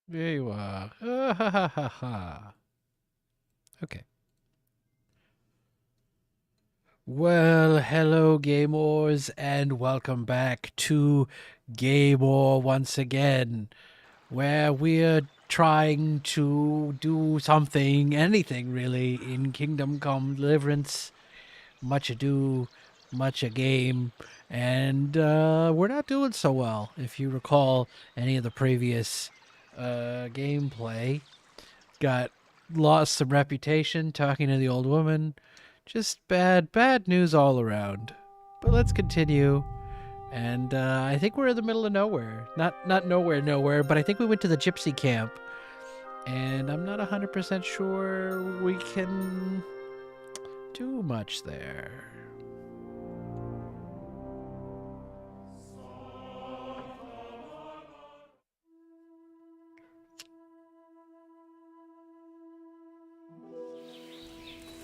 There you are. Ah, ha, ha, ha, ha. Okay. Well, hello, gamers, and welcome back to Gamor once again, where we're trying to do something, anything really, in Kingdom Come Deliverance. Much ado, much a game, and we're not doing so well. If you recall any of the previous gameplay, got lost some reputation talking to the old woman. Just bad news all around. But let's continue. And I think we're in the middle of nowhere. Not nowhere, but I think we went to the gypsy camp. And I'm not 100% sure we can do much there.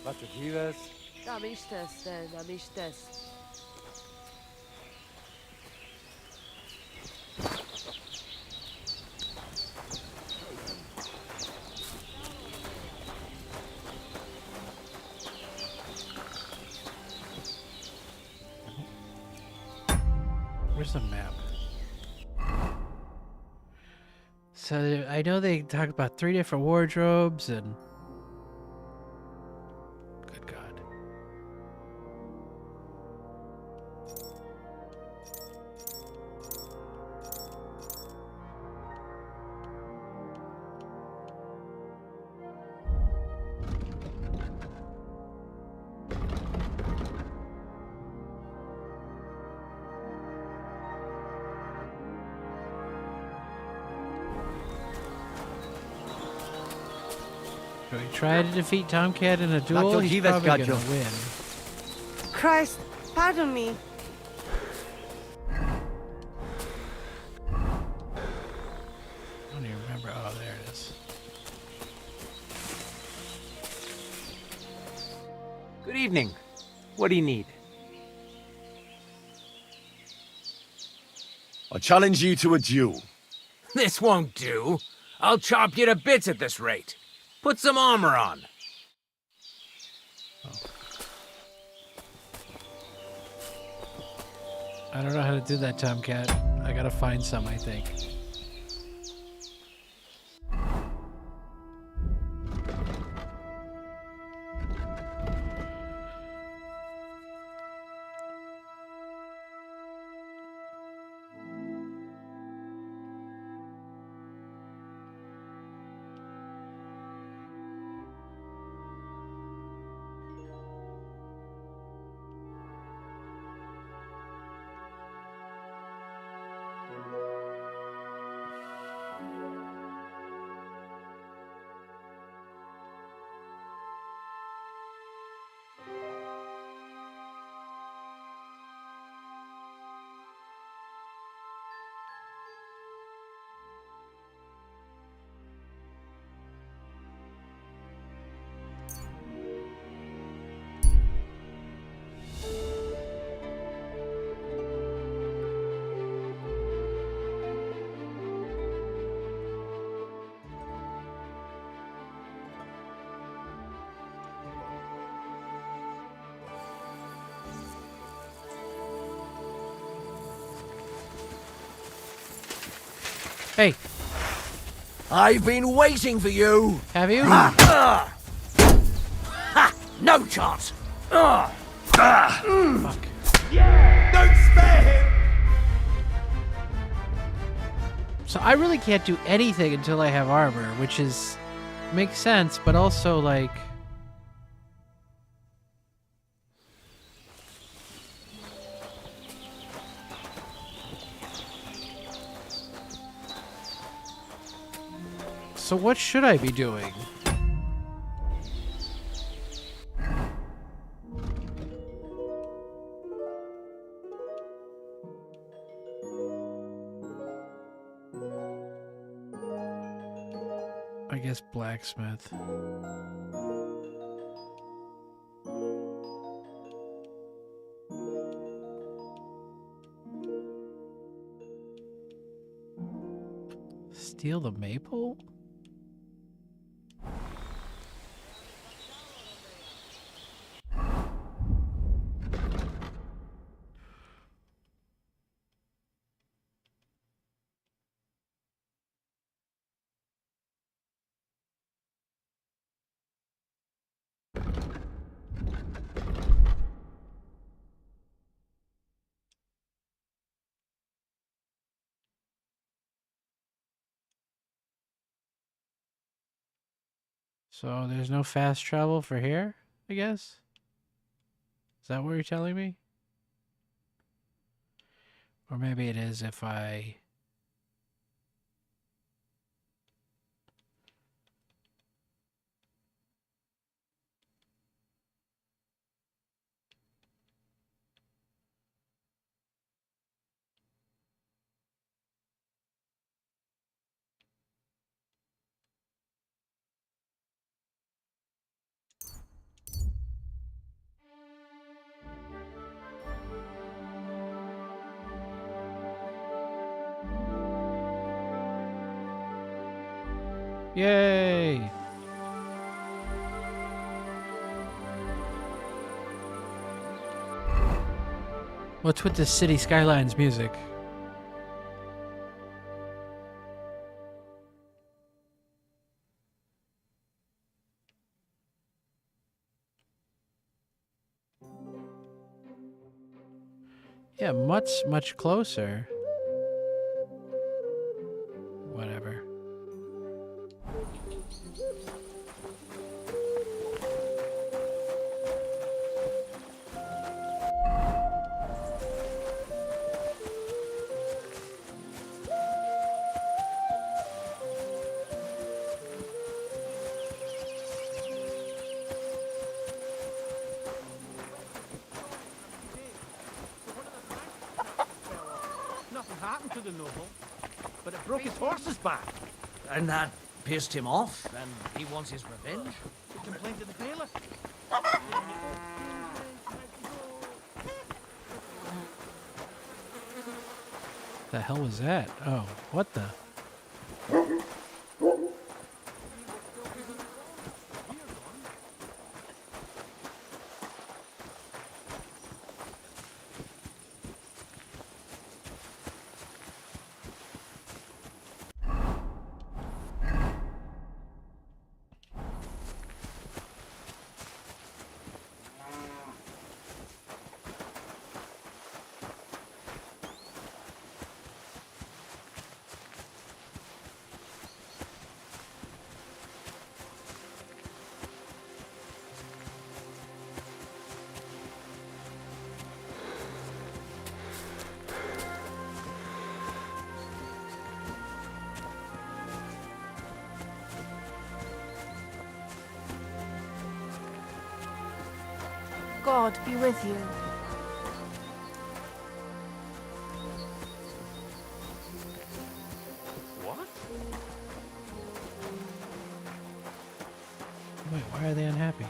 Was du vives? Namistes. Where's the map? So I know they talked about 3 different wardrobes and... Good God. Should we try to defeat Tomcat in a duel? Dr. He's Jeeves probably got gonna you. win. Christ, pardon me. I don't even remember. Oh, there it is. Good evening. What do you need? I challenge you to a duel. This won't do. I'll chop you to bits at this rate. Put some armor on. I don't know how to do that, Tomcat. I gotta find some, I think. Hey, I've been waiting for you. have you? No chance. Fuck. Don't spare him! So I really can't do anything until I have armor, which is... makes sense, but also, like... So what should I be doing? I guess blacksmith. Steal the maple? So there's no fast travel for here, I guess? Is that what you're telling me? Or maybe it is if I... Yay! What's with the City Skylines music? Yeah, much closer. Whatever. Nothing happened to the noble, but it broke his horse's back. And that pissed him off, and he wants his revenge? He complained to the bailiff. The hell was that? Oh, what the? God be with you. What? Wait, why are they unhappy?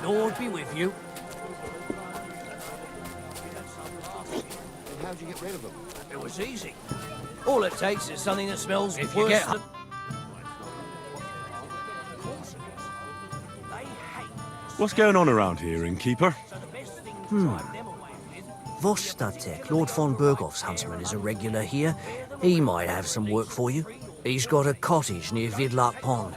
Lord be with you. How'd you get rid of them? It was easy. All it takes is something that smells If worse you get than... What's going on around here, innkeeper? Vostatek, Lord von Berghoff's huntsman, is a regular here. He might have some work for you. He's got a cottage near Vidlak Pond.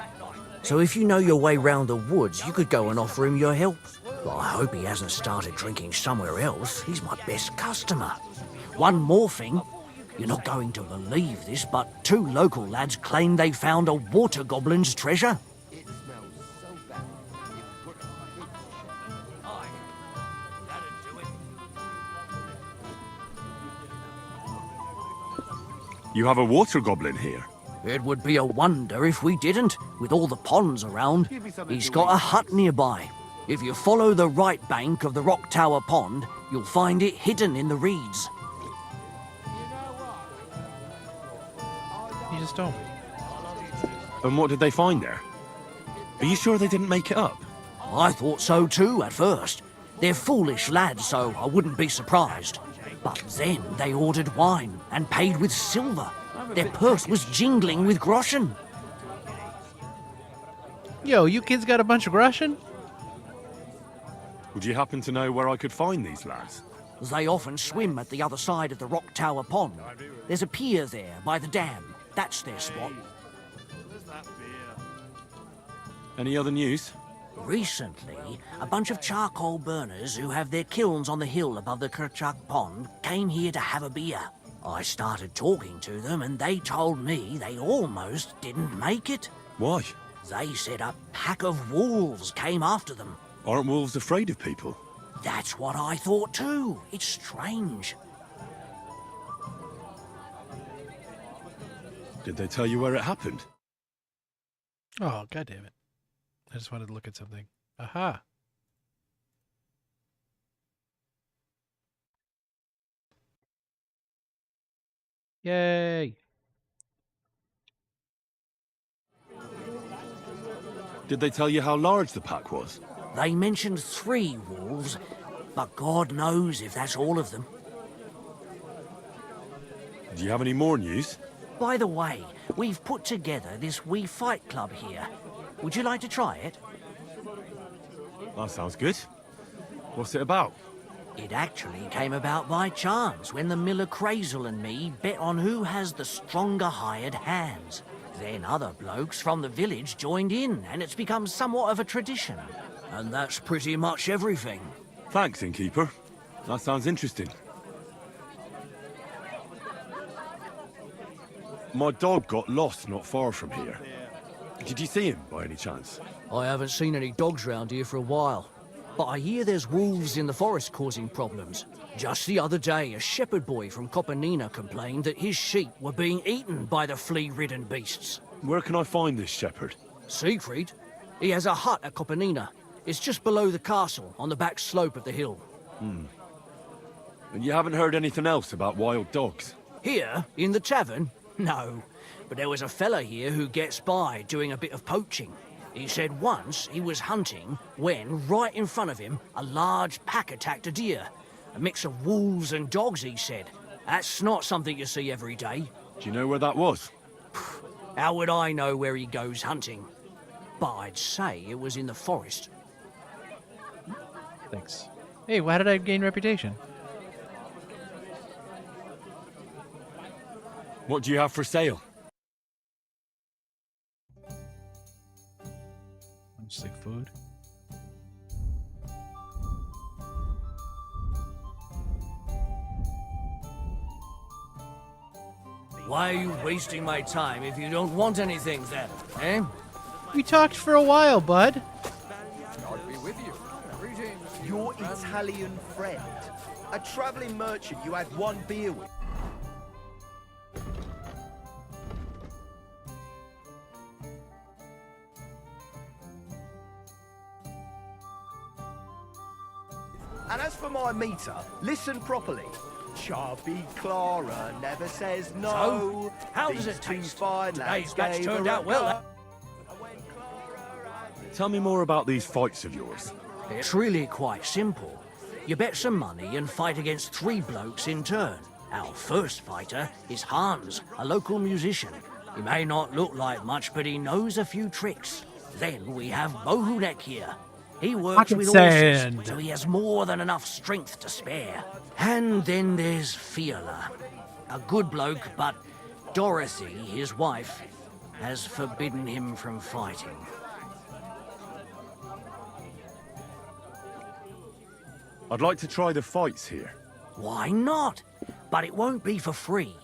So if you know your way round the woods, you could go and offer him your help. But I hope he hasn't started drinking somewhere else. He's my best customer. One more thing. You're not going to believe this, but 2 local lads claim they found a water goblin's treasure. You have a water goblin here? It would be a wonder if we didn't, with all the ponds around. He's got a hut nearby. If you follow the right bank of the Rock Tower Pond, you'll find it hidden in the reeds. You just told me. And what did they find there? Are you sure they didn't make it up? I thought so too at first. They're foolish lads, so I wouldn't be surprised. But then they ordered wine and paid with silver. Their purse was jingling with groschen. Yo, you kids got a bunch of groschen? Would you happen to know where I could find these lads? They often swim at the other side of the Rock Tower Pond. There's a pier there by the dam. That's their spot. Any other news? Recently, a bunch of charcoal burners who have their kilns on the hill above the Kerchak Pond came here to have a beer. I started talking to them and they told me they almost didn't make it. Why? They said a pack of wolves came after them. Aren't wolves afraid of people? That's what I thought too. It's strange. Did they tell you where it happened? Oh, god damn it. I just wanted to look at something. Aha. Yay. Did they tell you how large the pack was? They mentioned 3 wolves, but God knows if that's all of them. Do you have any more news? By the way, we've put together this wee fight club here. Would you like to try it? That sounds good. What's it about? It actually came about by chance when the miller Crazel and me bet on who has the stronger hired hands. Then other blokes from the village joined in, and it's become somewhat of a tradition. And that's pretty much everything. Thanks, innkeeper. That sounds interesting. My dog got lost not far from here. Did you see him by any chance? I haven't seen any dogs round here for a while, but I hear there's wolves in the forest causing problems. Just the other day, a shepherd boy from Kopanina complained that his sheep were being eaten by the flea-ridden beasts. Where can I find this shepherd? Siegfried? He has a hut at Kopanina. It's just below the castle, on the back slope of the hill. And you haven't heard anything else about wild dogs? Here, in the tavern? No. But there was a fella here who gets by doing a bit of poaching. He said once he was hunting when, right in front of him, a large pack attacked a deer. A mix of wolves and dogs, he said. That's not something you see every day. Do you know where that was? How would I know where he goes hunting? But I'd say it was in the forest. Thanks. Hey, why did I gain reputation? What do you have for sale? Just like food. Why are you wasting my time if you don't want anything then, eh? We talked for a while, bud. Your Italian friend. A traveling merchant you had one beer with. And as for my meter, listen properly. Chubby Clara never says no. So, how does These it two taste? fine Today's lads match gave turned her a out well. go. Tell me more about these fights of yours. It's really quite simple. You bet some money and fight against 3 blokes in turn. Our first fighter is Hans, a local musician. He may not look like much, but he knows a few tricks. Then we have Bohunek here. He works with sand. horses, so he has more than enough strength to spare. And then there's Fiala, a good bloke, but Dorothy, his wife, has forbidden him from fighting. I'd like to try the fights here. Why not? But it won't be for free.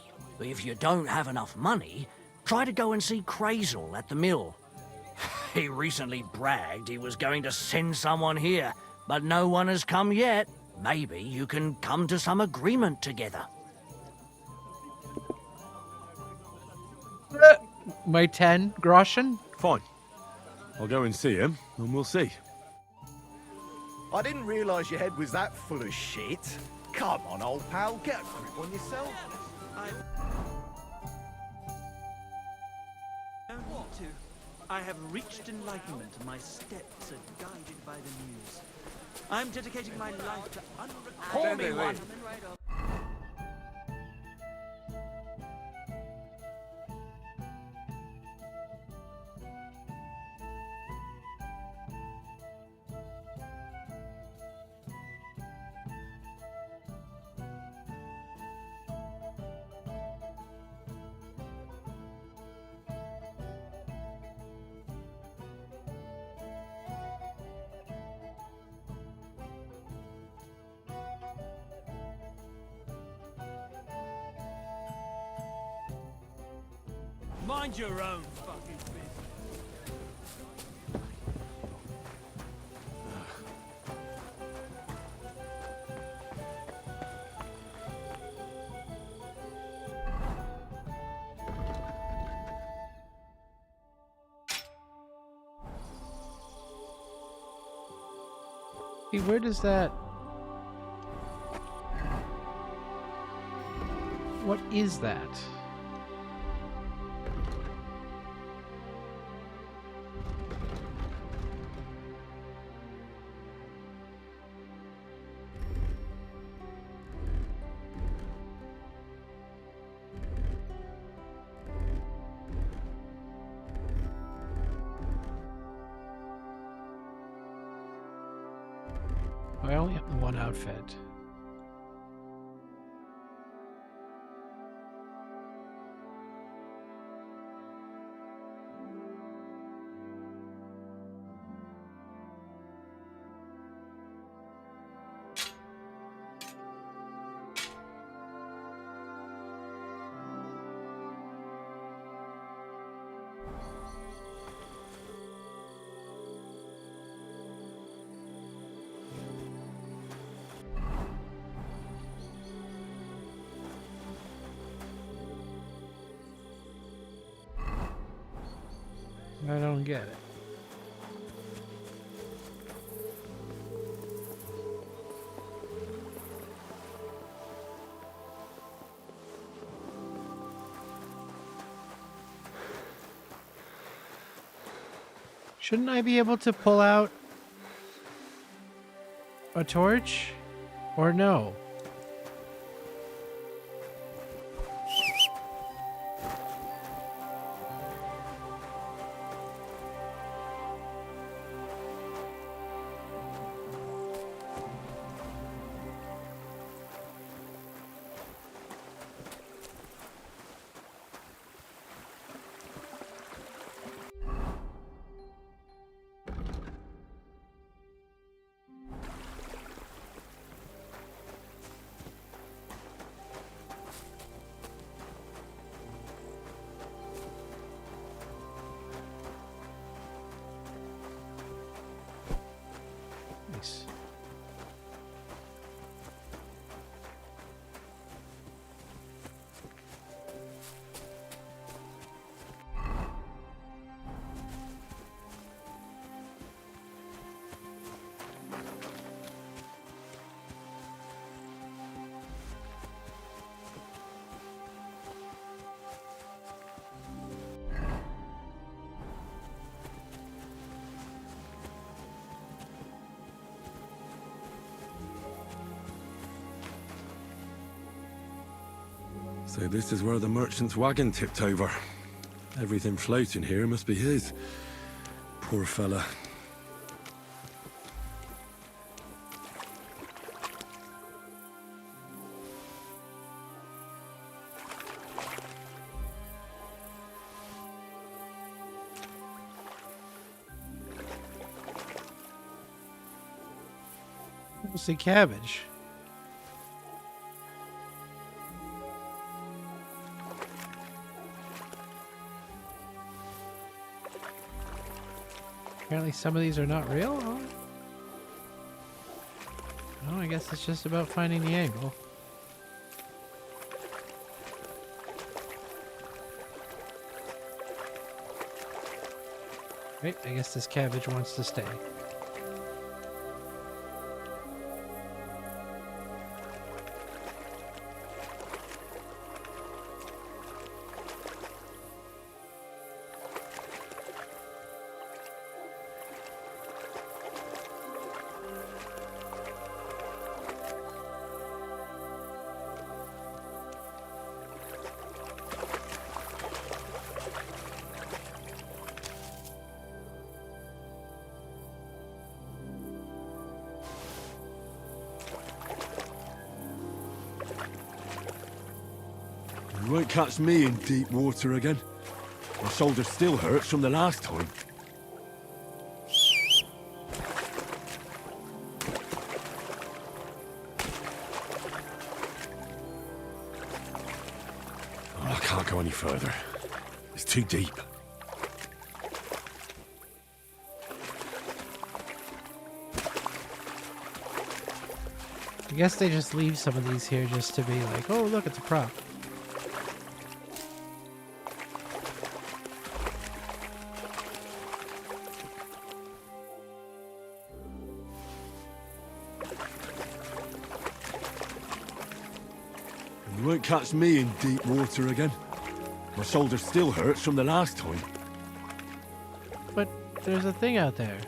If you don't have enough money, try to go and see Crazel at the mill. He recently bragged he was going to send someone here, but no one has come yet. Maybe you can come to some agreement together. my 10 groschen? Fine. I'll go and see him, and we'll see. I didn't realise your head was that full of shit. Come on, old pal, get a grip on yourself. I have reached enlightenment. My steps are guided by the muse. I'm dedicating my life to Call me one. Mind your own fucking business. Hey, where does that... What is that? I only have the one outfit. I don't get it. Shouldn't I be able to pull out a torch? Or no? Nice. So this is where the merchant's wagon tipped over. Everything floating here must be his. Poor fella. Mostly cabbage. Apparently some of these are not real, huh? Oh, I guess it's just about finding the angle. Wait, I guess this cabbage wants to stay. You won't catch me in deep water again. My shoulder still hurts from the last time. Oh, I can't go any further. It's too deep. I guess they just leave some of these here just to be like, oh, look, it's a prop. You won't catch me in deep water again. My shoulder still hurts from the last time. But there's a thing out there.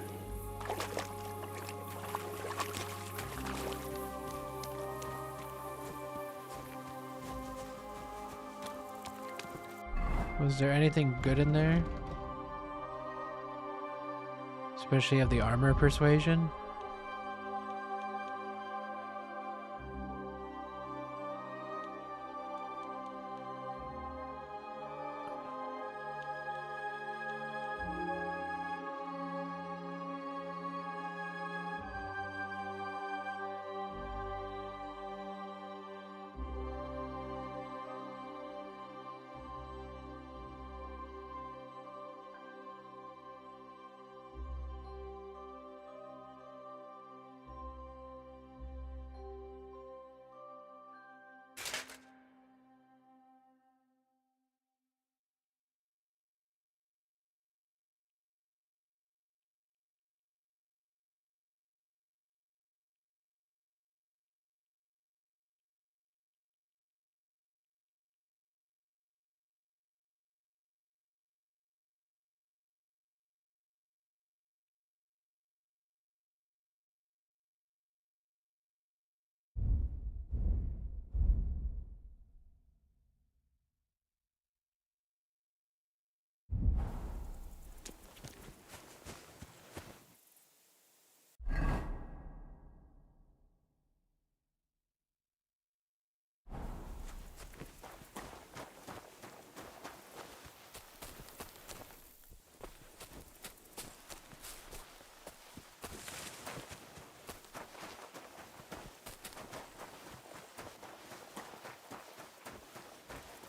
Was there anything good in there? Especially of the armor persuasion?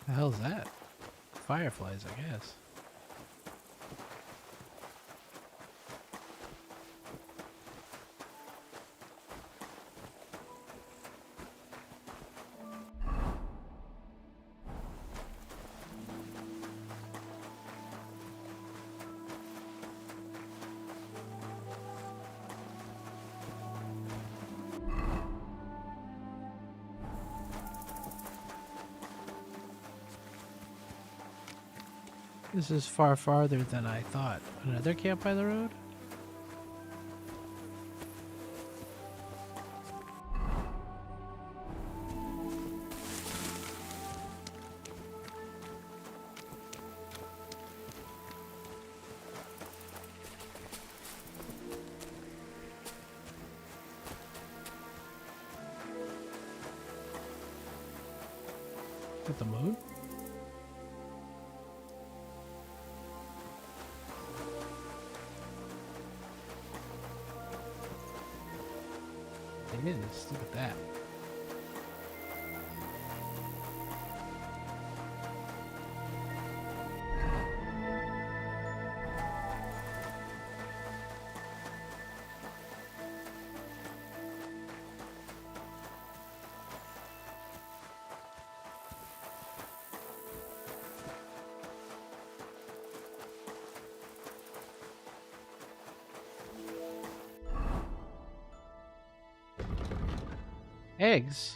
The hell's that? Fireflies, I guess. This is far farther than I thought. Another camp by the road? At the moon? It is. Look at that. Eggs?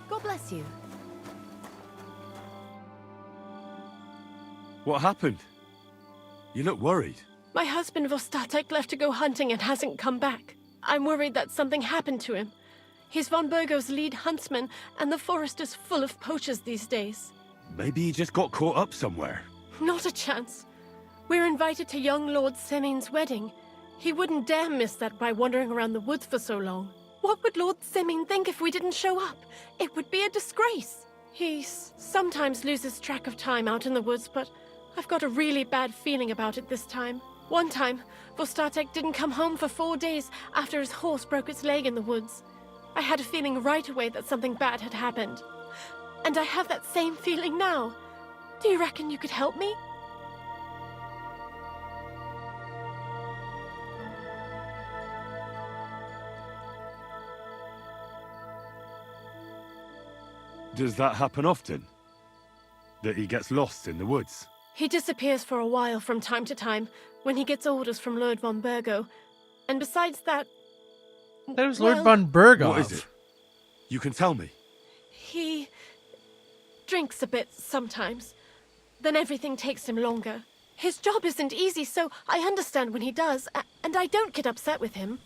God bless you. What happened? You look worried. My husband Vostatek left to go hunting and hasn't come back. I'm worried that something happened to him. He's von Burgo's lead huntsman, and the forest is full of poachers these days. Maybe he just got caught up somewhere. Not a chance. We're invited to young Lord Semin's wedding. He wouldn't dare miss that by wandering around the woods for so long. What would Lord Semin think if we didn't show up? It would be a disgrace. He sometimes loses track of time out in the woods, but I've got a really bad feeling about it this time. One time, Vostatek didn't come home for 4 days after his horse broke its leg in the woods. I had a feeling right away that something bad had happened. And I have that same feeling now. Do you reckon you could help me? Does that happen often? That he gets lost in the woods? He disappears for a while from time to time when he gets orders from Lord von Burgo. And besides that... That was well, Lord von Burgo. What is it? You can tell me. He drinks a bit sometimes. Then everything takes him longer. His job isn't easy, so I understand when he does, and I don't get upset with him.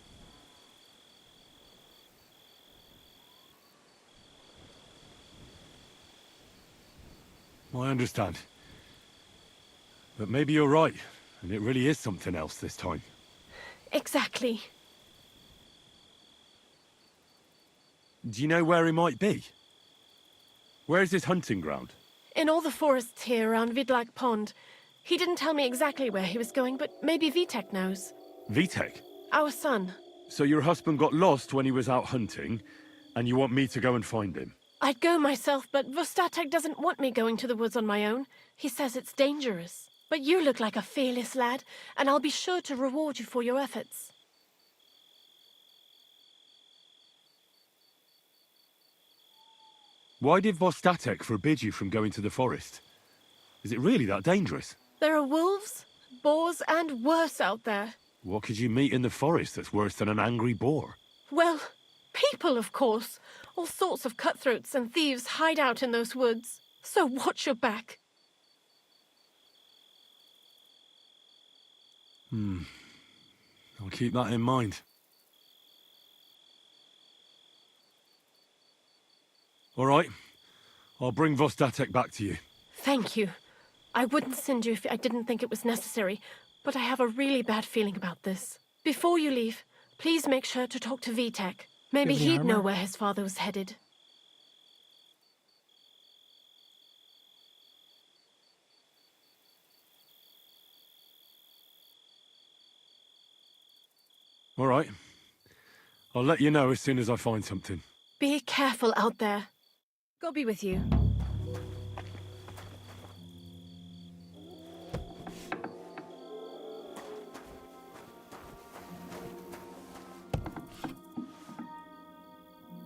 I understand. But maybe you're right, and it really is something else this time. Exactly. Do you know where he might be? Where's his hunting ground? In all the forests here around Vidlak Pond. He didn't tell me exactly where he was going, but maybe Vitek knows. Vitek? Our son. So your husband got lost when he was out hunting, and you want me to go and find him? I'd go myself, but Vostatek doesn't want me going to the woods on my own. He says it's dangerous. But you look like a fearless lad, and I'll be sure to reward you for your efforts. Why did Vostatek forbid you from going to the forest? Is it really that dangerous? There are wolves, boars, and worse out there. What could you meet in the forest that's worse than an angry boar? Well, people, of course. All sorts of cutthroats and thieves hide out in those woods. So watch your back. I'll keep that in mind. All right. I'll bring Vostatek back to you. Thank you. I wouldn't send you if I didn't think it was necessary, but I have a really bad feeling about this. Before you leave, please make sure to talk to Vitek. Maybe Give me he'd know armor. where his father was headed. All right. I'll let you know as soon as I find something. Be careful out there. God be with you.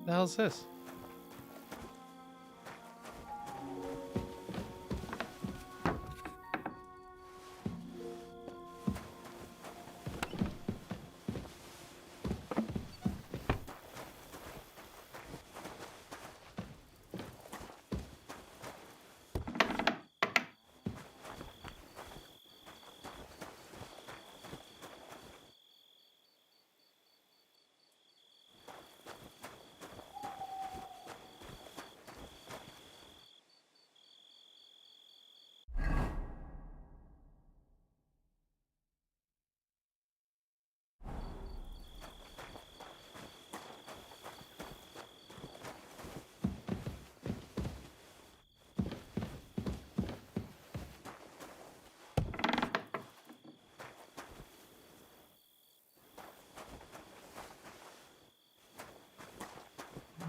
The hell's this?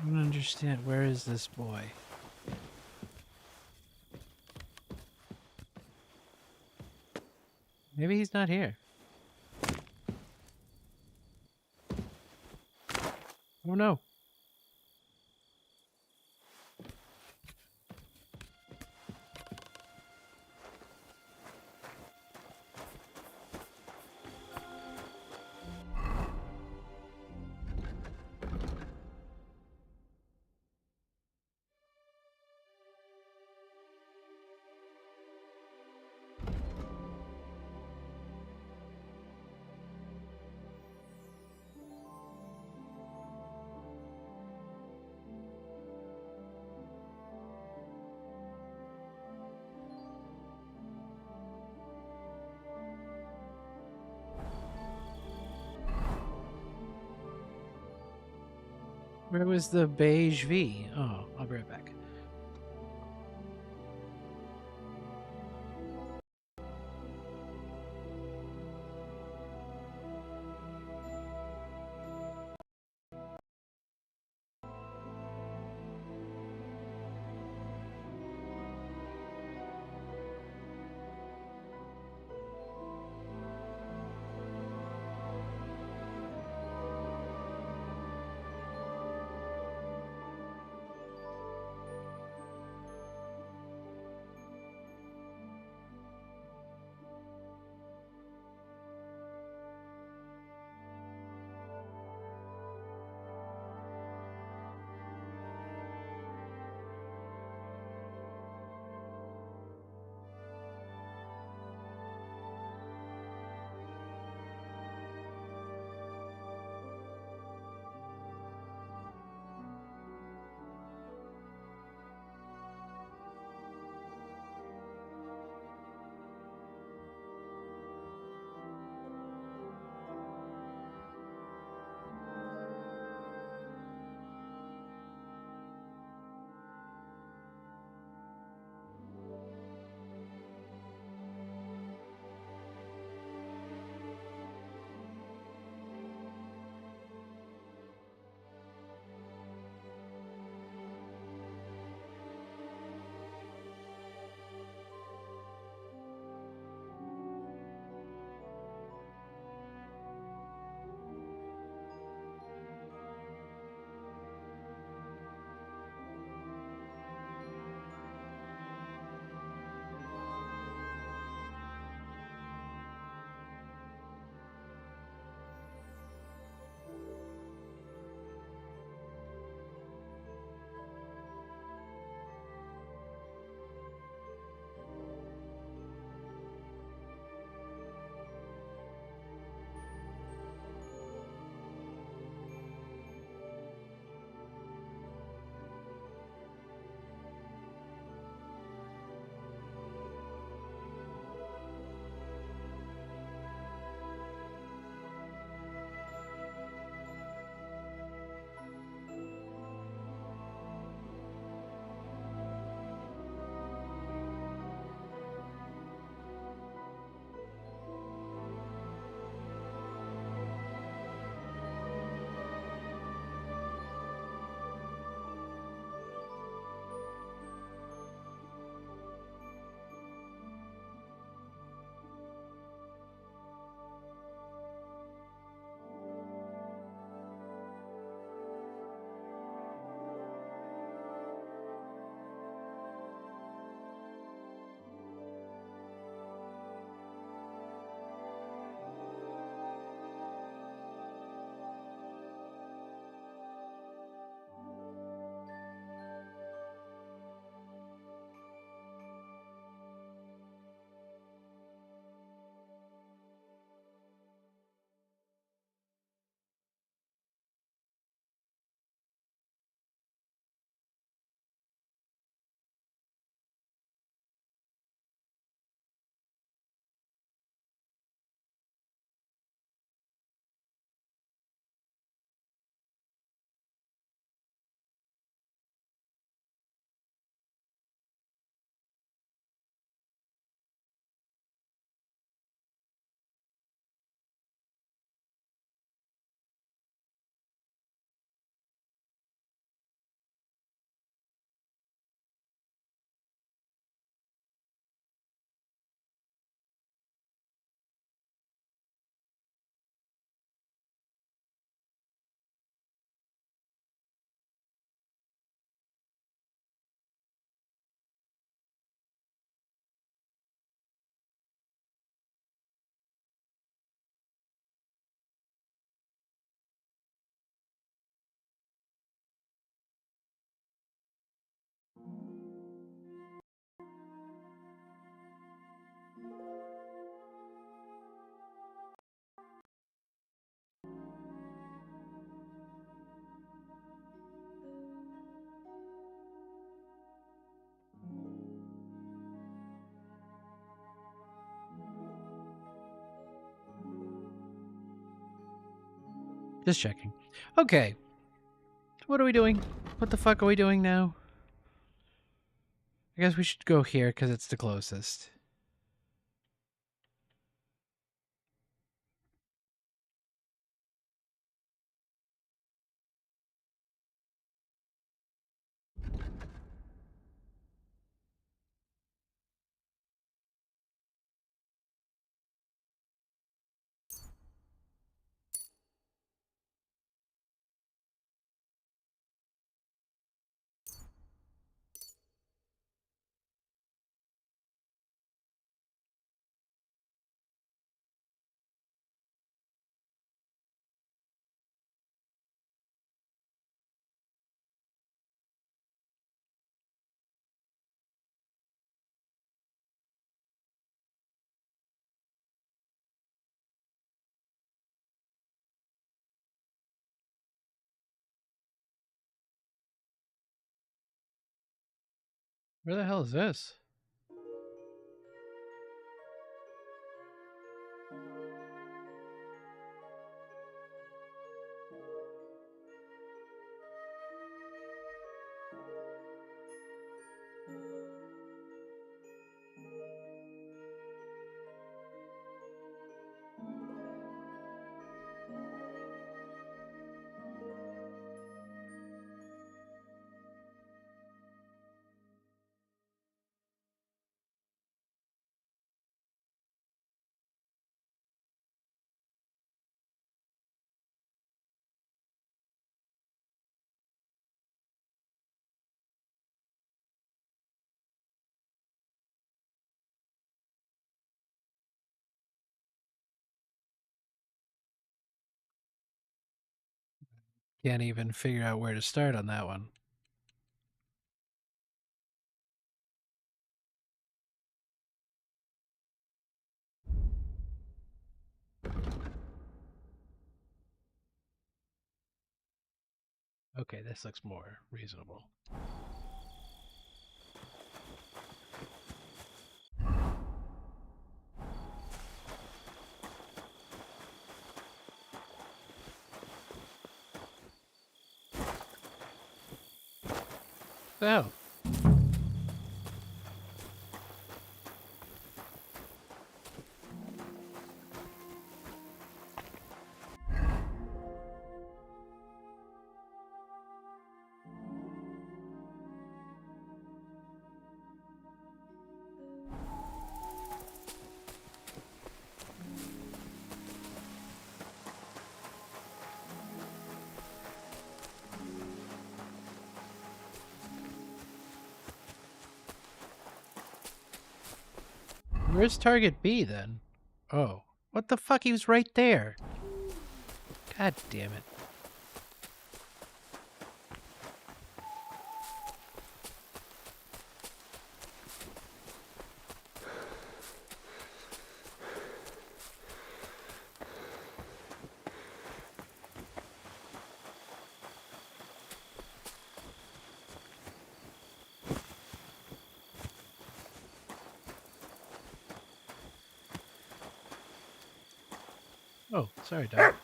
don't understand. Where is this boy? Maybe he's not here. Oh no. Where was the beige V? Oh, I'll be right back. Just checking. Okay. What are we doing? What the fuck are we doing now? I guess we should go here because it's the closest. Where the hell is this? Can't even figure out where to start on that one. Okay, this looks more reasonable. Oh. Where's target B then? Oh. What the fuck? He was right there. God damn it. Oh, sorry, Doc.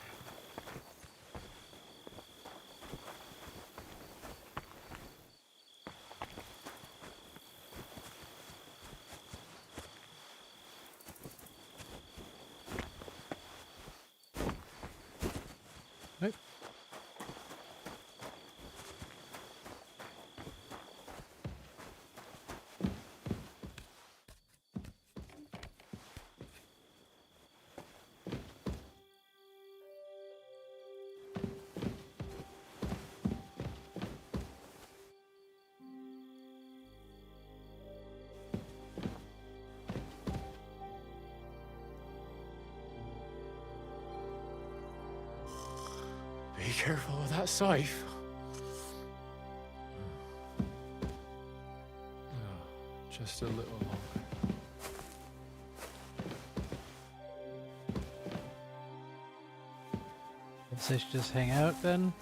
Right. Be careful with that scythe. Just a little longer. Guess I should just hang out then?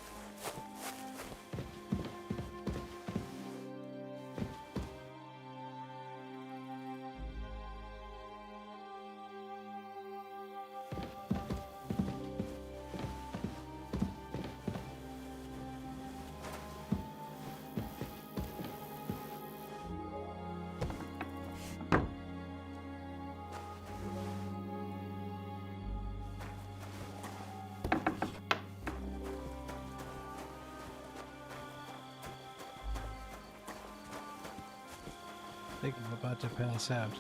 think I'm about to pass out.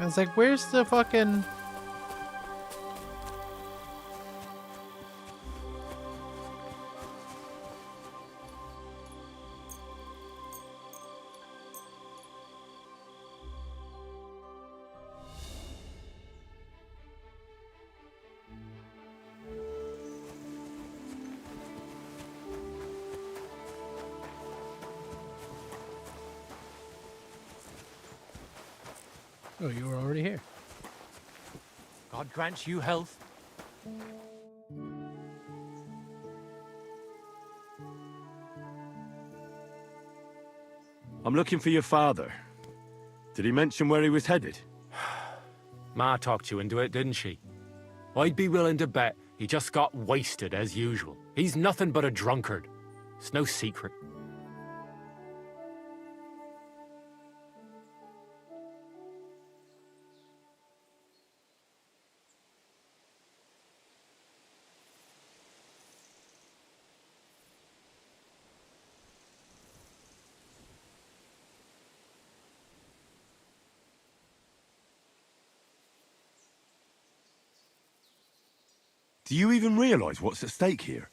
I was like, where's the fucking... Oh, you were already here. God grant you health. I'm looking for your father. Did he mention where he was headed? Ma talked you into it, didn't she? I'd be willing to bet he just got wasted as usual. He's nothing but a drunkard. It's no secret. Do you even realise what's at stake here?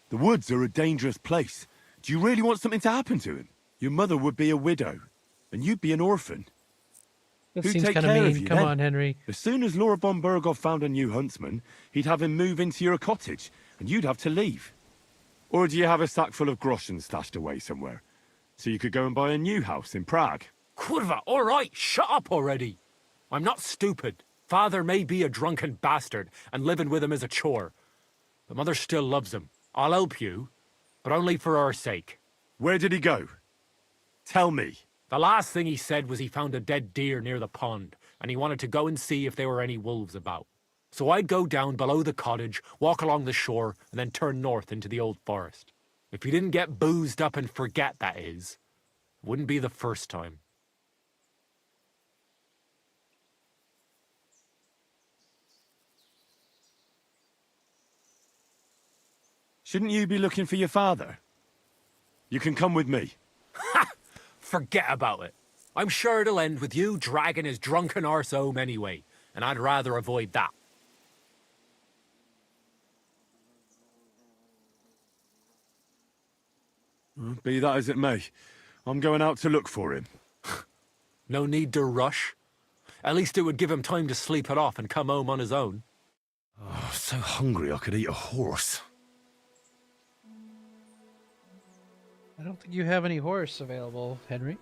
The woods are a dangerous place. Do you really want something to happen to him? Your mother would be a widow, and you'd be an orphan. That Who'd seems take kind of care mean. of you Come then? on, Henry. As soon as Laura von Berghoff found a new huntsman, he'd have him move into your cottage, and you'd have to leave. Or do you have a sack full of groschen stashed away somewhere, so you could go and buy a new house in Prague? Kurva, all right, shut up already. I'm not stupid. Father may be a drunken bastard, and living with him is a chore. But Mother still loves him. I'll help you, but only for her sake. Where did he go? Tell me. The last thing he said was he found a dead deer near the pond, and he wanted to go and see if there were any wolves about. So I'd go down below the cottage, walk along the shore, and then turn north into the old forest. If he didn't get boozed up and forget, that is. It wouldn't be the first time. Shouldn't you be looking for your father? You can come with me. Forget about it. I'm sure it'll end with you dragging his drunken arse home anyway, and I'd rather avoid that. Be that as it may, I'm going out to look for him. No need to rush. At least it would give him time to sleep it off and come home on his own. Oh, so hungry I could eat a horse. I don't think you have any horse available, Henry.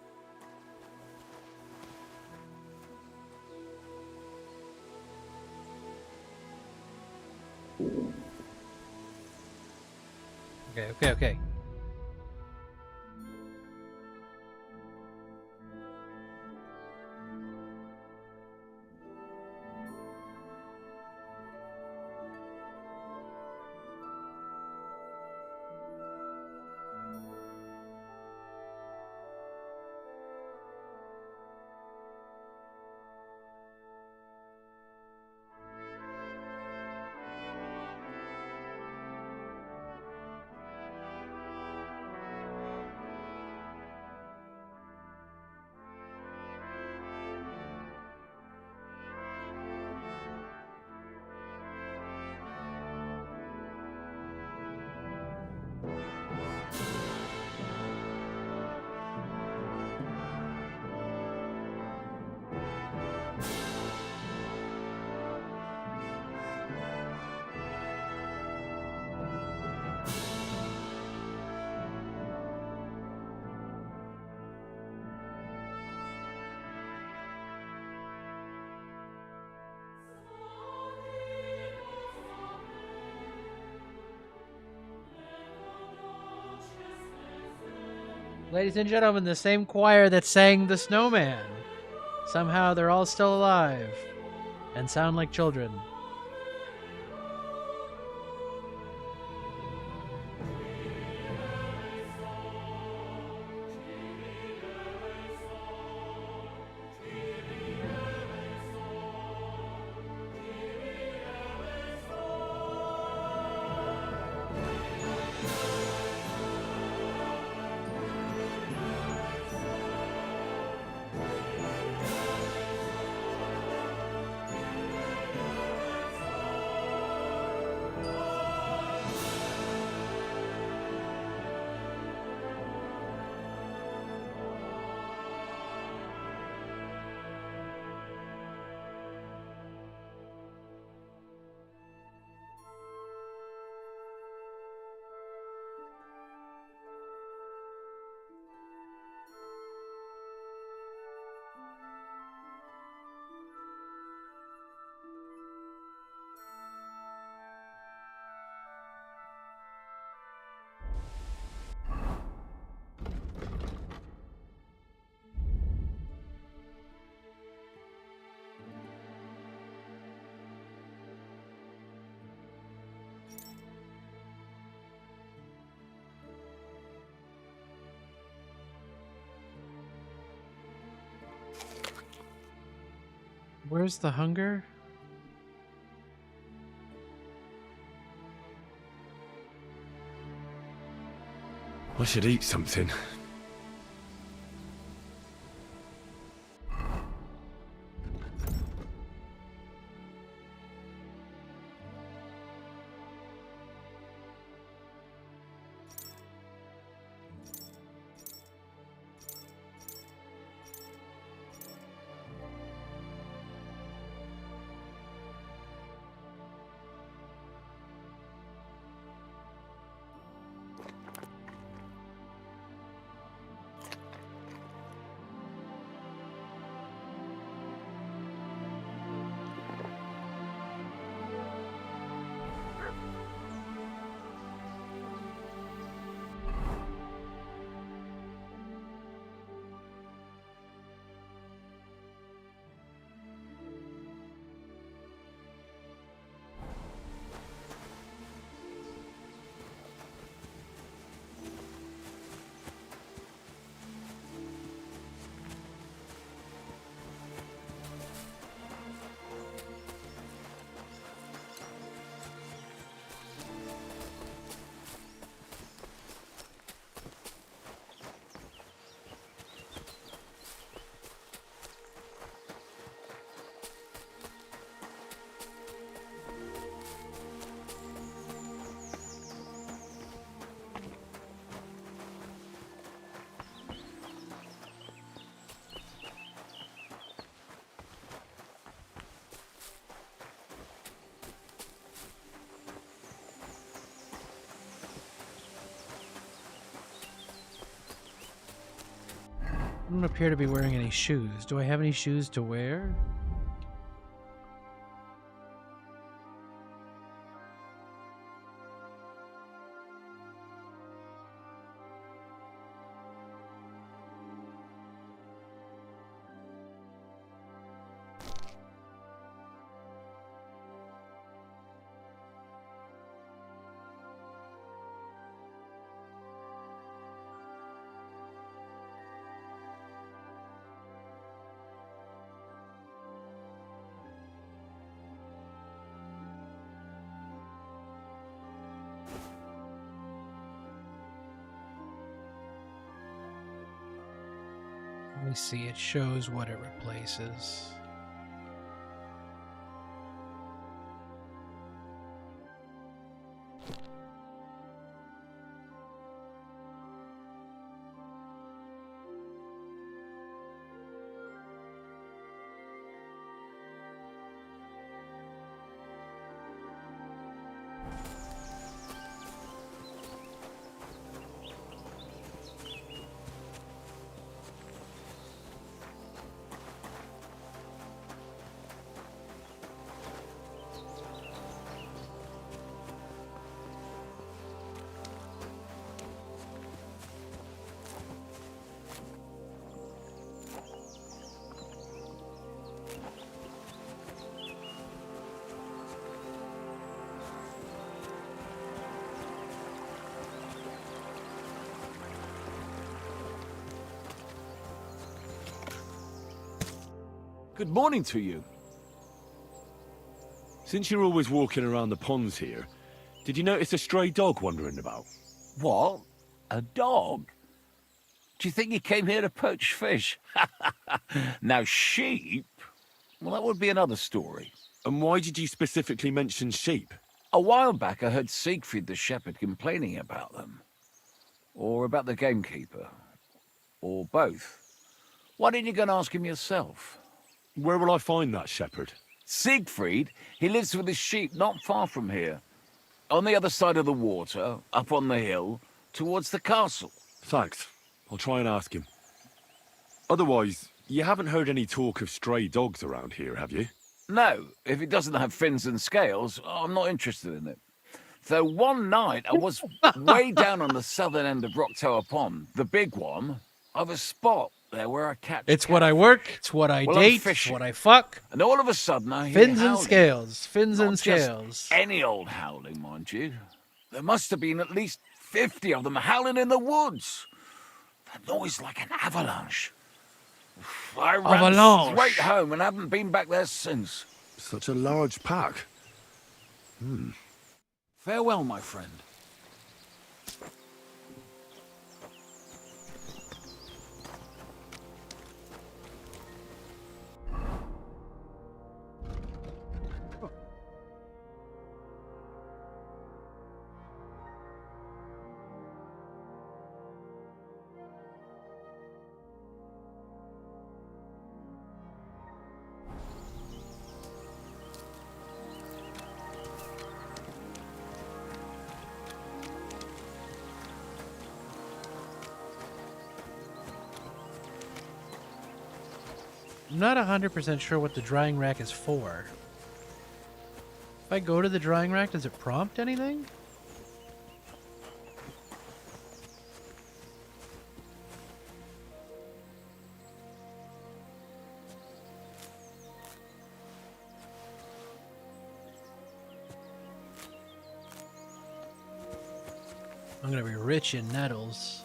Okay. Ladies and gentlemen, the same choir that sang The Snowman. Somehow they're all still alive and sound like children. Where's the hunger? I should eat something. I don't appear to be wearing any shoes. Do I have any shoes to wear? Let me see, it shows what it replaces. Good morning to you. Since you're always walking around the ponds here, did you notice a stray dog wandering about? What? A dog? Do you think he came here to poach fish? Now, sheep? Well, that would be another story. And why did you specifically mention sheep? A while back, I heard Siegfried the shepherd complaining about them. Or about the gamekeeper. Or both. Why didn't you go and ask him yourself? Where will I find that shepherd? Siegfried? He lives with his sheep not far from here. On the other side of the water, up on the hill, towards the castle. Thanks. I'll try and ask him. Otherwise, you haven't heard any talk of stray dogs around here, have you? No, if it doesn't have fins and scales, I'm not interested in it. Though one night I was way down on the southern end of Rocktower Pond, the big one, of a spot there where I catch It's what I work, it's what I Well, I'm date, it's fishing. what I fuck. And all of a sudden I hear Fins and howling. scales, fins Not and just scales. any old howling, mind you. There must have been at least 50 of them howling in the woods. That noise like an avalanche. I ran Avalanche. straight home and haven't been back there since. Such a large pack. Farewell, my friend. I'm not 100% sure what the drying rack is for. If I go to the drying rack, does it prompt anything? I'm gonna be rich in nettles.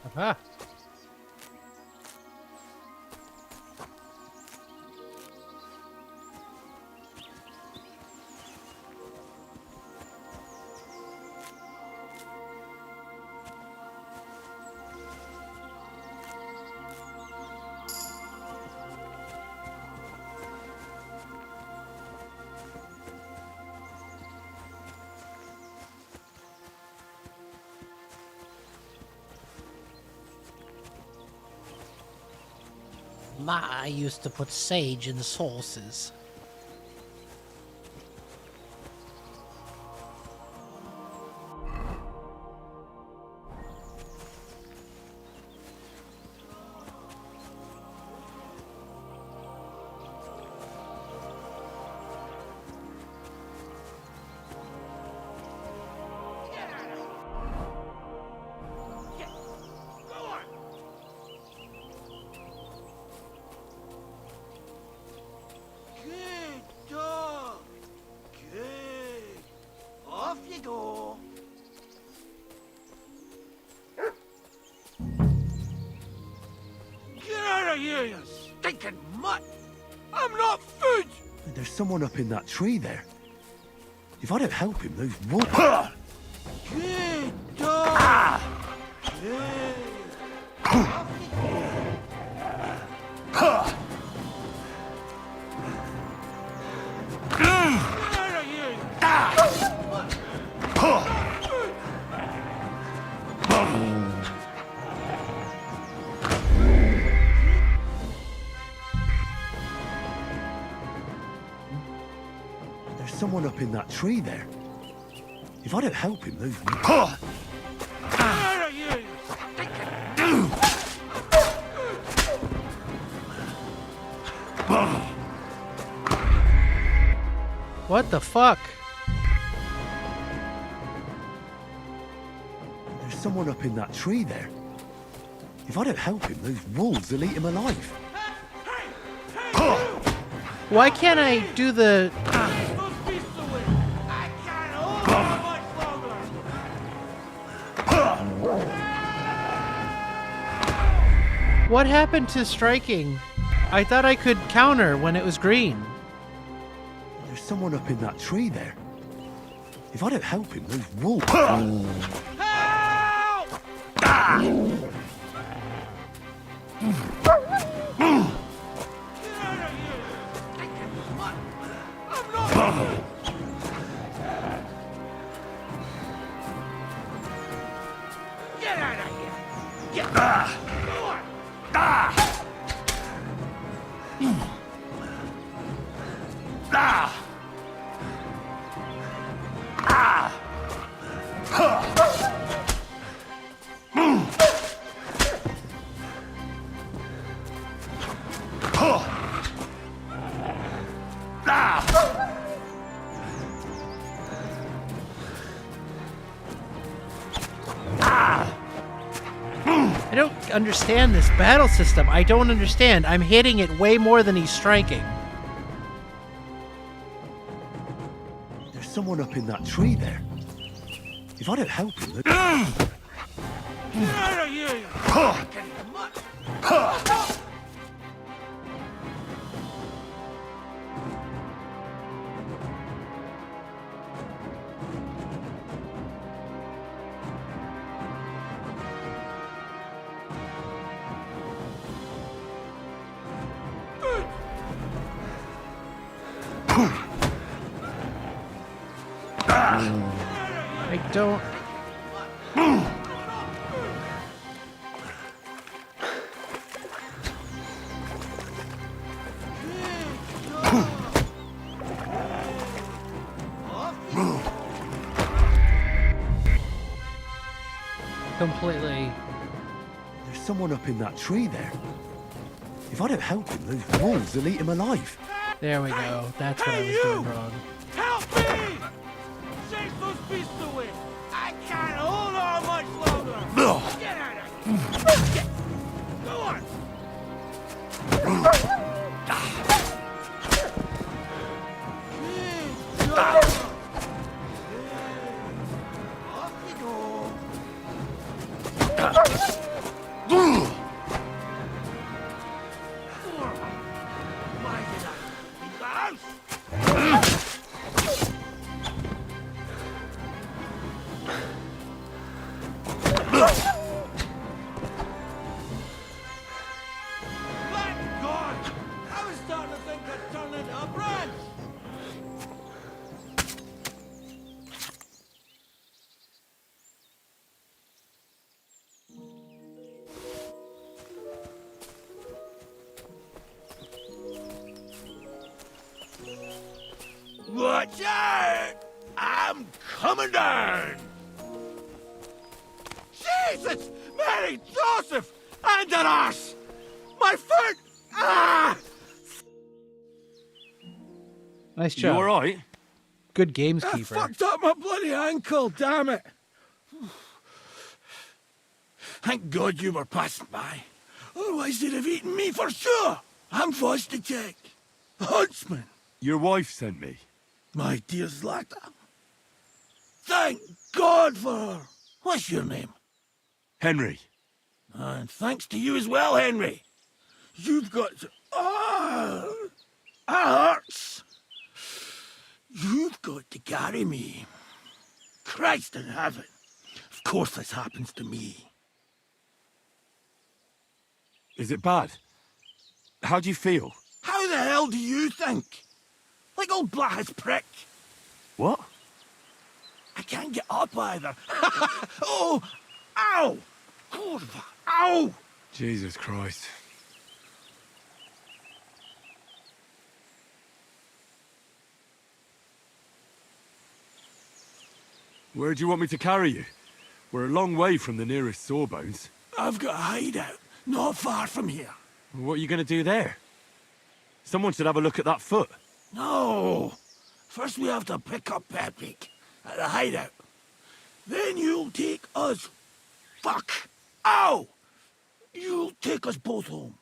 Aha! Ma used to put sage in sauces. Good dog. Good. Off you go. Get out of here, you stinking mutt! I'm not food! There's someone up in that tree there. If I don't help him, those wolves... Good dog. Good. Off you go. Get out of here, you There's someone up in that tree there. If I don't help him, those... Get out of here, you stinking... What the fuck? There's someone up in that tree there. If I don't help him, those wolves will eat him alive. Why can't I do the... Those beasts away! I can't hold on much longer! What happened to striking? I thought I could counter when it was green. There's someone up in that tree there. If I don't help him, those wolves... Get out of here! Get go on! I don't understand this battle system. I don't understand. I'm hitting it way more than he's striking. There's someone up in that tree there. If I don't help him... Get out of here, you stinking mutt! I don't... Completely. There's someone up in that tree there. If I don't help him, those wolves will eat him alive. There we go. That's what I was doing wrong. Help me! Chase those beasts away! I can't hold on much longer! Get out of here! Get. Go on! Good job! Off you go! Why did I leave the house? Watch out! I'm coming down! Jesus! Mary Joseph! And an arse! My foot! Ah! Nice You job. all right? Good I gameskeeper. fucked up my bloody ankle, damn it! Thank God you were passing by. Otherwise they'd have eaten me for sure. I'm forced to check. Huntsman. Your wife sent me. My dear Zlata. Thank God for her. What's your name? Henry. And thanks to you as well, Henry. You've got to... Ah! That hurts. You've got to carry me. Christ in heaven. Of course this happens to me. Is it bad? How do you feel? How the hell do you think? Like old Black's prick. What? I can't get up either. Oh! Ow! Kurva! Ow! Jesus Christ. Where do you want me to carry you? We're a long way from the nearest sawbones. I've got a hideout, not far from here. What are you going to do there? Someone should have a look at that foot. No! First we have to pick up Pepik at the hideout. Then you'll take us... Fuck! Ow! You'll take us both home.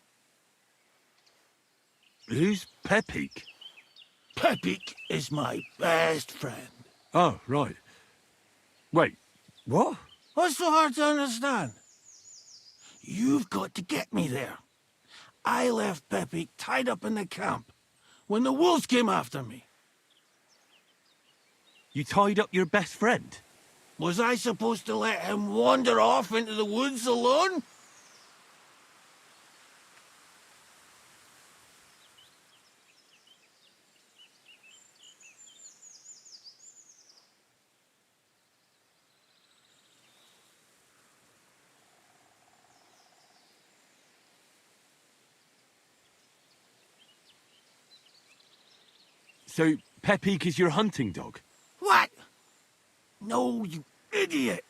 Who's Pepik? Pepik is my best friend. Oh, right. Wait, what? What's so hard to understand? You've got to get me there. I left Pepik tied up in the camp when the wolves came after me. You tied up your best friend? Was I supposed to let him wander off into the woods alone? So, Pepik is your hunting dog? What? No, you idiot.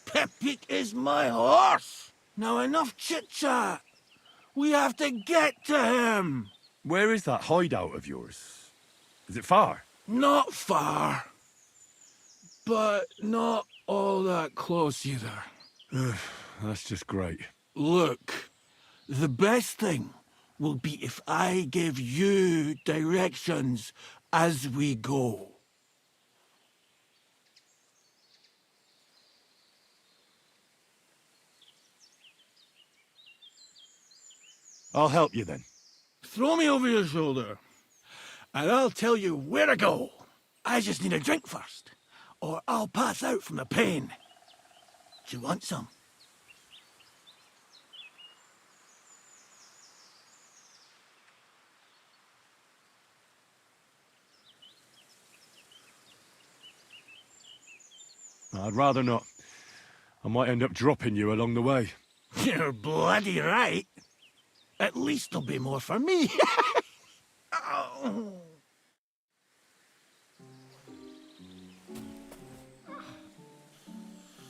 Pepik is my horse. Now enough chit-chat. We have to get to him. Where is that hideout of yours? Is it far? Not far. But not all that close either. That's just great. Look, the best thing will be if I give you directions as we go. I'll help you then. Throw me over your shoulder, and I'll tell you where to go. I just need a drink first, or I'll pass out from the pain. Do you want some? I'd rather not. I might end up dropping you along the way. You're bloody right. At least there'll be more for me. Oh.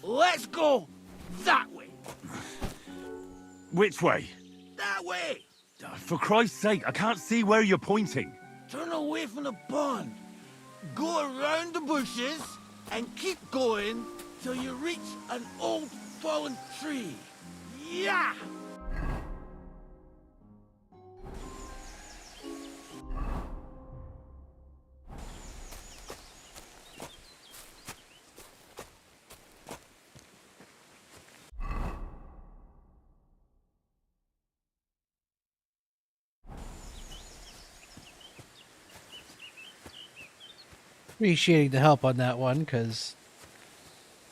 Let's go that way. Which way? That way. For Christ's sake, I can't see where you're pointing. Turn away from the pond. Go around the bushes and keep going till you reach an old fallen tree. Yeah! Appreciating the help on that one, because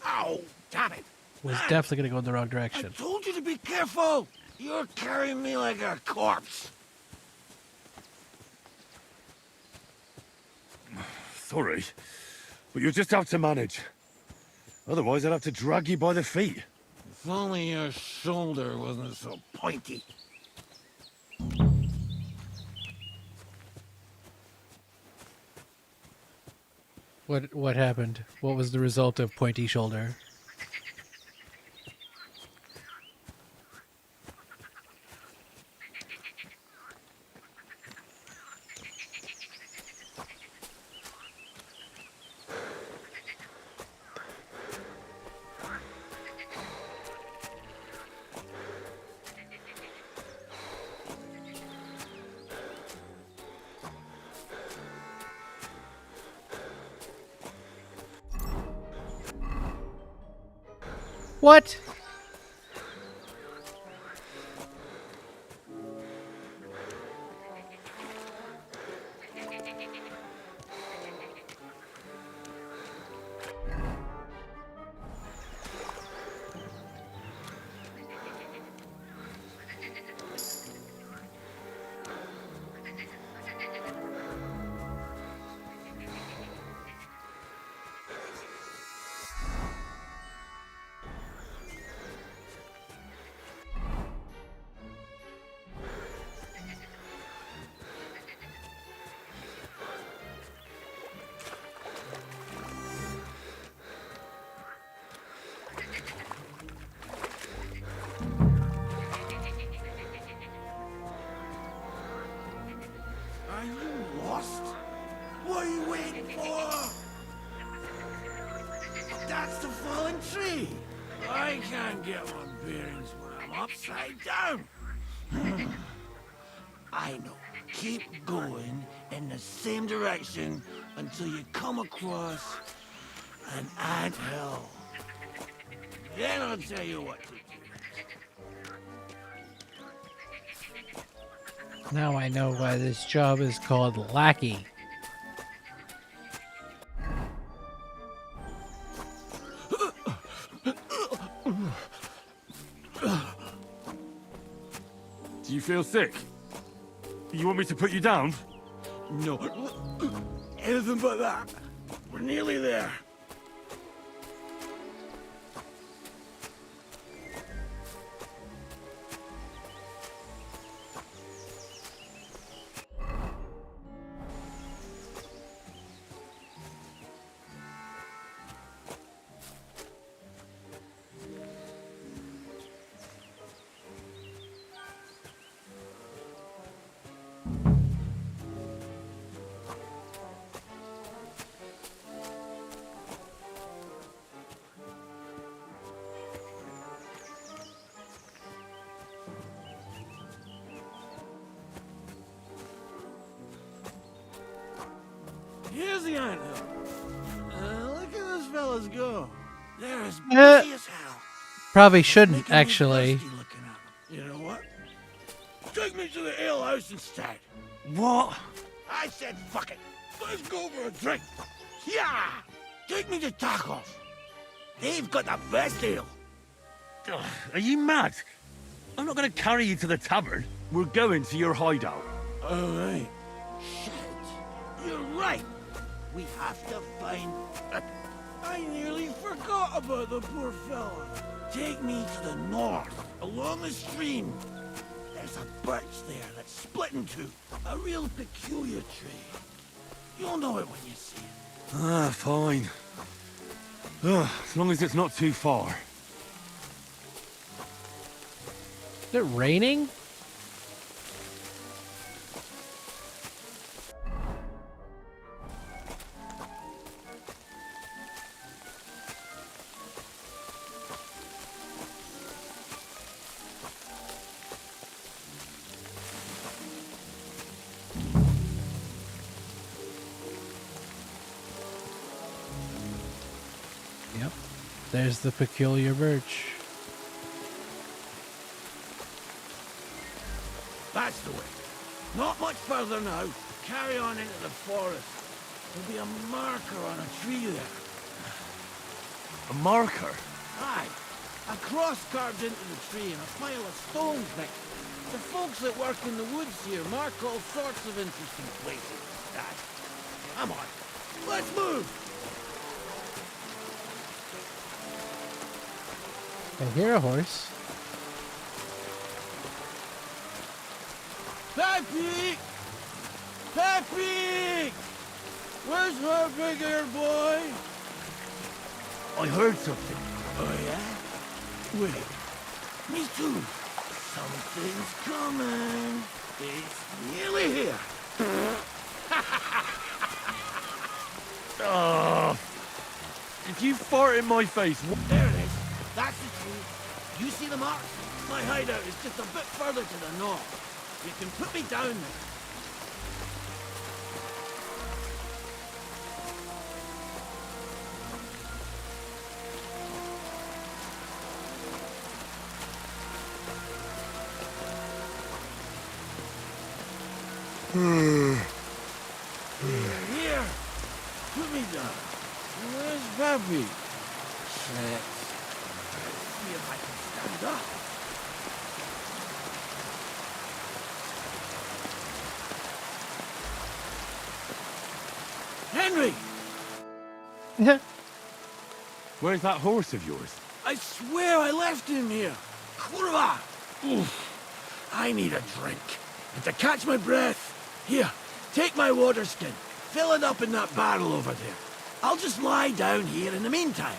Ow! Damn it! was definitely going to go in the wrong I direction. told you to be careful! You're carrying me like a corpse. Sorry, but you'll just have to manage. Otherwise, I'd have to drag you by the feet. If only your shoulder wasn't so pointy. What happened? What was the result of pointy shoulder? What? Are you lost? What are you waiting for? That's the fallen tree. I can't get my bearings when I'm upside down. I know. Keep going in the same direction until you come across an anthill. Then I'll tell you what to do. Now I know why this job is called lackey. Do you feel sick? You want me to put you down? No. Anything but that. We're nearly there. Here's the anthill. Look at those fellas go. They're as busy as hell. Probably shouldn't, Making me actually. thirsty looking at them. You know what? Take me to the ale house instead. What? I said fuck it. Let's go for a drink. Yeah! Take me to tacos. They've got the best ale. Ugh, are you mad? I'm not going to carry you to the tavern. We're going to your hideout. All right. Shit. You're right. We have to find... I nearly forgot about the poor fella. Take me to the north, along the stream. There's a birch there that's split in two. A real peculiar tree. You'll know it when you see it. Ah, fine. Ugh, as long as it's not too far. Is it raining? Yep. There's the peculiar birch. That's the way. Not much further now. Carry on into the forest. There'll be a marker on a tree there. A marker? Aye. A cross carved into the tree and a pile of stones next to it. The folks that work in the woods here mark all sorts of interesting places. Aye. Come on. Let's move! I hear a horse. Peppy! Peppy! Where's my big ear boy? I heard something. Oh, yeah? Wait. Me too. Something's coming. It's nearly here. Oh, if you fart in my face, There it is. That's the tree. You see the marks? My hideout is just a bit further to the north. You can put me down there. Here. Put me down. Where's Pappy? Let's see if I can stand up. Henry! where's that horse of yours? I swear I left him here. Kurwa! Oof. I need a drink. And to catch my breath, here, take my water skin. Fill it up in that barrel over there. I'll just lie down here in the meantime.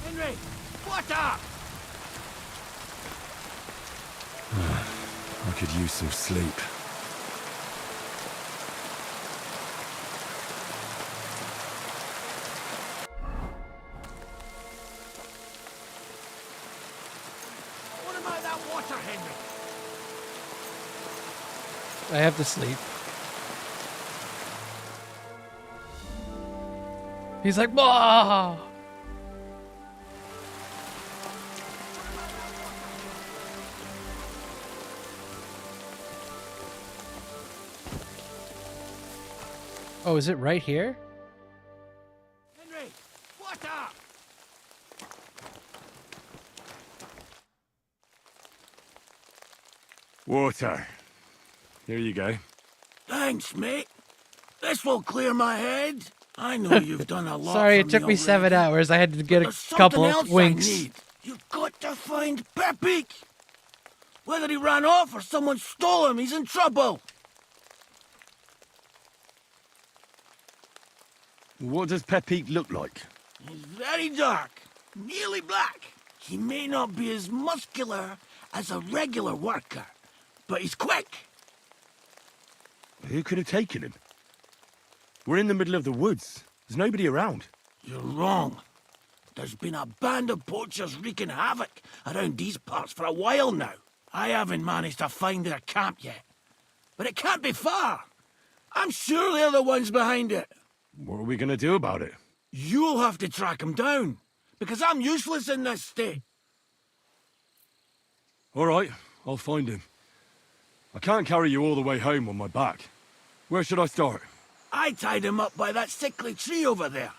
Henry, what up? I could use some sleep. What about that water, Henry? I have to sleep. He's like, "Bah!" Oh, is it right here? Henry, what up? Water. Here you go. Thanks, mate. This will clear my head. I know you've done a lot. Sorry, for it took me 7 already. hours. I had to get There's a couple something else winks. I need. You've got to find Peppy. Whether he ran off or someone stole him, he's in trouble. What does Pepe look like? He's very dark, nearly black. He may not be as muscular as a regular worker, but he's quick. Who could have taken him? We're in the middle of the woods. There's nobody around. You're wrong. There's been a band of poachers wreaking havoc around these parts for a while now. I haven't managed to find their camp yet. But it can't be far. I'm sure they're the ones behind it. What are we going to do about it? You'll have to track them down, because I'm useless in this state. All right, I'll find him. I can't carry you all the way home on my back. Where should I start? I tied him up by that sickly tree over there.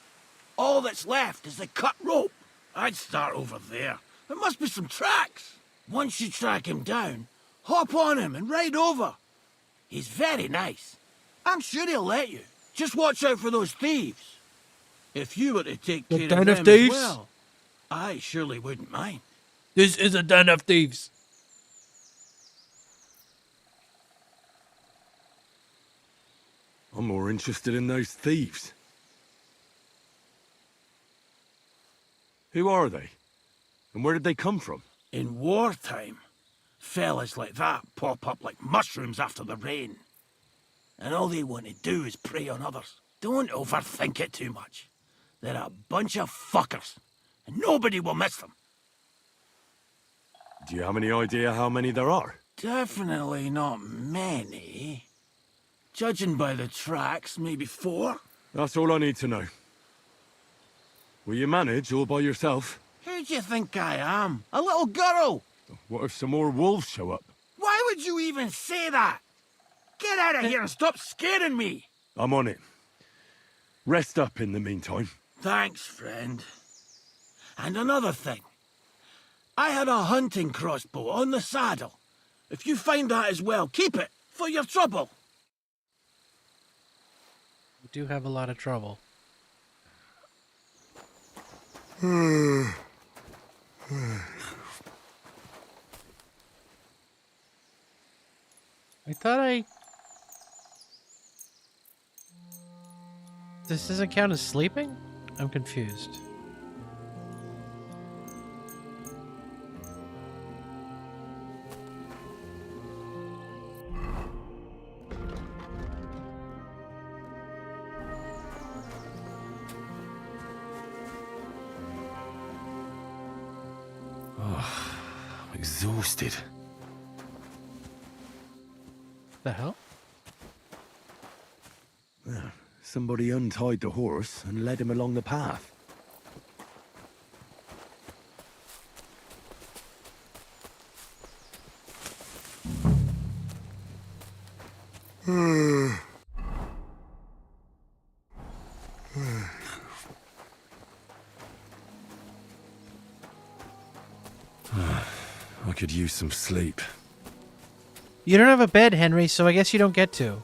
All that's left is the cut rope. I'd start over there. There must be some tracks. Once you track him down, hop on him and ride over. He's very nice. I'm sure he'll let you. Just watch out for those thieves. If you were to take The care den of of them thieves? as well, I surely wouldn't mind. This is a den of thieves. I'm more interested in those thieves. Who are they? And where did they come from? In wartime, fellas like that pop up like mushrooms after the rain. And all they want to do is prey on others. Don't overthink it too much. They're a bunch of fuckers, and nobody will miss them. Do you have any idea how many there are? Definitely not many. Judging by the tracks, maybe 4. That's all I need to know. Will you manage all by yourself? Who do you think I am? A little girl? What if some more wolves show up? Why would you even say that? Get out of here and stop scaring me! I'm on it. Rest up in the meantime. Thanks, friend. And another thing. I had a hunting crossbow on the saddle, If you find that as well, keep it for your trouble. We do have a lot of trouble. I thought This doesn't count as sleeping? I'm confused. I'm exhausted. The hell? Somebody untied the horse and led him along the path. I could use some sleep. You don't have a bed, Henry, so I guess you don't get to.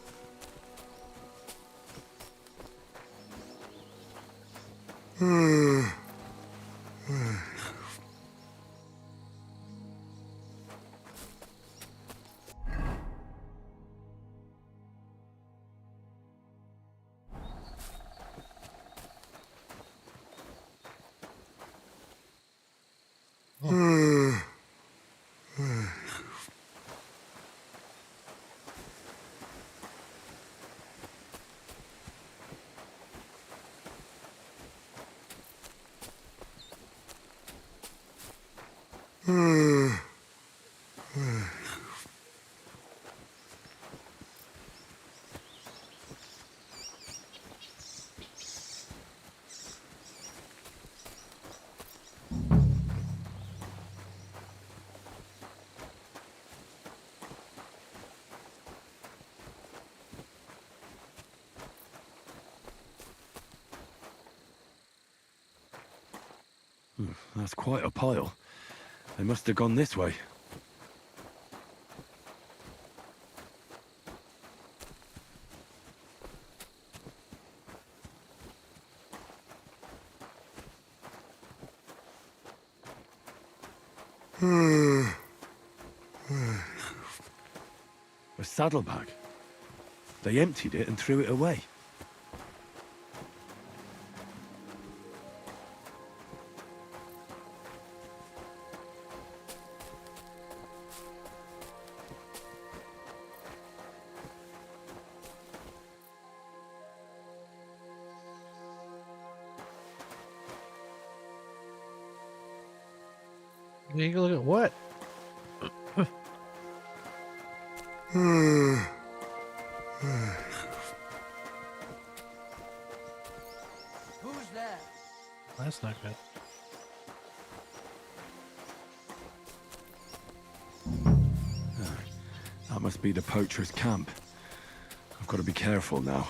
That's quite a pile. They must have gone this way. A saddlebag. They emptied it and threw it away. Take a look at what? Who's that? That's not good. That must be the poacher's camp. I've got to be careful now.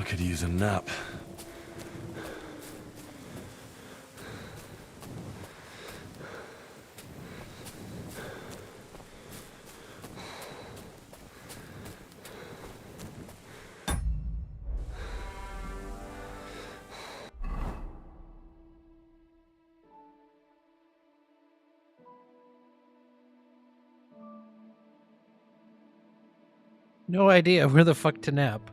could use a nap. No idea where the fuck to nap.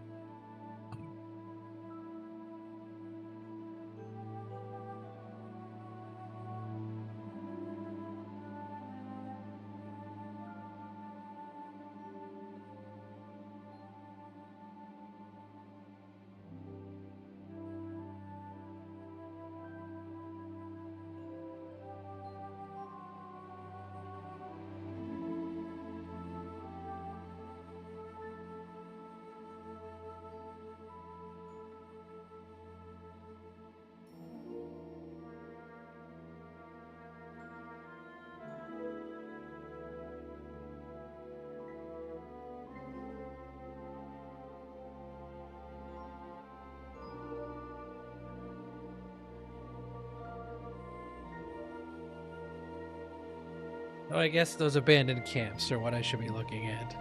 Oh, I guess those abandoned camps are what I should be looking at.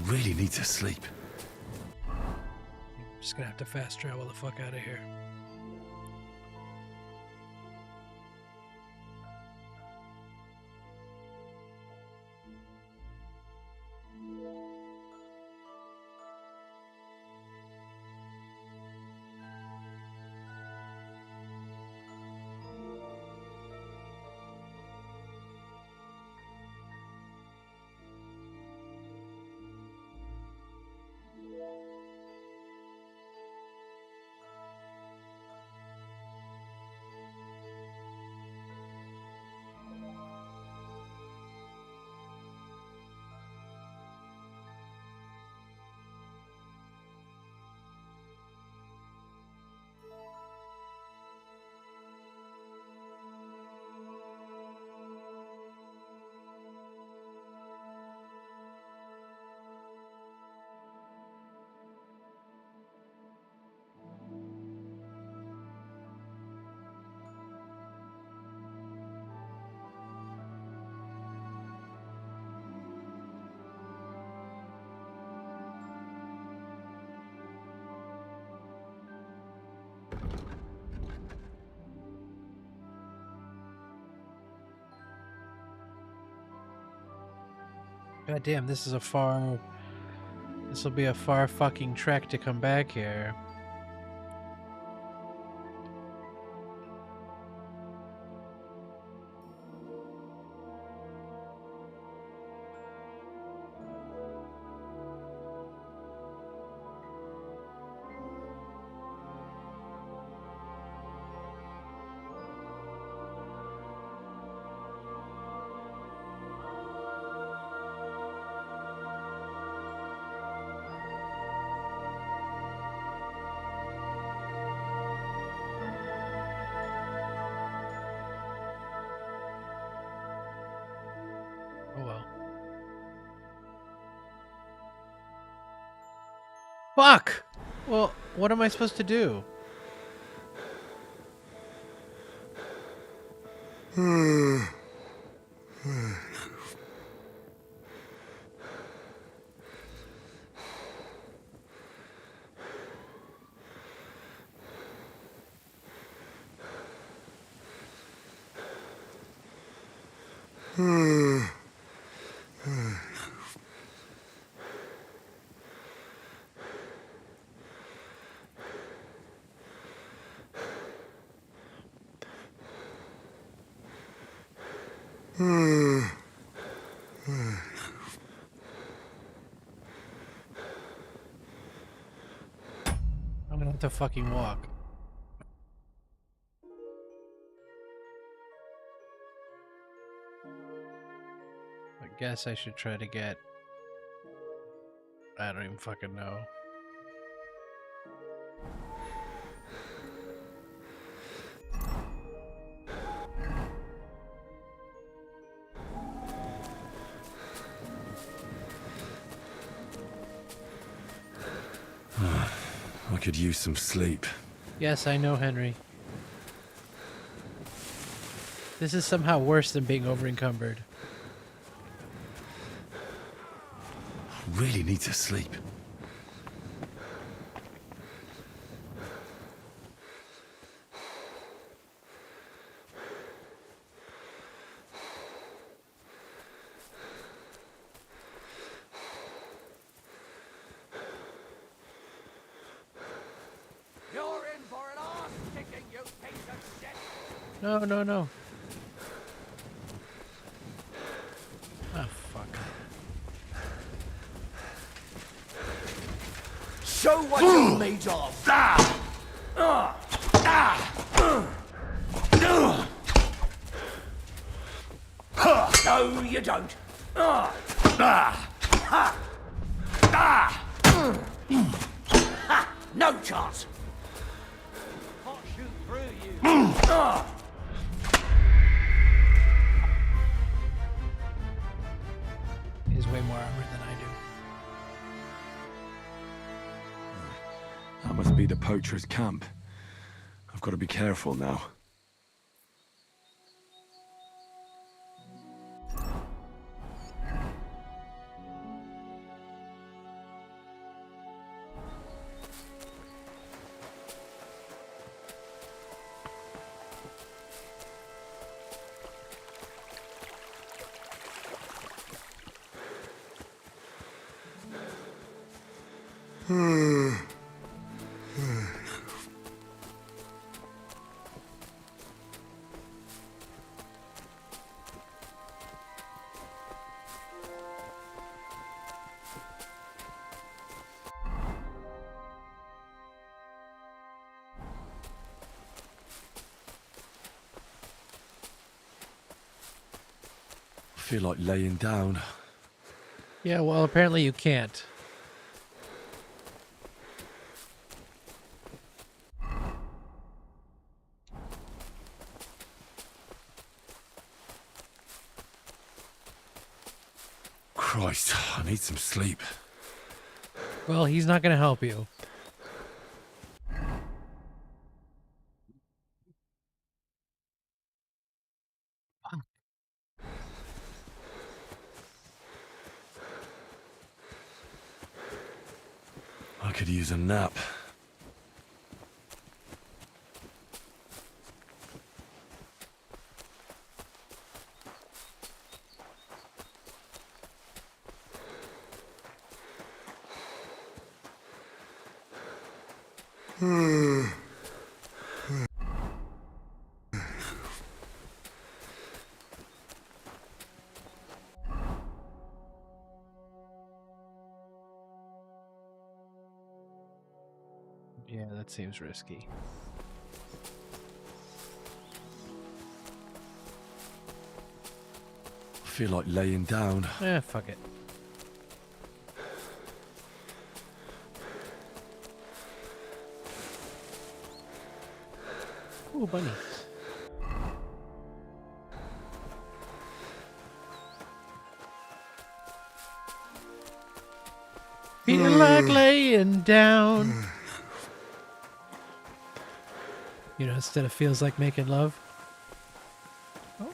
Really need to sleep. Just gonna have to fast travel the fuck out of here. God damn, this is a far... This will be a far fucking trek to come back here. Oh well. Fuck! Well, what am I supposed to do? I'm gonna have to fucking walk. guess I should try to get... I don't even fucking know. I could use some sleep. Yes, I know, Henry. This is somehow worse than being over-encumbered. I really need to sleep. You're in for an arse kicking, you piece of shit! No, no, no. Ah, fuck. Show what you're made of! No, you don't. No chance. Can't shoot through you. He has way more armor than I do. That must be the poacher's camp. I've got to be careful now. I feel like laying down. Yeah, well, apparently you can't. Christ, I need some sleep. Well, he's not going to help you. I could use a nap. Yeah, that seems risky. I feel like laying down. Fuck it. Ooh, bunnies. Feel like laying down. You know, instead of feels like making love. Oh.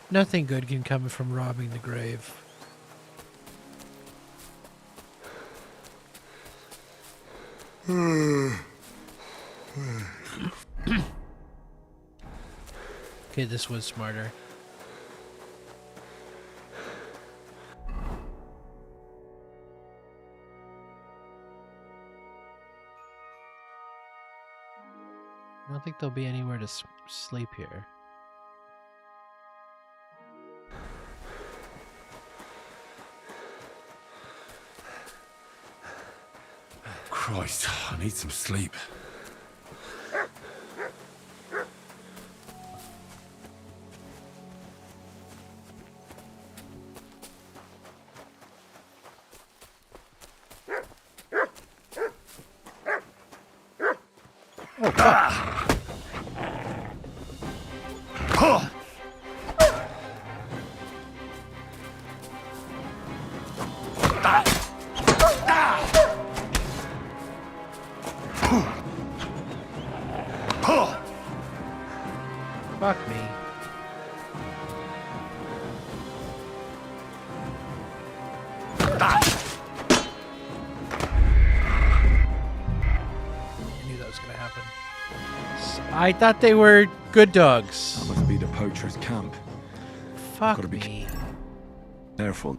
Nothing good can come from robbing the grave. Okay, this was smarter. I don't think there'll be anywhere to sleep here. Christ, I need some sleep. Fuck me. I knew that was gonna happen. I thought they were good dogs. That must be the poacher's camp. Fuck Gotta be me. Careful.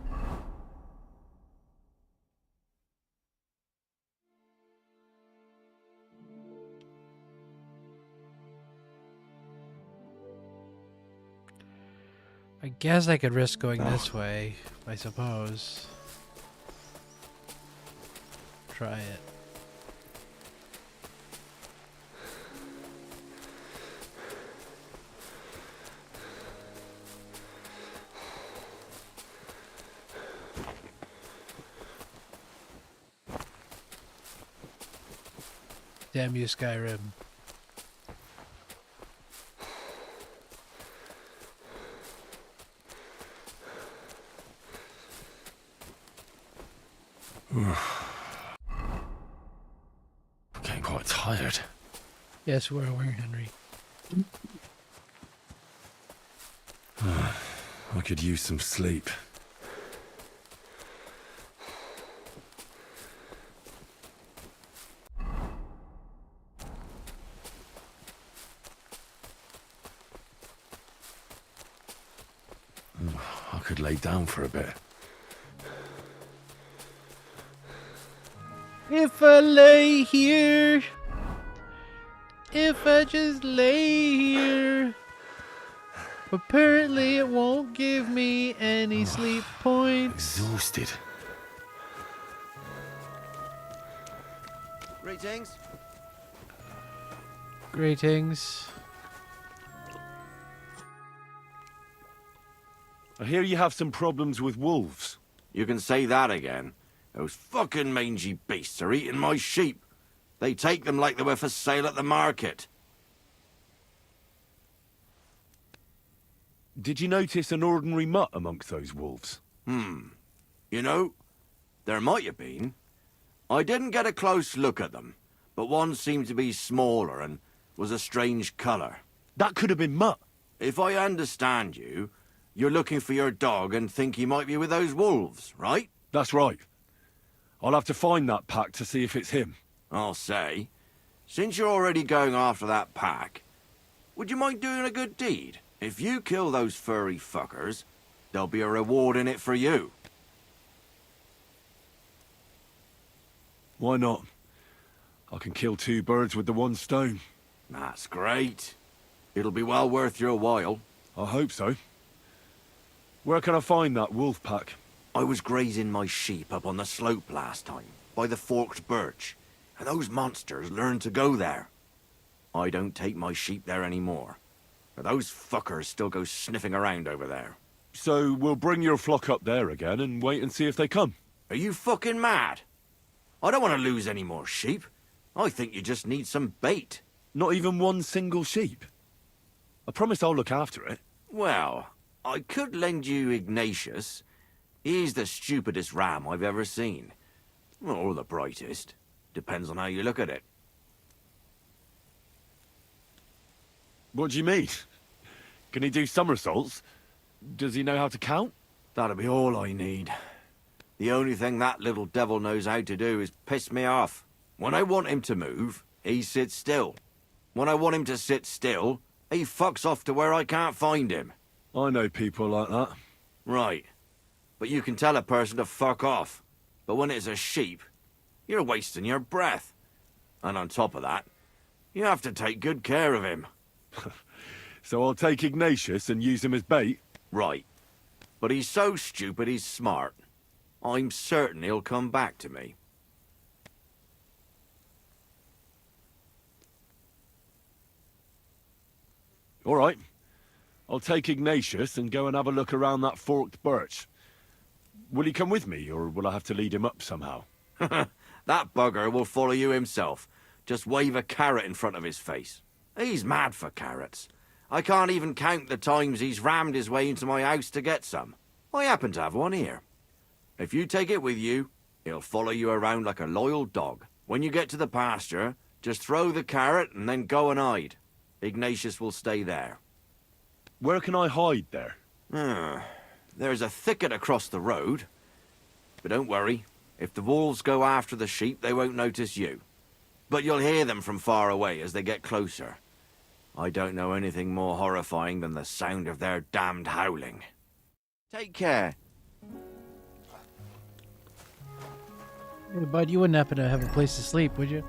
I guess I could risk going this way, I suppose. Try it. Damn you, Skyrim. I'm getting quite tired. Yes, we're aware, Henry. I could use some sleep. I could lay down for a bit. If I lay here, if I just lay here, apparently it won't give me any sleep points. Exhausted. Greetings. Greetings. I hear you have some problems with wolves. You can say that again. Those fucking mangy beasts are eating my sheep. They take them like they were for sale at the market. Did you notice an ordinary mutt amongst those wolves? You know, there might have been. I didn't get a close look at them, but one seemed to be smaller and was a strange colour. That could have been Mutt. If I understand you, you're looking for your dog and think he might be with those wolves, right? That's right. I'll have to find that pack to see if it's him. I'll say, since you're already going after that pack, would you mind doing a good deed? If you kill those furry fuckers, there'll be a reward in it for you. Why not? I can kill two birds with the one stone. That's great. It'll be well worth your while. I hope so. Where can I find that wolf pack? I was grazing my sheep up on the slope last time, by the forked birch, and those monsters learned to go there. I don't take my sheep there anymore, but those fuckers still go sniffing around over there. So we'll bring your flock up there again and wait and see if they come. Are you fucking mad? I don't want to lose any more sheep. I think you just need some bait. Not even one single sheep? I promise I'll look after it. Well, I could lend you Ignatius. He's the stupidest ram I've ever seen. Or the brightest. Depends on how you look at it. What do you mean? Can he do somersaults? Does he know how to count? That'll be all I need. The only thing that little devil knows how to do is piss me off. When I want him to move, he sits still. When I want him to sit still, he fucks off to where I can't find him. I know people like that. Right. But you can tell a person to fuck off. But when it's a sheep, you're wasting your breath. And on top of that, you have to take good care of him. So I'll take Ignatius and use him as bait? Right. But he's so stupid he's smart. I'm certain he'll come back to me. All right. I'll take Ignatius and go and have a look around that forked birch. Will he come with me, or will I have to lead him up somehow? That bugger will follow you himself. just wave a carrot in front of his face. He's mad for carrots. I can't even count the times he's rammed his way into my house to get some. I happen to have one here. If you take it with you, he'll follow you around like a loyal dog. When you get to the pasture, just throw the carrot and then go and hide. Ignatius will stay there. Where can I hide there? There's a thicket across the road. But don't worry, if the wolves go after the sheep, they won't notice you. But you'll hear them from far away as they get closer. I don't know anything more horrifying than the sound of their damned howling. Take care. Hey, bud, you wouldn't happen to have a place to sleep, would you?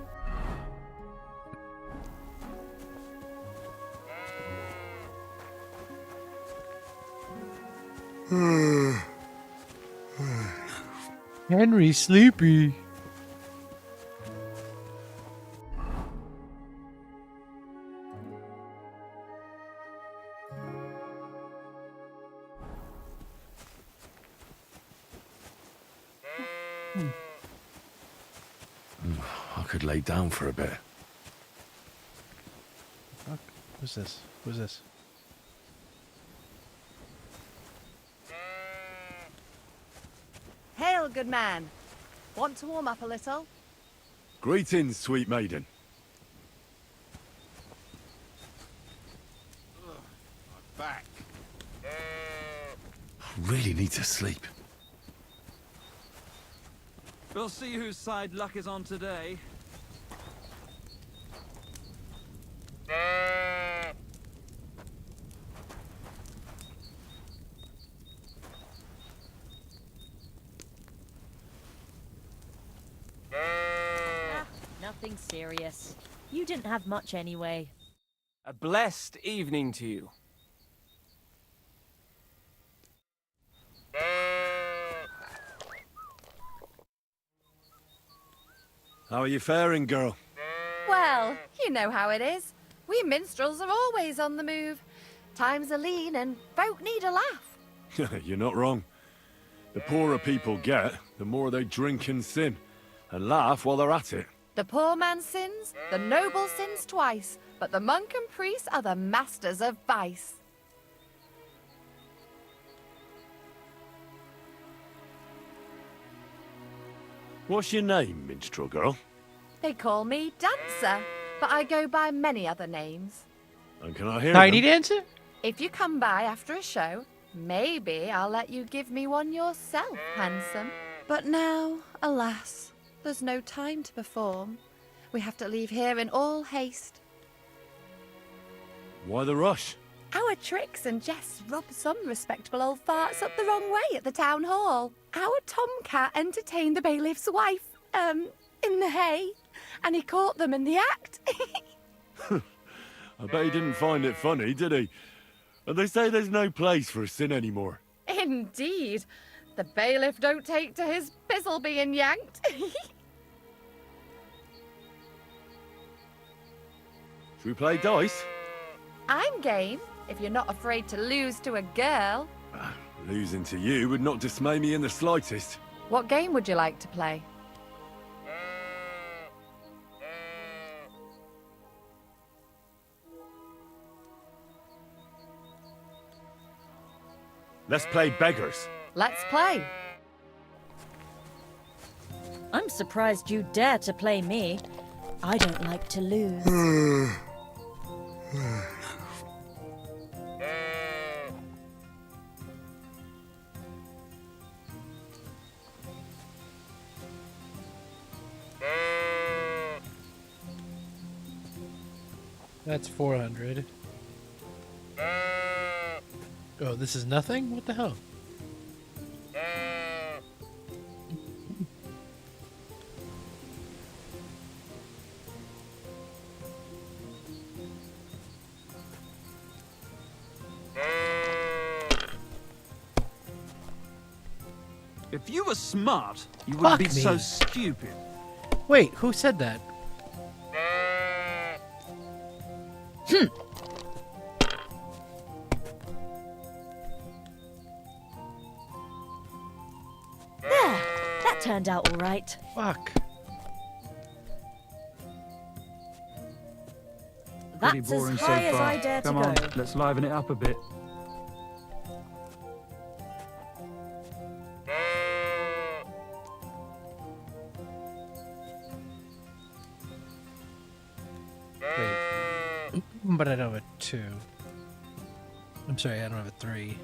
Henry, sleepy. I could lay down for a bit. Fuck. Who's this? Who's this? Hail, good man. Want to warm up a little? Greetings, sweet maiden. My back. I really need to sleep. We'll see whose side luck is on today. Nothing serious. You didn't have much anyway. A blessed evening to you. How are you faring, girl? Well, you know how it is. We minstrels are always on the move. Times are lean and folk need a laugh. You're not wrong. The poorer people get, the more they drink and sin, and laugh while they're at it. The poor man sins, the noble sins twice, but the monk and priest are the masters of vice. What's your name, minstrel girl? They call me Dancer, but I go by many other names. And can I hear Tiny them? Dancer? If you come by after a show, maybe I'll let you give me one yourself, handsome. But now, alas, there's no time to perform. We have to leave here in all haste. Why the rush? Our tricks and jests rub some respectable old farts up the wrong way at the town hall. Our tomcat entertained the bailiff's wife, in the hay, and he caught them in the act. I bet he didn't find it funny, did he? And they say there's no place for sin anymore. Indeed. The bailiff don't take to his pizzle being yanked. Should we play dice? I'm game, if you're not afraid to lose to a girl. Losing to you would not dismay me in the slightest. What game would you like to play? Let's play beggars. Let's play. I'm surprised you dare to play me. I don't like to lose. That's 400. Oh, this is nothing? What the hell? If you were smart, you wouldn't be Fuck me. so stupid. Wait, who said that? There! That turned out all right. Fuck. Pretty That's as boring so high as far. I dare to Come on, go. let's liven it up a bit. Wait. But I don't have a 2. I'm sorry, I don't have a 3.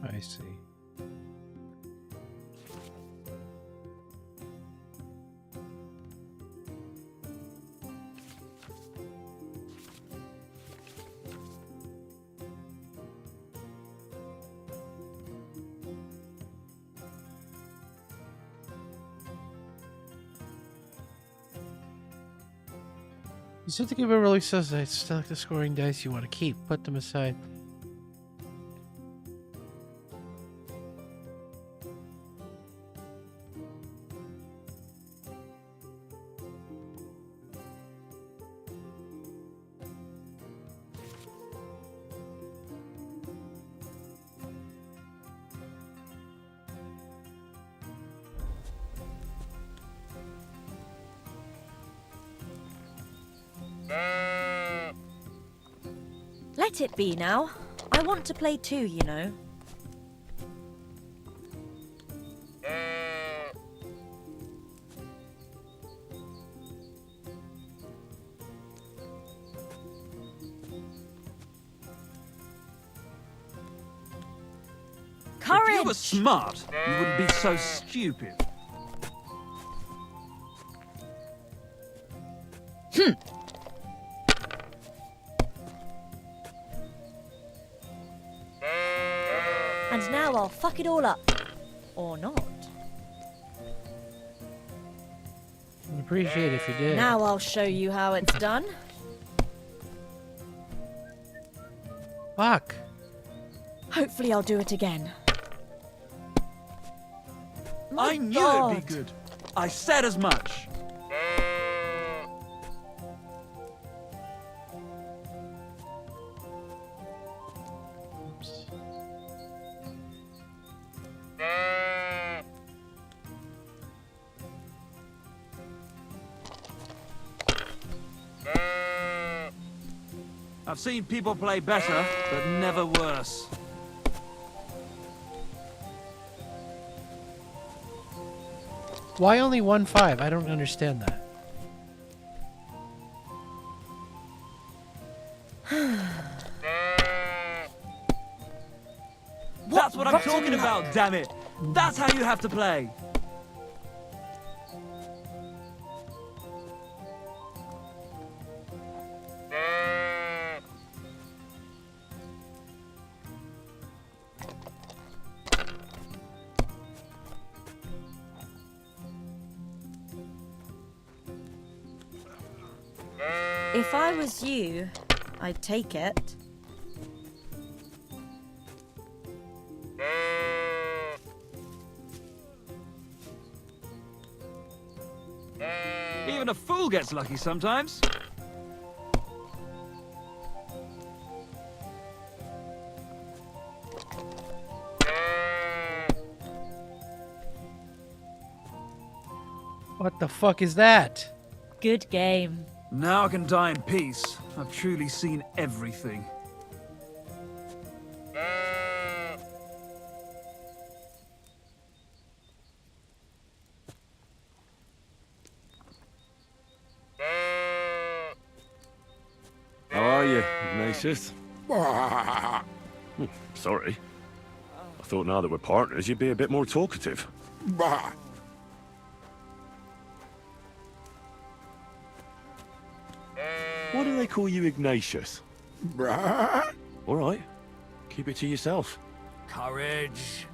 I see. You said the giver really says that select the scoring dice you want to keep. Put them aside. Let it be now. I want to play too, you know. Courage! If you were smart, you wouldn't be so stupid. And now I'll fuck it all up. Or not. I'd appreciate it if you did. Now I'll show you how it's done. Fuck. Hopefully I'll do it again. I knew it'd be good. I said as much. Oops. I've seen people play better, but never worse. Why only 1-5? I don't understand that. That's what I'm talking about, damn it! That's how you have to play! If I was you, I'd take it. Even a fool gets lucky sometimes. What the fuck is that? Good game. Now I can die in peace. I've truly seen everything. How are you, Ignatius? Sorry. I thought now that we're partners, you'd be a bit more talkative. Bah. Why do they call you Ignatius? Bah. All right. Keep it to yourself. Courage.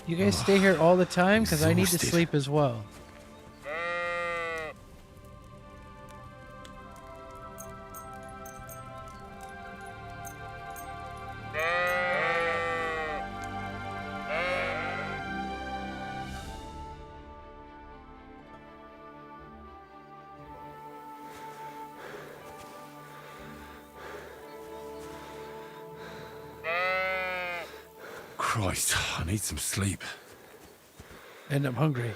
You guys stay here all the time? Because I need to Exhausted. sleep as well. Christ, I need some sleep. And I'm hungry.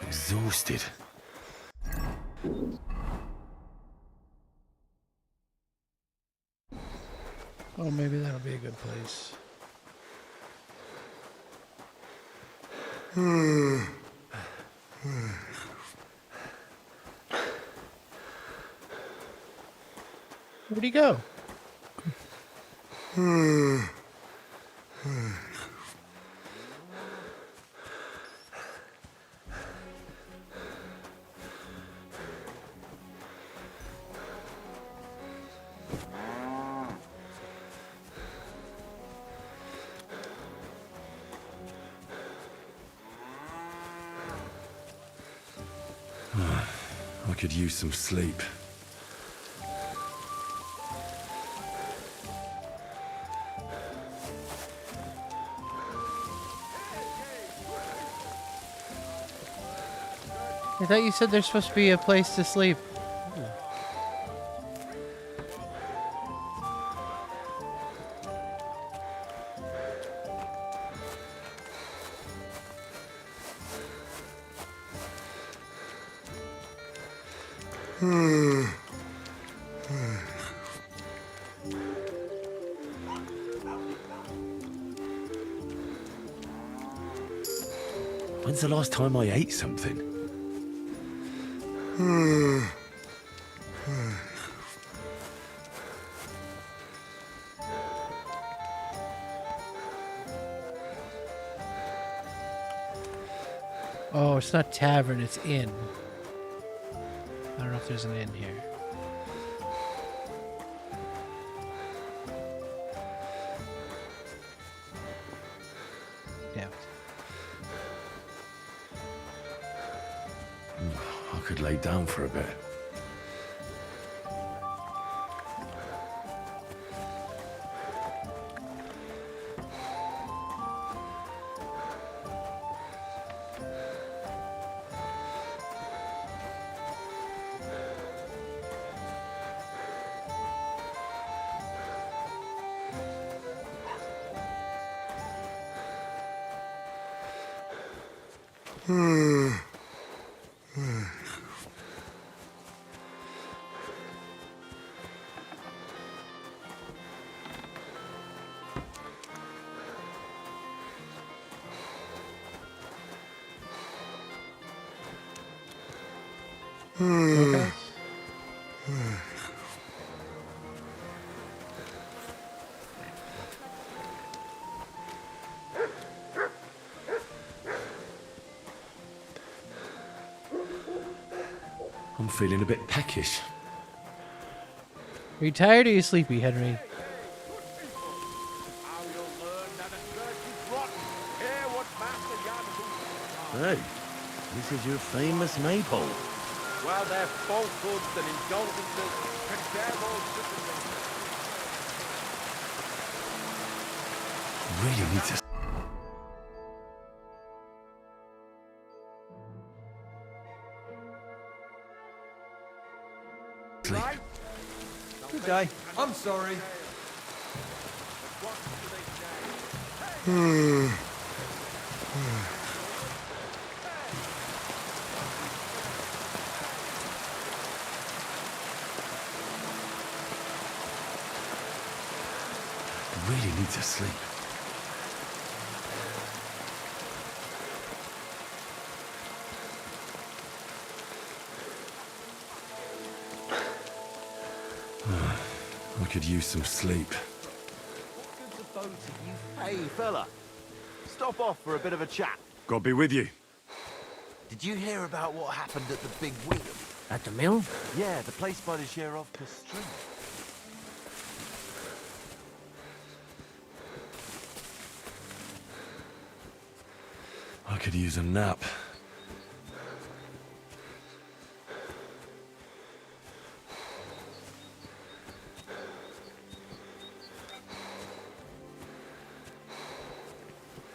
Exhausted. Oh, maybe that'll be a good place. Where'd he go? I could use some sleep. I thought you said there's supposed to be a place to sleep. When's the last time I ate something? Oh, it's not tavern, it's inn. I don't know if there's an inn here. Yeah. I could lay down for a bit. Okay. I'm feeling a bit peckish. Are you tired or are you sleepy, Henry? How you'll learn that a church is rotten. Hear what Master Jan Oh, this is your famous maypole. While their falsehoods and indulgences condemn all citizens. Really need to... Right? Good day. I'm sorry. Really need to sleep. I could use some sleep. What good's a boat if you... Hey, fella. Stop off for a bit of a chat. God be with you. Did you hear about what happened at the Big Wheel? At the mill? Yeah, the place by the Sheriff Castrin. I could use a nap.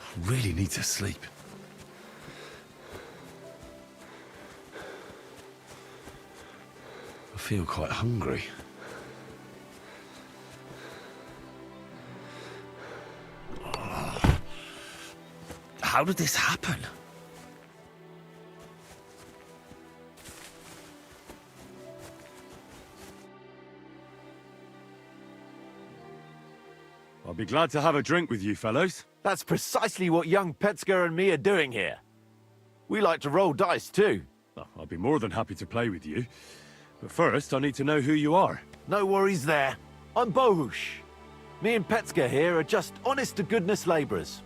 I really need to sleep. I feel quite hungry. How did this happen? I'll be glad to have a drink with you fellows. That's precisely what young Petsker and me are doing here. We like to roll dice too. Well, I'll be more than happy to play with you. But first, I need to know who you are. No worries there. I'm Bohush. Me and Petsker here are just honest-to-goodness labourers.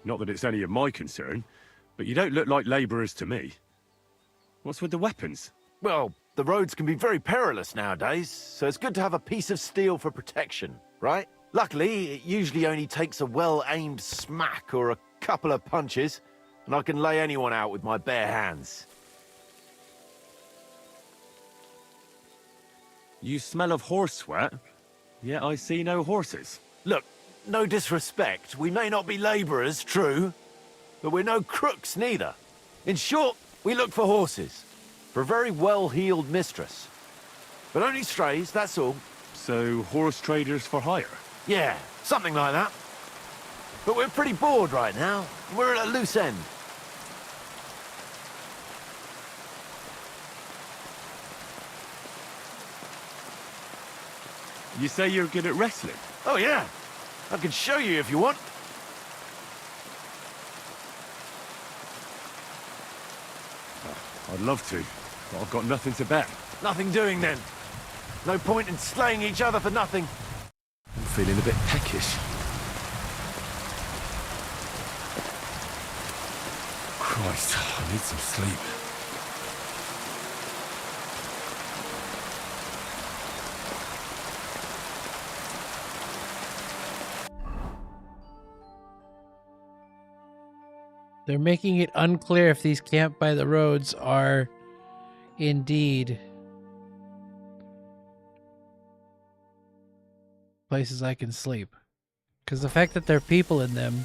Not that it's any of my concern, but you don't look like labourers to me. What's with the weapons? Well, the roads can be very perilous nowadays, so it's good to have a piece of steel for protection, right? Luckily, it usually only takes a well-aimed smack or a couple of punches, and I can lay anyone out with my bare hands. You smell of horse sweat, yet I see no horses. Look, no disrespect, we may not be labourers, true, but we're no crooks neither. In short, we look for horses, for a very well-heeled mistress. But only strays, that's all. So, horse traders for hire? Yeah, something like that. But we're pretty bored right now. We're at a loose end. You say you're good at wrestling? Oh yeah, I can show you if you want. I'd love to, but I've got nothing to bet. Nothing doing then. No point in slaying each other for nothing. I'm feeling a bit peckish. Christ, I need some sleep. They're making it unclear if these camp by the roads are indeed places I can sleep. Because the fact that there are people in them...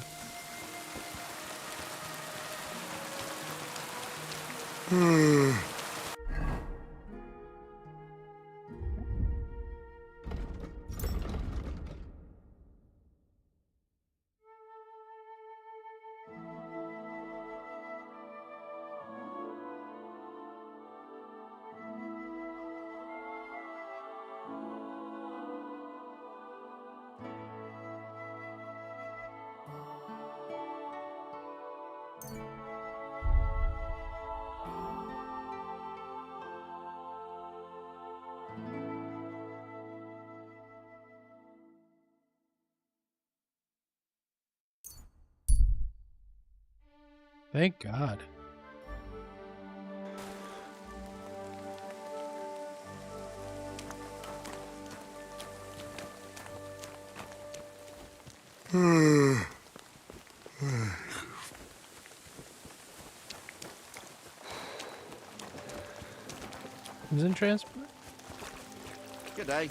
Thank God. Who's in transport? Good day.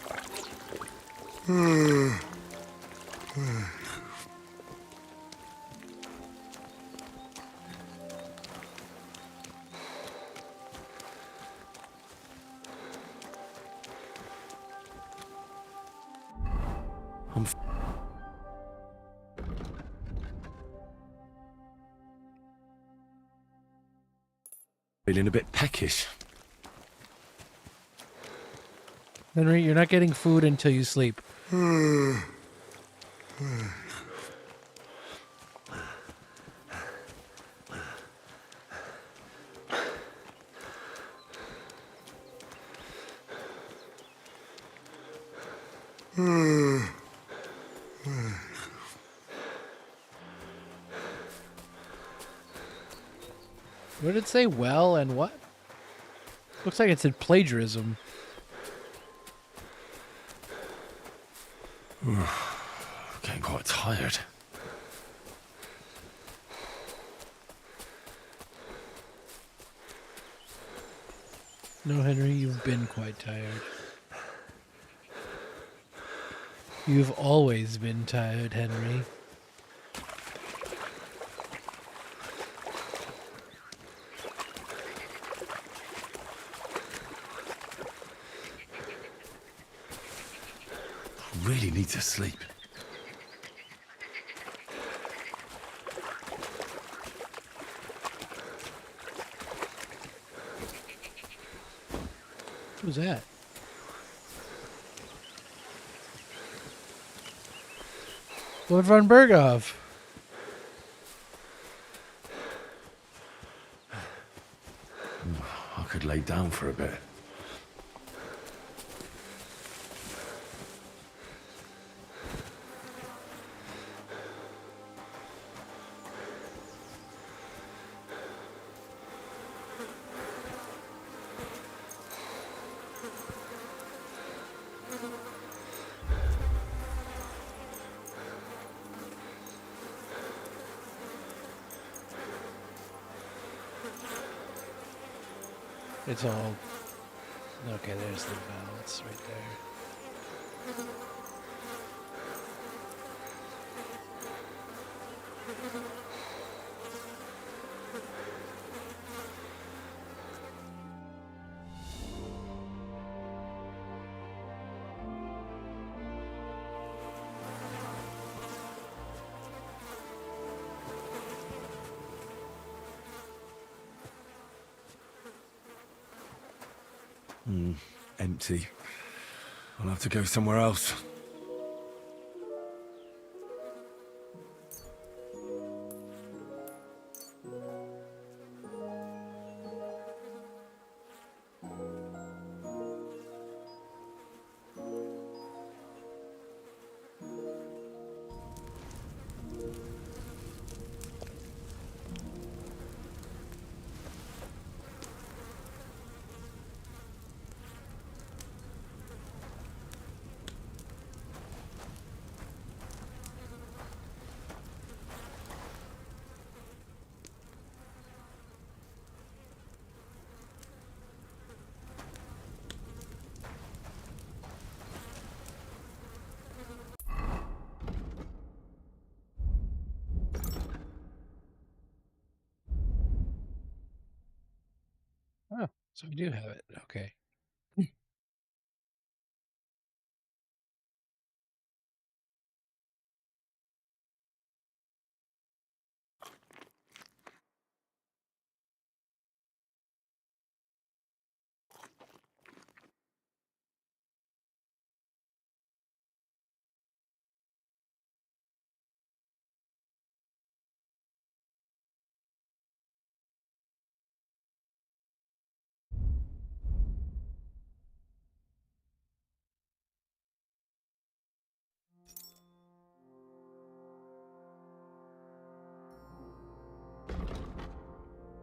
I'm feeling a bit peckish. Henry, you're not getting food until you sleep. What did it say? Well and what? Looks like it said plagiarism. Getting quite tired. No, Henry, you've been quite tired. You've always been tired, Henry. I really need to sleep. Who's that? Lord von Berghoff. I could lay down for a bit. It's all... Okay, there's the balance right there. Empty. I'll have to go somewhere else. Oh, so we do have it. Okay.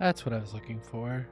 That's what I was looking for.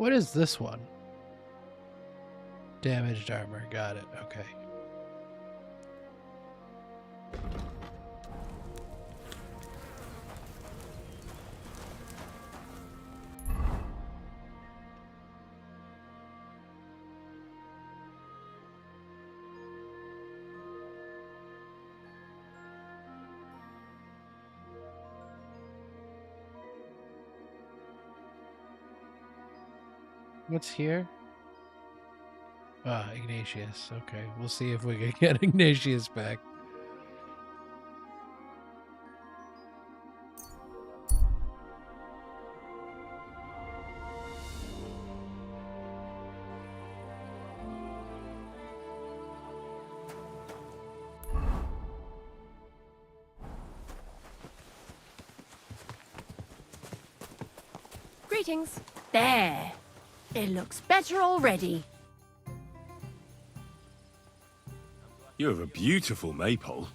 What is this one? Damaged armor. Got it. Okay. What's here? Ah, Ignatius. Okay, we'll see if we can get Ignatius back. Greetings. There. It looks better already. You have a beautiful maypole.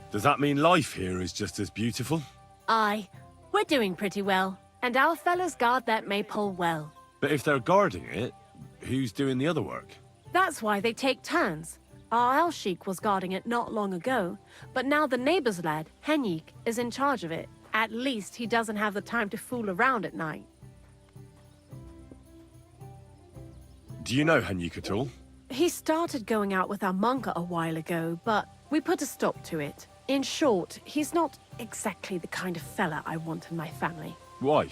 Does that mean life here is just as beautiful? Aye. We're doing pretty well, and our fellows guard that maypole well. But if they're guarding it, who's doing the other work? That's why they take turns. Our El Sheik was guarding it not long ago, but now the neighbor's lad, Henyik, is in charge of it. At least he doesn't have the time to fool around at night. Do you know Henyik at all? He started going out with our monka a while ago, but we put a stop to it. In short, he's not exactly the kind of fella I want in my family. Why?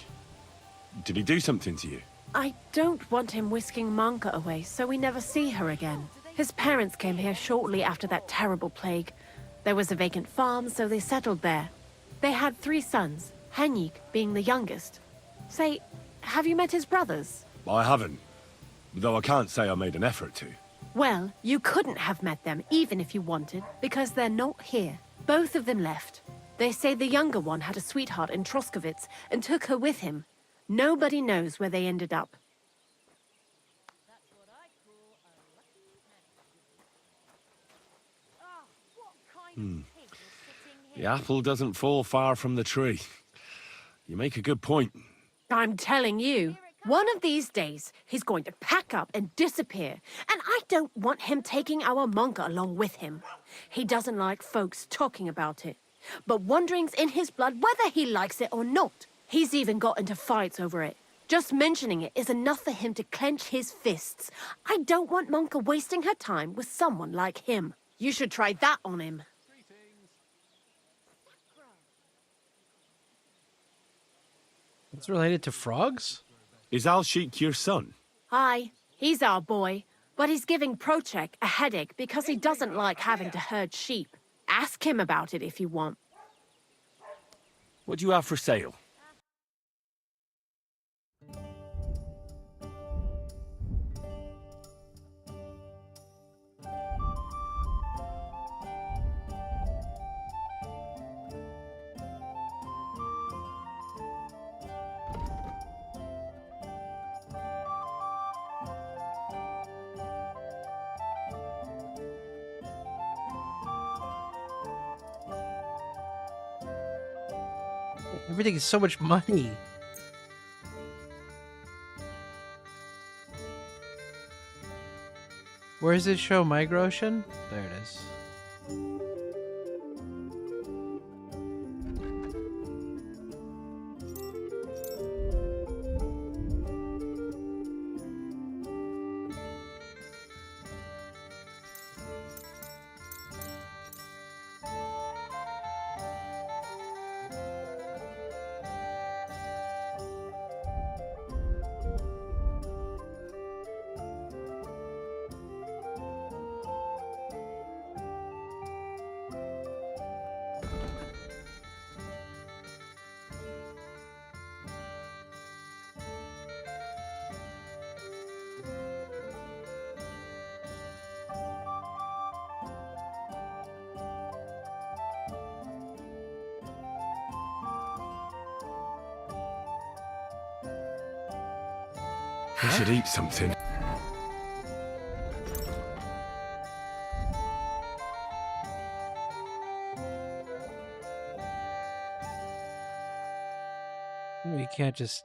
Did he do something to you? I don't want him whisking Manka away so we never see her again. His parents came here shortly after that terrible plague. There was a vacant farm, so they settled there. They had 3 sons, Henyik being the youngest. Say, have you met his brothers? I haven't, though I can't say I made an effort to. Well, you couldn't have met them even if you wanted, because they're not here. Both of them left. They say the younger one had a sweetheart in Troskovitz and took her with him. Nobody knows where they ended up. The apple doesn't fall far from the tree. You make a good point. I'm telling you, one of these days, he's going to pack up and disappear. And I don't want him taking our monka along with him. He doesn't like folks talking about it. But wandering's in his blood whether he likes it or not. He's even got into fights over it. Just mentioning it is enough for him to clench his fists. I don't want Monka wasting her time with someone like him. You should try that on him. It's related to frogs? Is Al-Sheik your son? Hi, he's our boy, but he's giving Prochek a headache because he doesn't like having to herd sheep. Ask him about it if you want. What do you have for sale? Everything is so much money. Where does it show migration? There it is. I should eat something.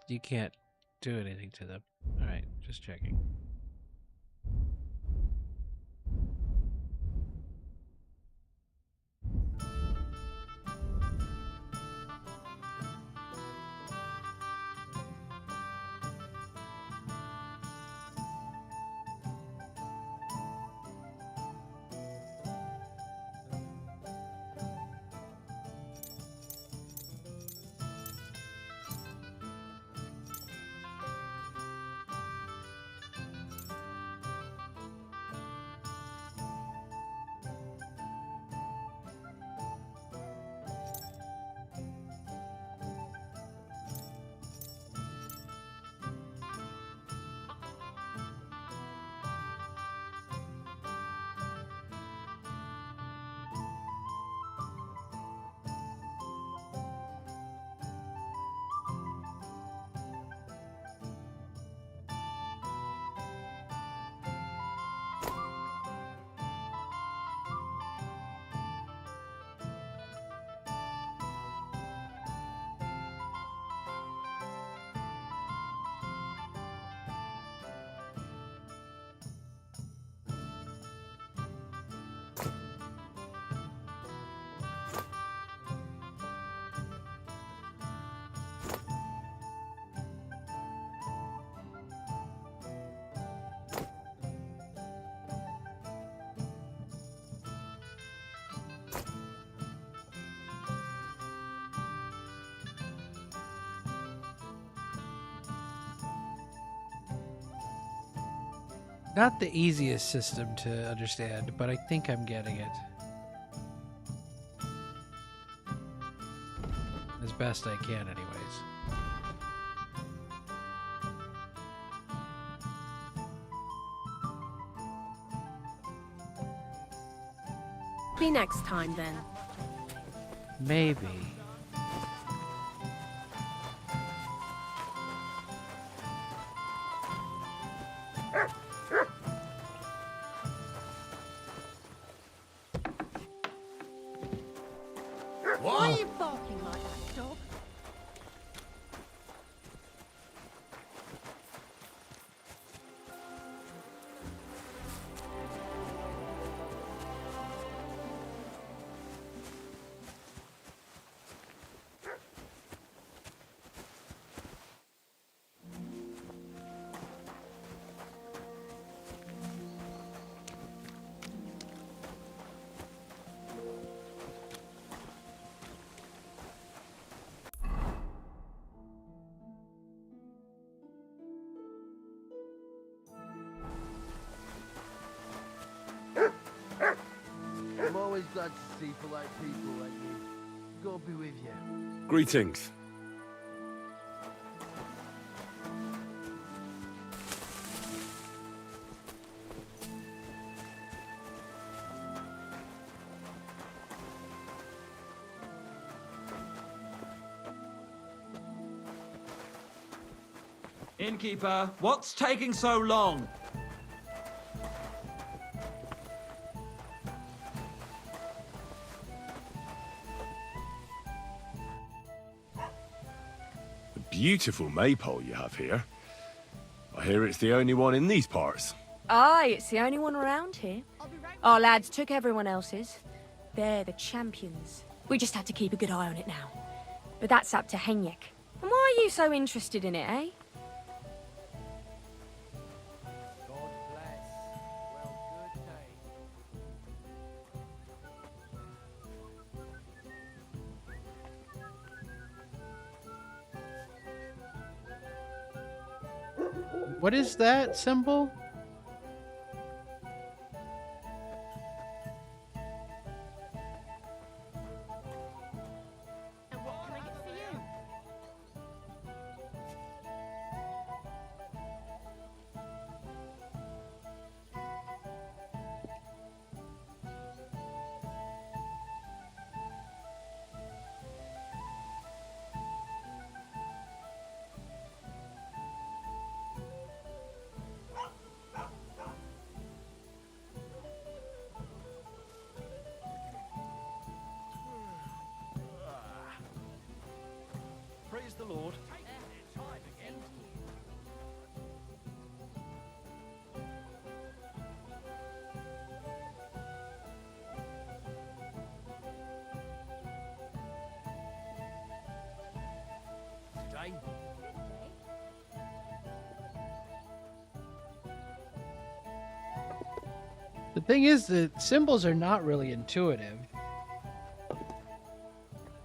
You can't do anything to them. Just checking. Not the easiest system to understand, but I think I'm getting it. As best I can, anyways. Be next time, then. Maybe. Why are you barking like that, dog? I'm always glad to see polite people like you. God be with you. Greetings. Innkeeper, what's taking so long? A beautiful maypole you have here. I hear it's the only one in these parts. Aye, it's the only one around here. Our lads took everyone else's. They're the champions. We just have to keep a good eye on it now. But that's up to Henyek. And why are you so interested in it, eh? What is that symbol? And what can I get for you? Praise the Lord. The thing is, the symbols are not really intuitive.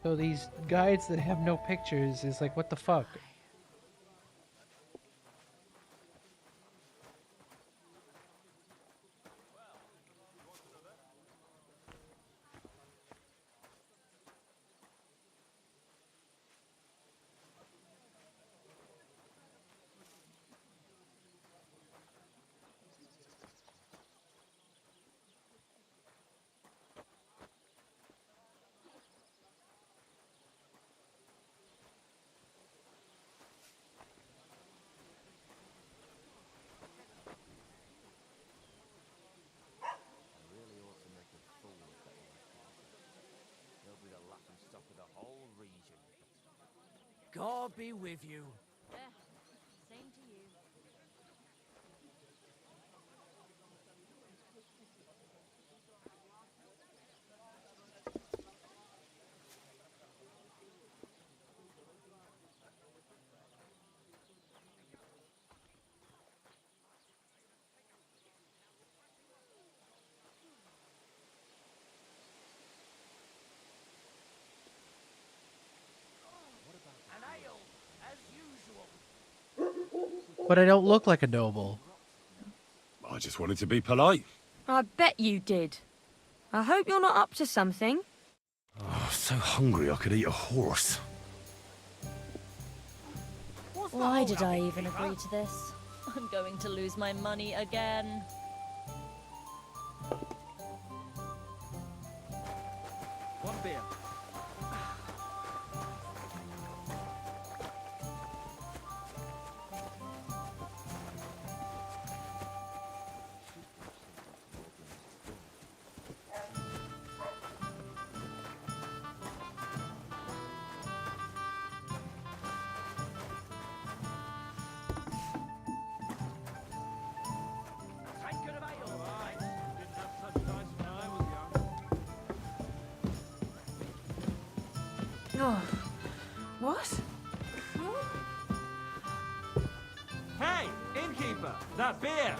So these guides that have no pictures is like, what the fuck? God be with you. Same to you. But I don't look like a noble. I just wanted to be polite. I bet you did. I hope you're not up to something. Oh, so hungry I could eat a horse. Why did I even agree to this? I'm going to lose my money again. One beer. Oh, what? Hey, innkeeper, that beer!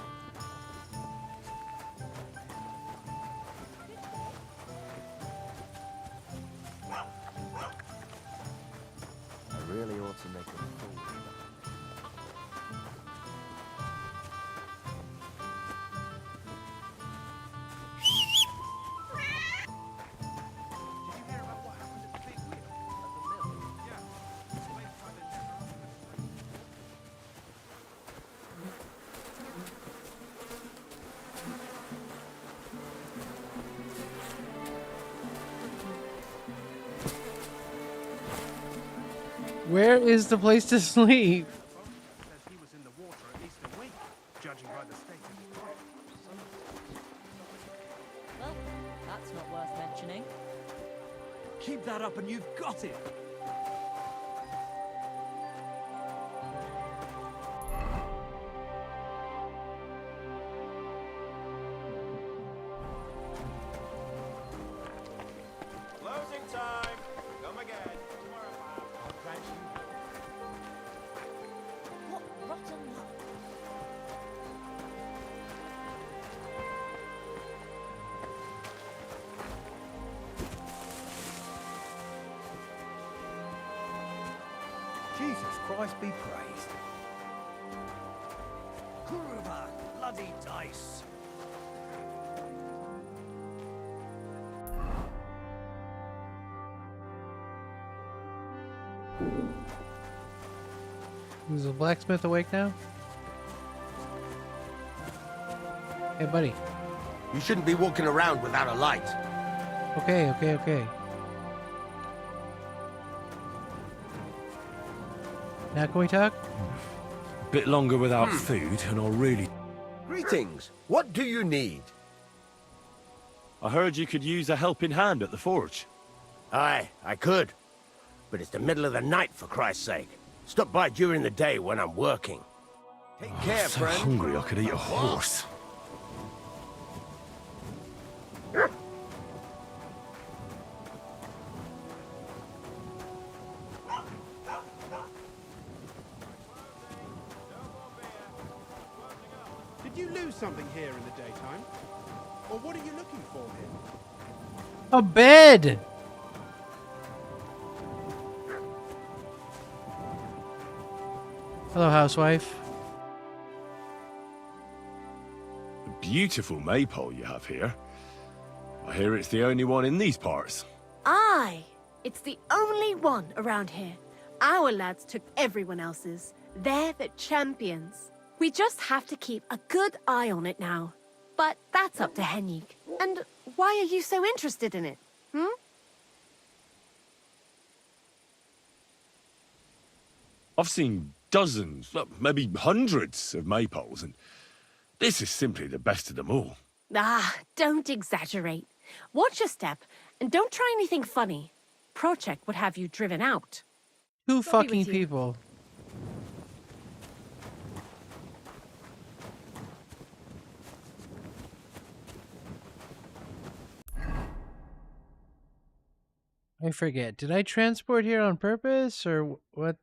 I really ought to make a fool of that. Where is the place to sleep? Says he was in the water at least a week, judging by the state of his body. Well, that's not worth mentioning. Keep that up and you've got it! Closing time! Come again. Thank you. What rotten luck. Jesus Christ be praised. Kurva, bloody dice. Is the blacksmith awake now? Hey, buddy. You shouldn't be walking around without a light. Okay. Now can we talk? Bit longer without food, and I'll really... Greetings. What do you need? I heard you could use a helping hand at the forge. Aye, I could. But it's the middle of the night, for Christ's sake. Stop by during the day when I'm working. Take care, so friend. hungry I could eat a horse. Did you lose something here in the daytime? Or what are you looking for here? A bed! Hello, housewife. A beautiful maypole you have here. I hear it's the only one in these parts. Aye, it's the only one around here. Our lads took everyone else's. They're the champions. We just have to keep a good eye on it now. But that's up to Henrik. And why are you so interested in it? I've seen dozens, maybe hundreds of maypoles, and this is simply the best of them all. Ah, don't exaggerate. Watch your step, and don't try anything funny. Project would have you driven out. Two be fucking with you. people. I forget. Did I transport here on purpose or what?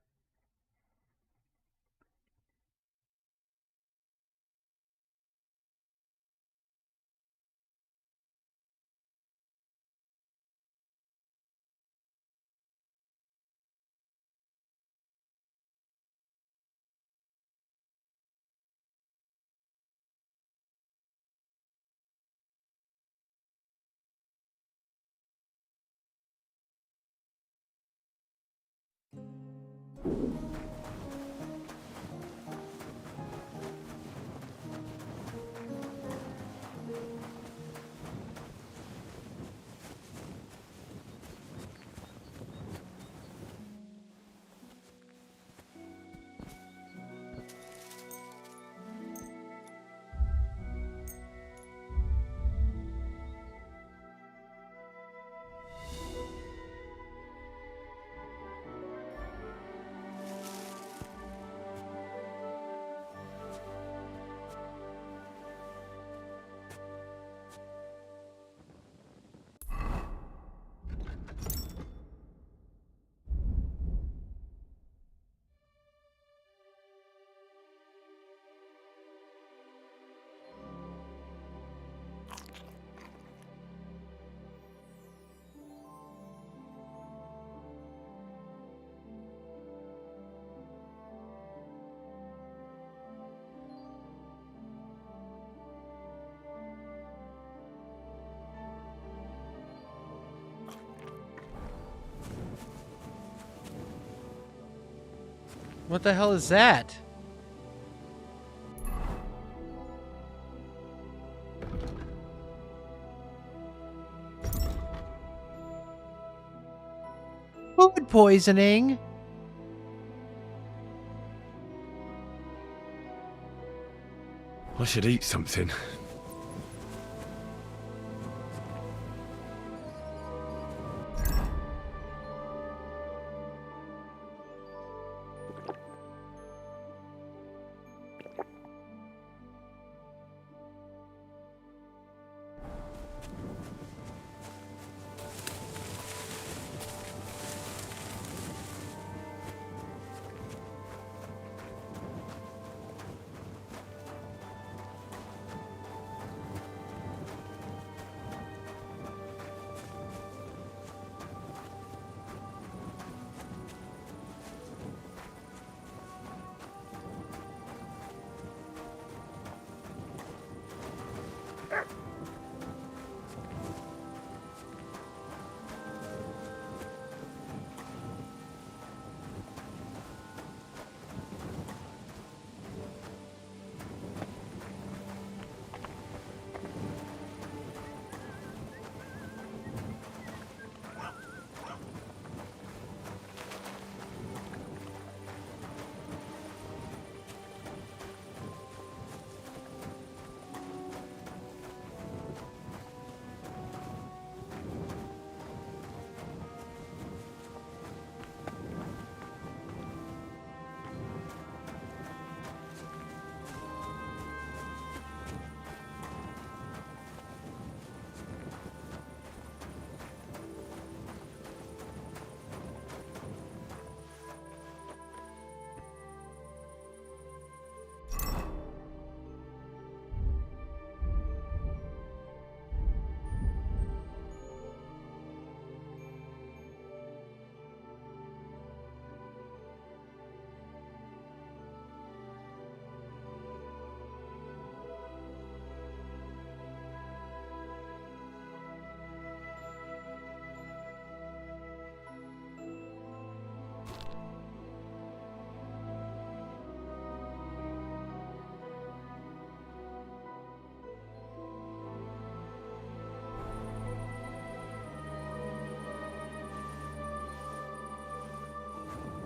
What the hell is that? Food poisoning? I should eat something.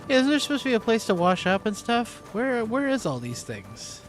Isn't there supposed to be a place to wash up and stuff? Where is all these things?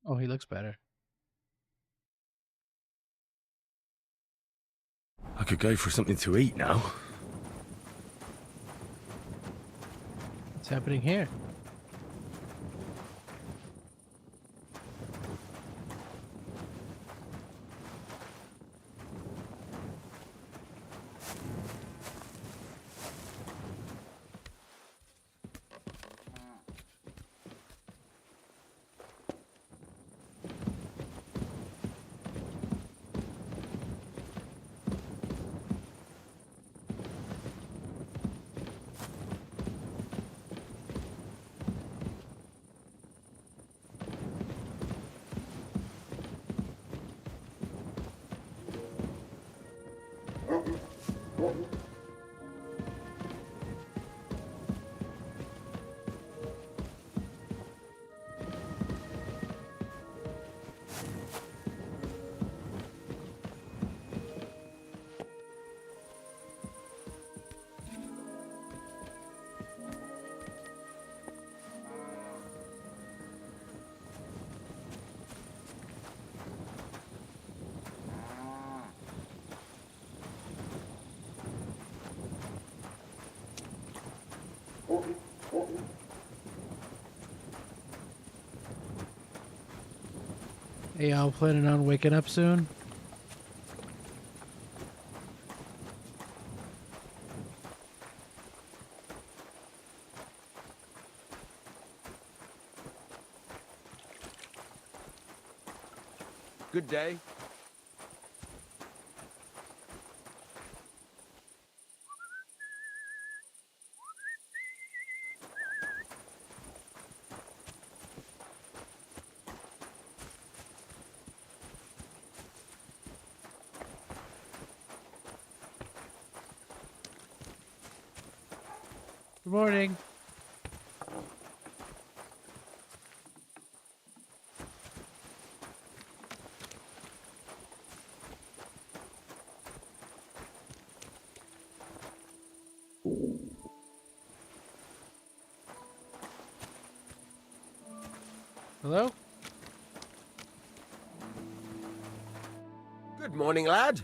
Oh, he looks better. I could go for something to eat now. What's happening here? Hey, y'all planning on waking up soon? Good day. Good morning. Hello? Good morning, lad.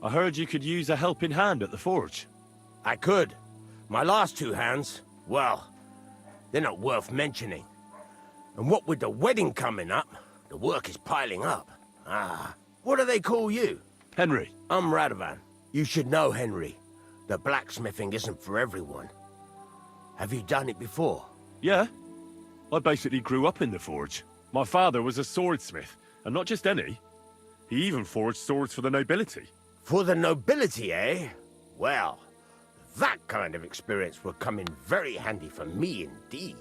I heard you could use a helping hand at the forge. I could. My last two hands, well, they're not worth mentioning. And what with the wedding coming up, the work is piling up. Ah, what do they call you? Henry. I'm Radovan. You should know, Henry. The blacksmithing isn't for everyone. Have you done it before? Yeah. I basically grew up in the forge. My father was a swordsmith, and not just any. He even forged swords for the nobility. For the nobility, eh? Well, that kind of experience will come in very handy for me indeed.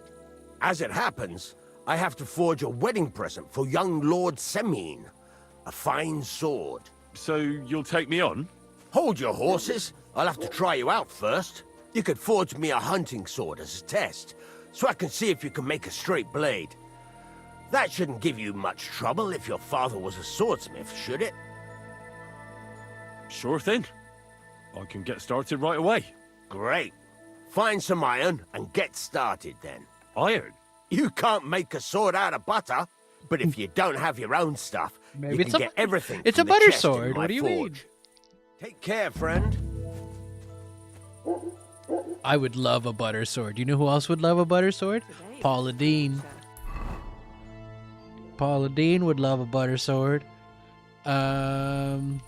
As it happens, I have to forge a wedding present for young Lord Semine. A fine sword. So you'll take me on? Hold your horses. I'll have to try you out first. You could forge me a hunting sword as a test, so I can see if you can make a straight blade. That shouldn't give you much trouble if your father was a swordsmith, should it? Sure thing. I can get started right away. Great. Find some iron and get started then. Iron? You can't make a sword out of butter, but if you don't have your own stuff, Maybe you it's can a- get everything it's from a the butter chest in sword. my What do you mean? forge. Take care, friend. I would love a butter sword. You know who else would love a butter sword? Paula Dean. Paula Dean would love a butter sword. Um.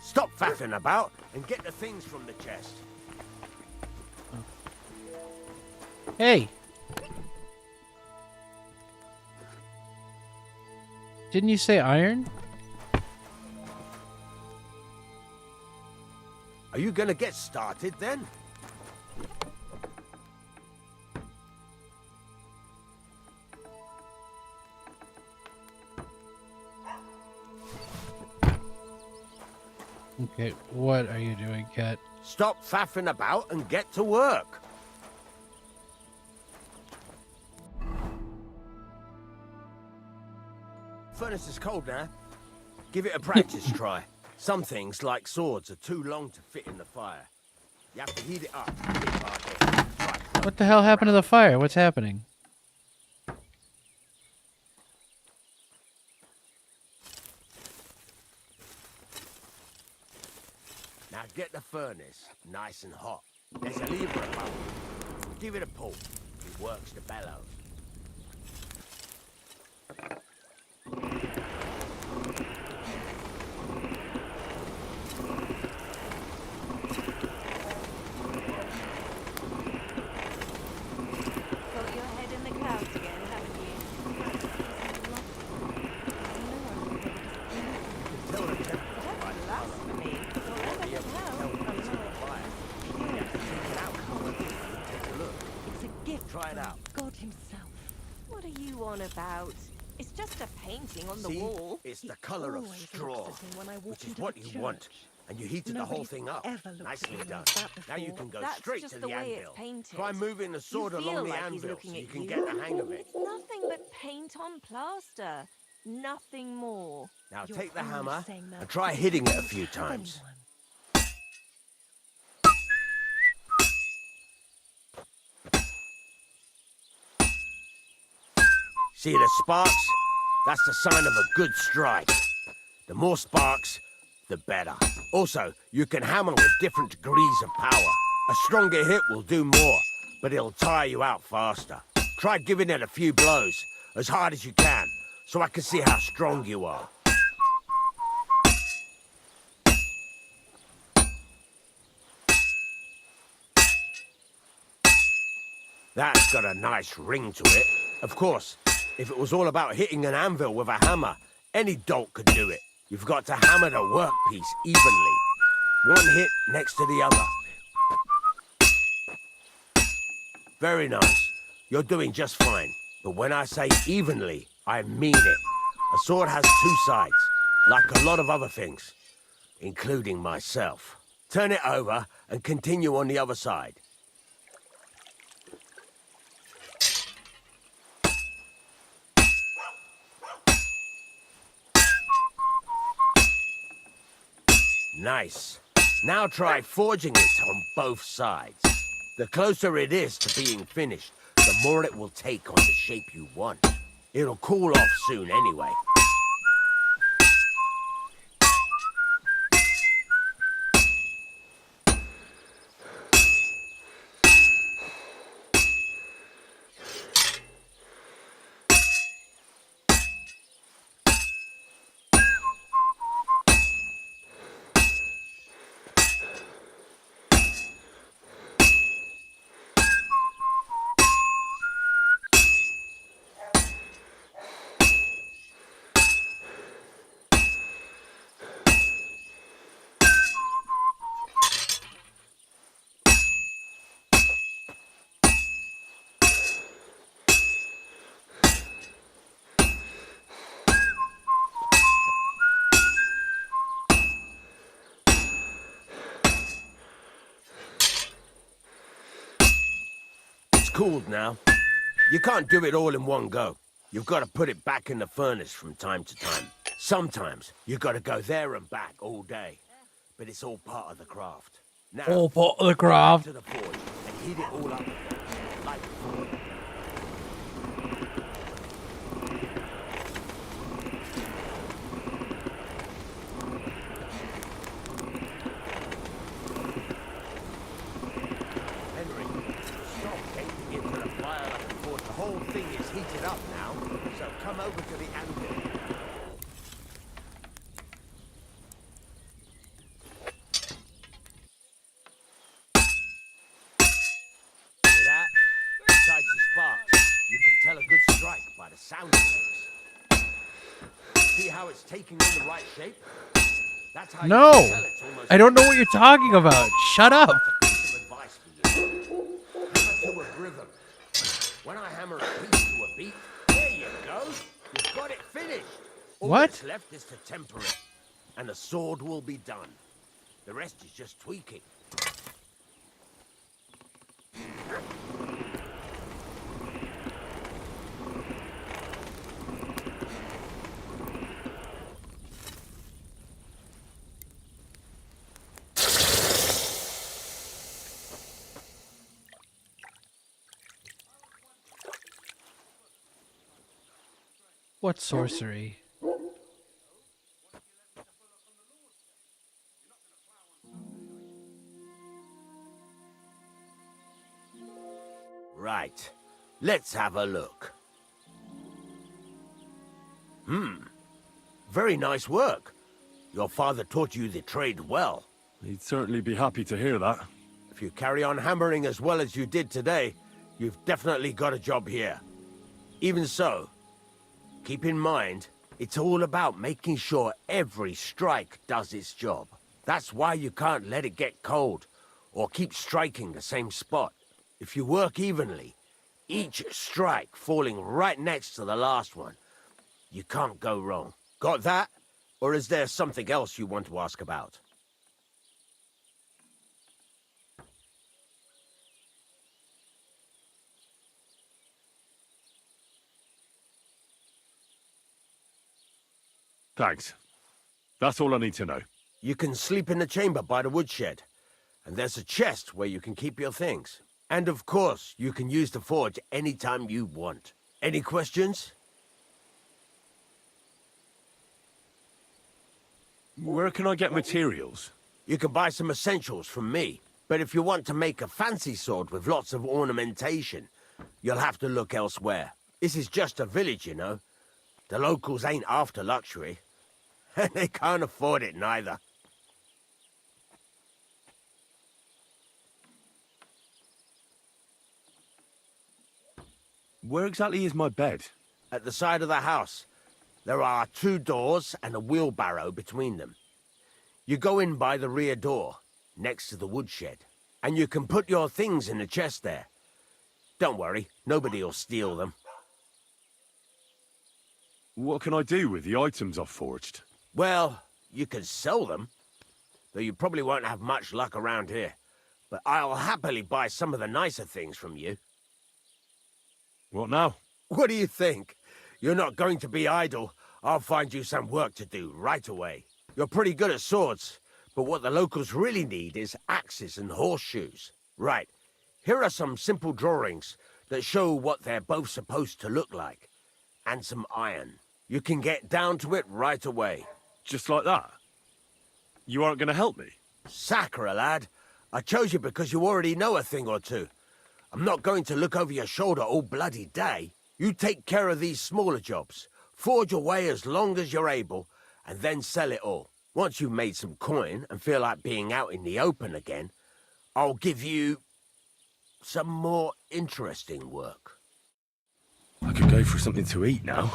Stop faffing about and get the things from the chest. Hey. Didn't you say iron? Are you gonna get started then? Okay, what are you doing, Cat? Stop faffing about and get to work. Furnace is cold now. Give it a practice try. Some things, like swords, are too long to fit in the fire. You have to heat it up. What the hell happened to the fire? What's happening? Now get the furnace nice and hot. There's a lever above. Give it a pull. It works the bellows. Got your head in the clouds again, haven't you? Blasphemy. It's a gift. Try it out. God himself. What are you on about? It's just a painting on the See? wall. It's the color of always straw, looks at me when I walk which is into what the you want. And you heated the whole Nobody's thing up. ever looked at Nicely me done. like that Now you before. can go That's straight just to the the way it's anvil. painted. Try moving the sword You along feel the like he's anvil looking so you at can you. get the hang of it. It's nothing but paint on plaster. Nothing more. Now You're take the only hammer saying that and try because hitting you it a don't few have times. anyone. See the sparks? That's the sign of a good strike. The more sparks, the better. Also, you can hammer with different degrees of power. A stronger hit will do more, but it'll tire you out faster. Try giving it a few blows, as hard as you can, so I can see how strong you are. That's got a nice ring to it. Of course, if it was all about hitting an anvil with a hammer, any dolt could do it. You've got to hammer the workpiece evenly. One hit next to the other. Very nice. You're doing just fine. But when I say evenly, I mean it. A sword has two sides, like a lot of other things, including myself. Turn it over and continue on the other side. Nice. Now try forging it on both sides. The closer it is to being finished, the more it will take on the shape you want. It'll cool off soon anyway. Cooled now. You can't do it all in one go. You've got to put it back in the furnace from time to time. Sometimes you've got to go there and back all day. But it's all part of the craft. Now, All part of the craft. to the forge and heat it all up like before. thing is heated up now, so come over to the anvil. Hear that? Besides the sparks, you can tell a good strike by the sound it makes. See how it's taking on the right shape? That's how you No! can tell it's almost I don't know what you're talking about. Shut up! piece of advice for you. Hammer to a rhythm. When I hammer a piece to a beat, there you go. You've got it finished. All What? that's left is to temper it, and the sword will be done. The rest is just tweaking. What sorcery? Right. Let's have a look. Very nice work. Your father taught you the trade well. He'd certainly be happy to hear that. If you carry on hammering as well as you did today, you've definitely got a job here. Even so, keep in mind, it's all about making sure every strike does its job. That's why you can't let it get cold, or keep striking the same spot. If you work evenly, each strike falling right next to the last one, you can't go wrong. Got that? Or is there something else you want to ask about? Thanks. That's all I need to know. You can sleep in the chamber by the woodshed, and there's a chest where you can keep your things. And of course, you can use the forge anytime you want. Any questions? Where can I get materials? You can buy some essentials from me, but if you want to make a fancy sword with lots of ornamentation, you'll have to look elsewhere. This is just a village, you know. The locals ain't after luxury, and they can't afford it neither. Where exactly is my bed? At the side of the house, there are 2 doors and a wheelbarrow between them. You go in by the rear door, next to the woodshed, and you can put your things in the chest there. Don't worry, nobody'll steal them. What can I do with the items I've forged? Well, you can sell them, though you probably won't have much luck around here. But I'll happily buy some of the nicer things from you. What now? What do you think? You're not going to be idle. I'll find you some work to do right away. You're pretty good at swords, but what the locals really need is axes and horseshoes. Right, here are some simple drawings that show what they're both supposed to look like. And some iron. You can get down to it right away. Just like that? You aren't going to help me? Sacre, lad. I chose you because you already know a thing or two. I'm not going to look over your shoulder all bloody day. You take care of these smaller jobs. Forge away as long as you're able, and then sell it all. Once you've made some coin and feel like being out in the open again, I'll give you some more interesting work. I could go for something to eat now.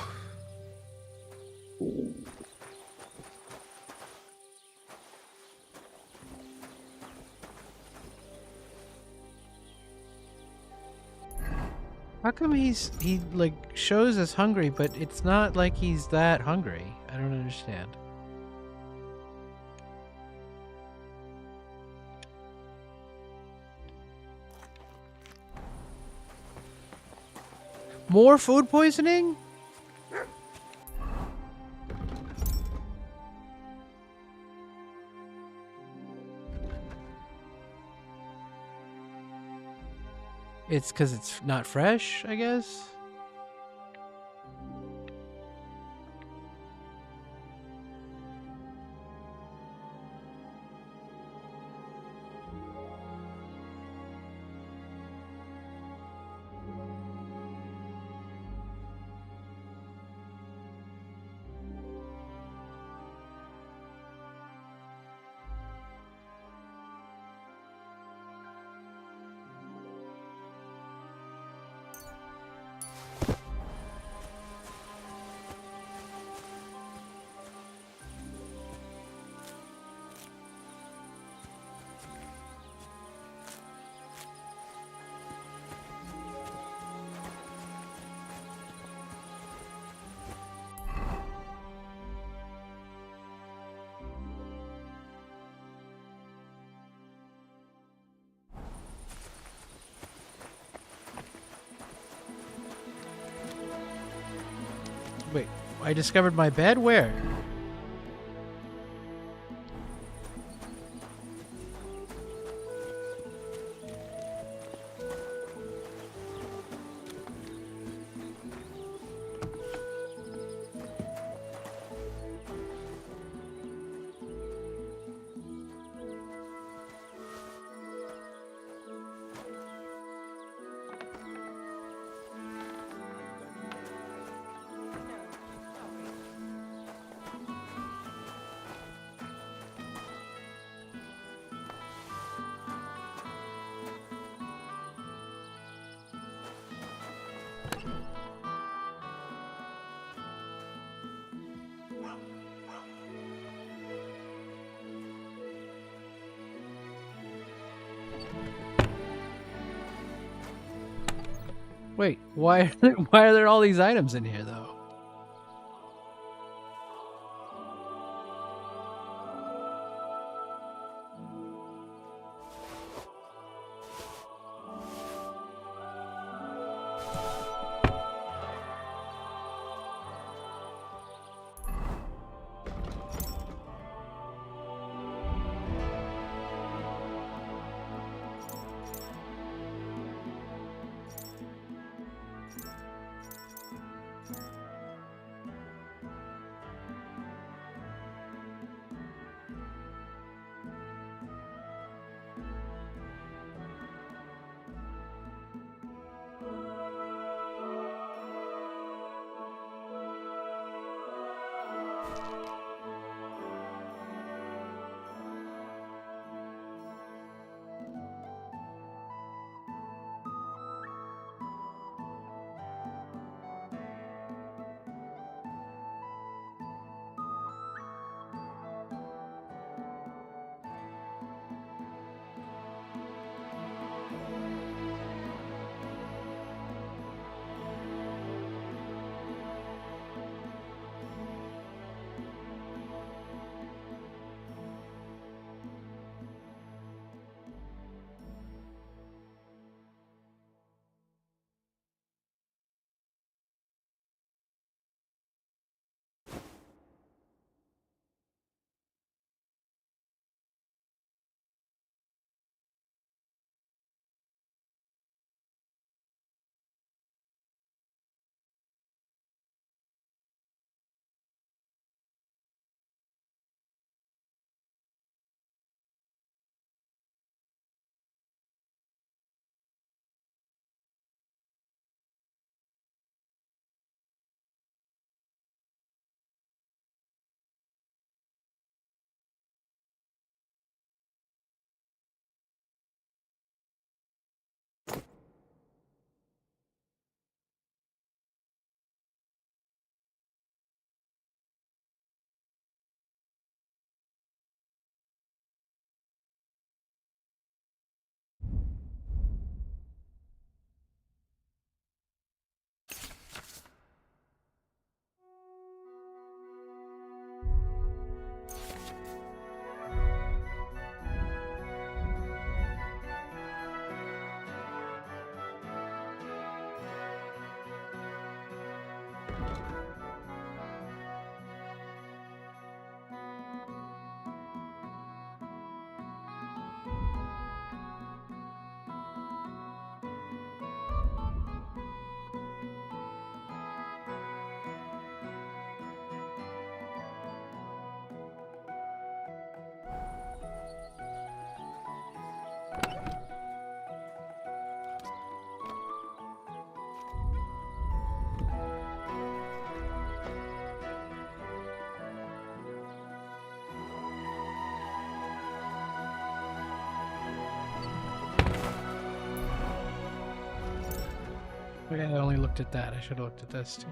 How come he like shows us hungry, but it's not like he's that hungry? I don't understand. More food poisoning? It's because it's not fresh, I guess? I discovered my bed? Where? Wait, why why are there all these items in here though? Okay, I only looked at that. I should have looked at this too.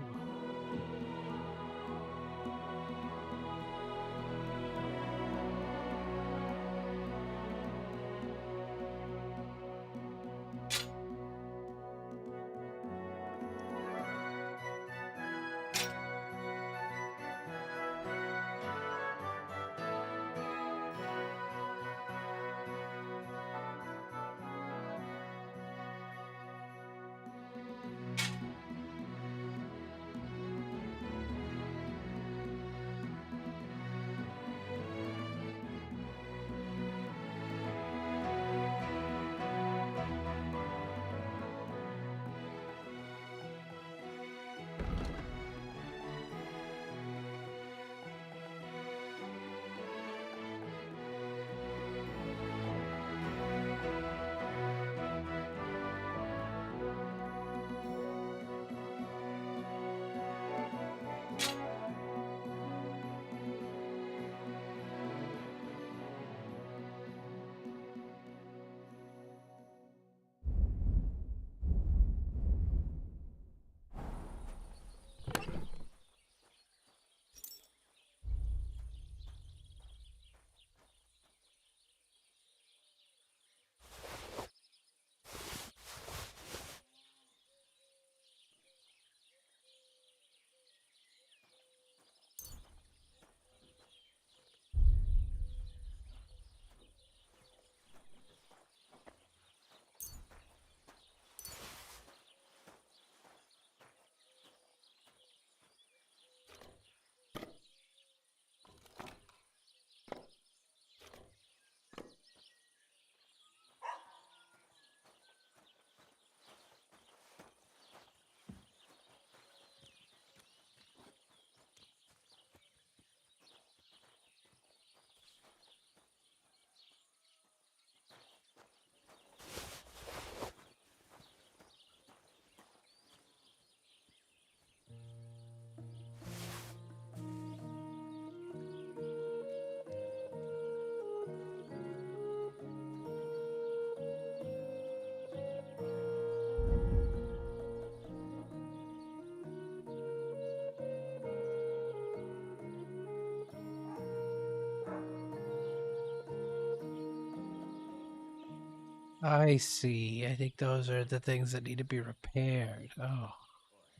I see. I think those are the things that need to be repaired. Oh,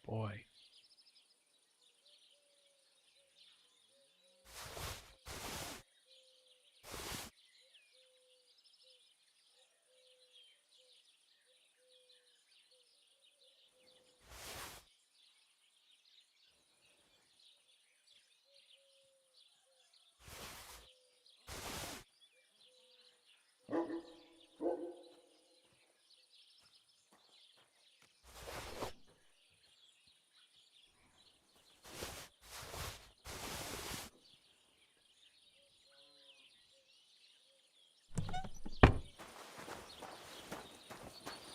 boy.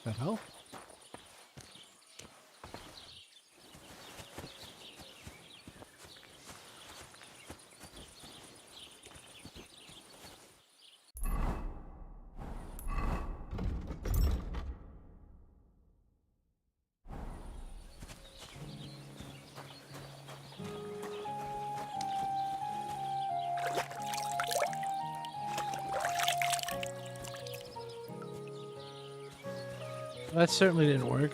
That help? That certainly didn't work.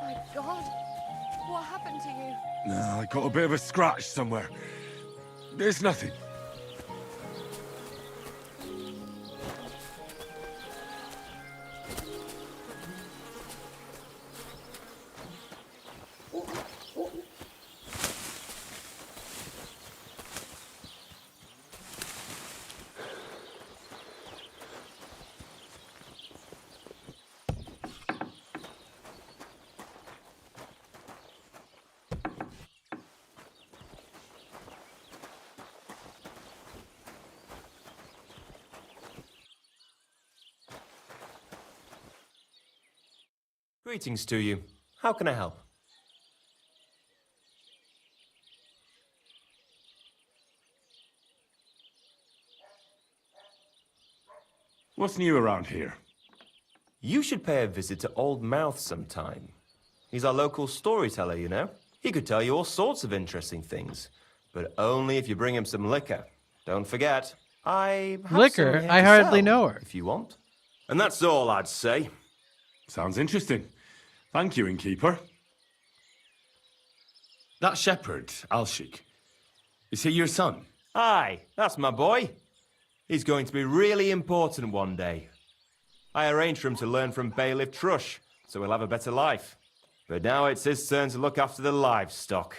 My God, what happened to you? No, I got a bit of a scratch somewhere. There's nothing. Greetings to you. How can I help? What's new around here? You should pay a visit to Old Mouth sometime. He's our local storyteller, you know. He could tell you all sorts of interesting things, but only if you bring him some liquor. Don't forget, I have Liquor? some here I to hardly sell, know her. if you want. And that's all I'd say. Sounds interesting. Thank you, innkeeper. That shepherd, Alshik, is he your son? Aye, that's my boy. He's going to be really important one day. I arranged for him to learn from Bailiff Trush, so he'll have a better life. But now it's his turn to look after the livestock,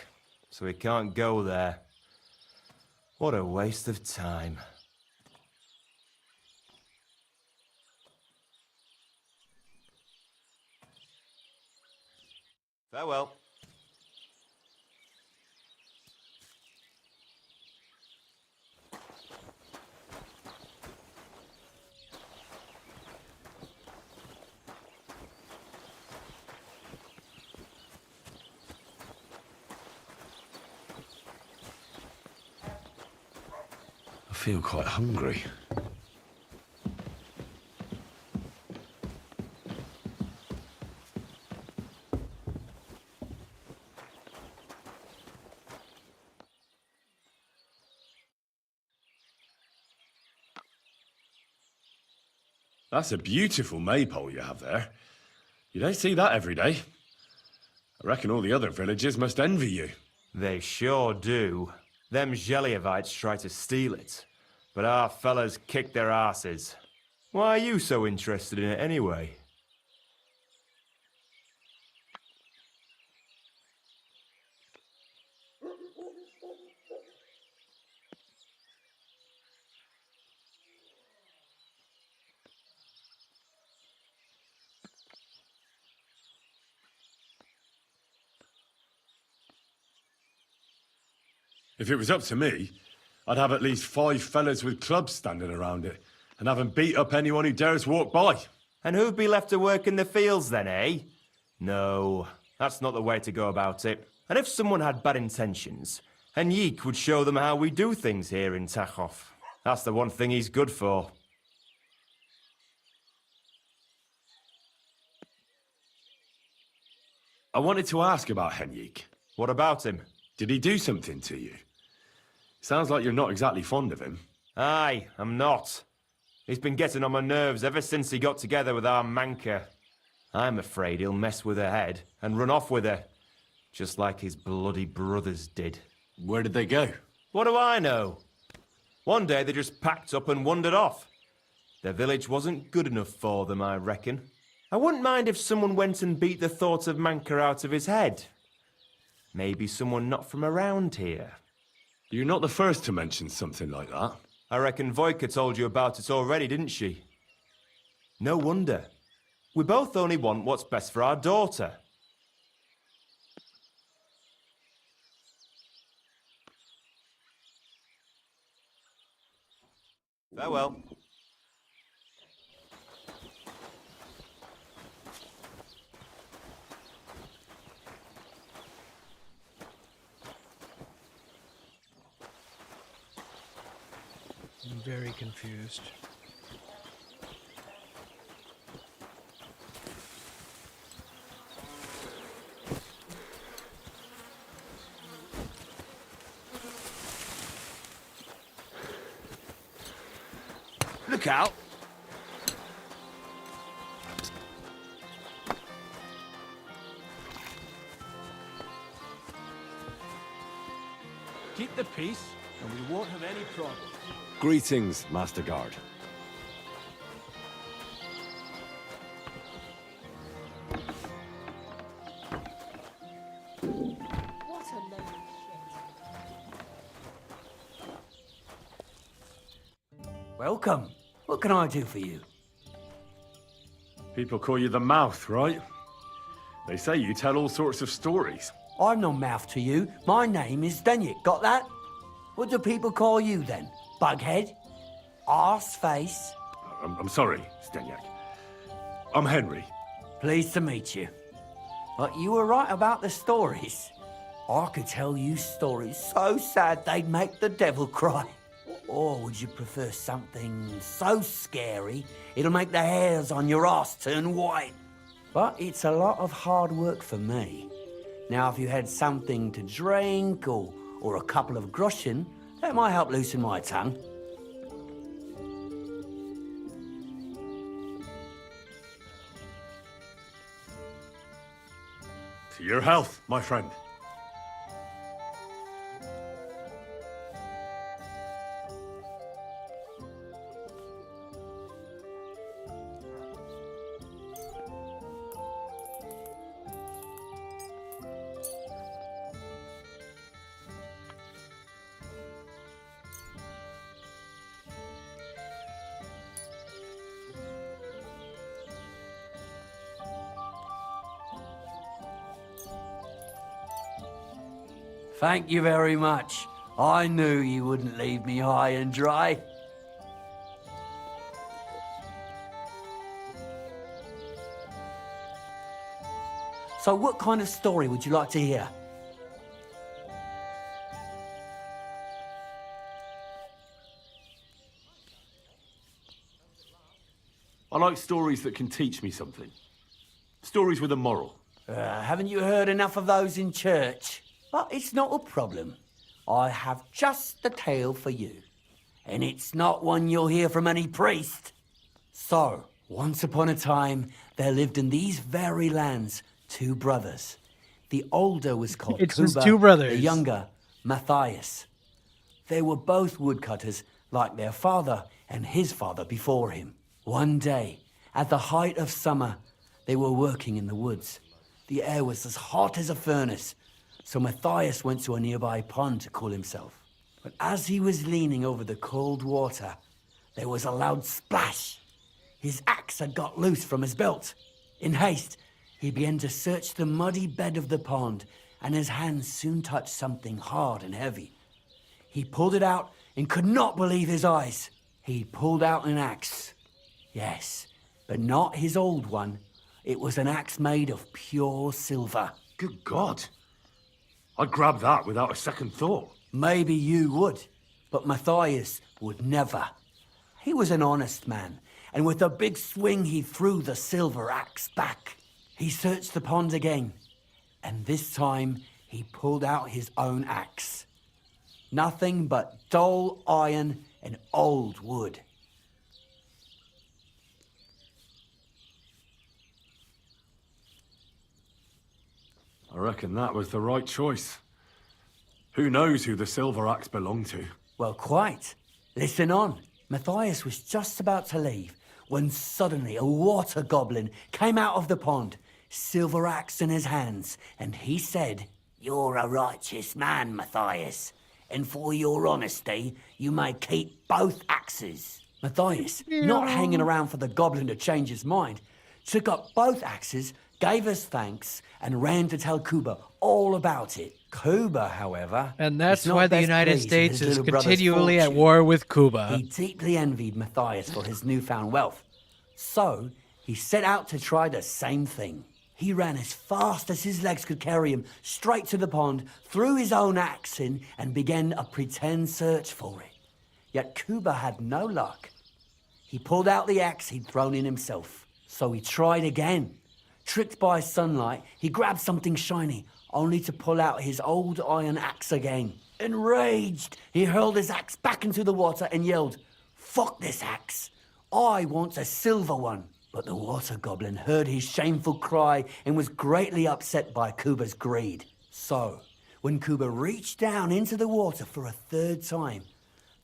so he can't go there. What a waste of time. Farewell. feel quite hungry. That's a beautiful maypole you have there. You don't see that every day. I reckon all the other villagers must envy you. They sure do. Them Geliovites try to steal it, but our fellas kick their asses. Why are you so interested in it anyway? If it was up to me, I'd have at least 5 fellas with clubs standing around it, and have 'em beat up anyone who dares walk by. And who'd be left to work in the fields then, eh? No, that's not the way to go about it. And if someone had bad intentions, Henrik would show them how we do things here in Tachov. That's the one thing he's good for. I wanted to ask about Henrik. What about him? Did he do something to you? Sounds like you're not exactly fond of him. Aye, I'm not. He's been getting on my nerves ever since he got together with our Manka. I'm afraid he'll mess with her head and run off with her, just like his bloody brothers did. Where did they go? What do I know? One day they just packed up and wandered off. Their village wasn't good enough for them, I reckon. I wouldn't mind if someone went and beat the thought of Manka out of his head. Maybe someone not from around here. You're not the first to mention something like that. I reckon Voika told you about it already, didn't she? No wonder. We both only want what's best for our daughter. Farewell. I'm very confused. Look out! Keep the peace, and we won't have any problems. Greetings, Master Guard. What a load of shit. Welcome. What can I do for you? People call you the Mouth, right? They say you tell all sorts of stories. I'm no mouth to you. My name is Denyek. Got that? What do people call you then? Bughead? Arseface? I'm sorry, Stenyak. I'm Henry. Pleased to meet you. But you were right about the stories. I could tell you stories so sad they'd make the devil cry. Or would you prefer something so scary it'll make the hairs on your ass turn white? But it's a lot of hard work for me. Now, if you had something to drink or a couple of groschen, that might help loosen my tongue. To your health, my friend. Thank you very much. I knew you wouldn't leave me high and dry. So what kind of story would you like to hear? like stories that can teach me something. Stories with a moral. Haven't you heard enough of those in church? But it's not a problem. I have just the tale for you. And it's not one you'll hear from any priest. So, once upon a time, there lived in these very lands 2 brothers. The older was called It's his Kuba, 2 brothers. the younger, Matthias. They were both woodcutters, like their father and his father before him. One day, at the height of summer, they were working in the woods. The air was as hot as a furnace, so Matthias went to a nearby pond to cool himself. But as he was leaning over the cold water, there was a loud splash. His axe had got loose from his belt. In haste, he began to search the muddy bed of the pond, and his hands soon touched something hard and heavy. He pulled it out and could not believe his eyes. He pulled out an axe. Yes, but not his old one. It was an axe made of pure silver. Good God. I'd grab that without a second thought. Maybe you would, but Matthias would never. He was an honest man, and with a big swing he threw the silver axe back. He searched the pond again, and this time he pulled out his own axe. Nothing but dull iron and old wood. I reckon that was the right choice. Who knows who the silver axe belonged to? Well, quite. Listen on. Matthias was just about to leave when suddenly a water goblin came out of the pond, silver axe in his hands, and he said, "You're a righteous man, Matthias, and for your honesty, you may keep both axes." Matthias, not hanging around for the goblin to change his mind, took up both axes, gave us thanks, and ran to tell Kuba all about it. Kuba, however... And that's was not why the best United pleased with States his is little brother's continually at fortune. war with Cuba. He deeply envied Matthias for his newfound wealth. So, he set out to try the same thing. He ran as fast as his legs could carry him, straight to the pond, threw his own axe in, and began a pretend search for it. Yet Kuba had no luck. He pulled out the axe he'd thrown in himself. So he tried again. Tricked by sunlight, he grabbed something shiny, only to pull out his old iron axe again. Enraged, he hurled his axe back into the water and yelled, "Fuck this axe! I want a silver one!" But the water goblin heard his shameful cry and was greatly upset by Kuba's greed. So, when Kuba reached down into the water for a third time,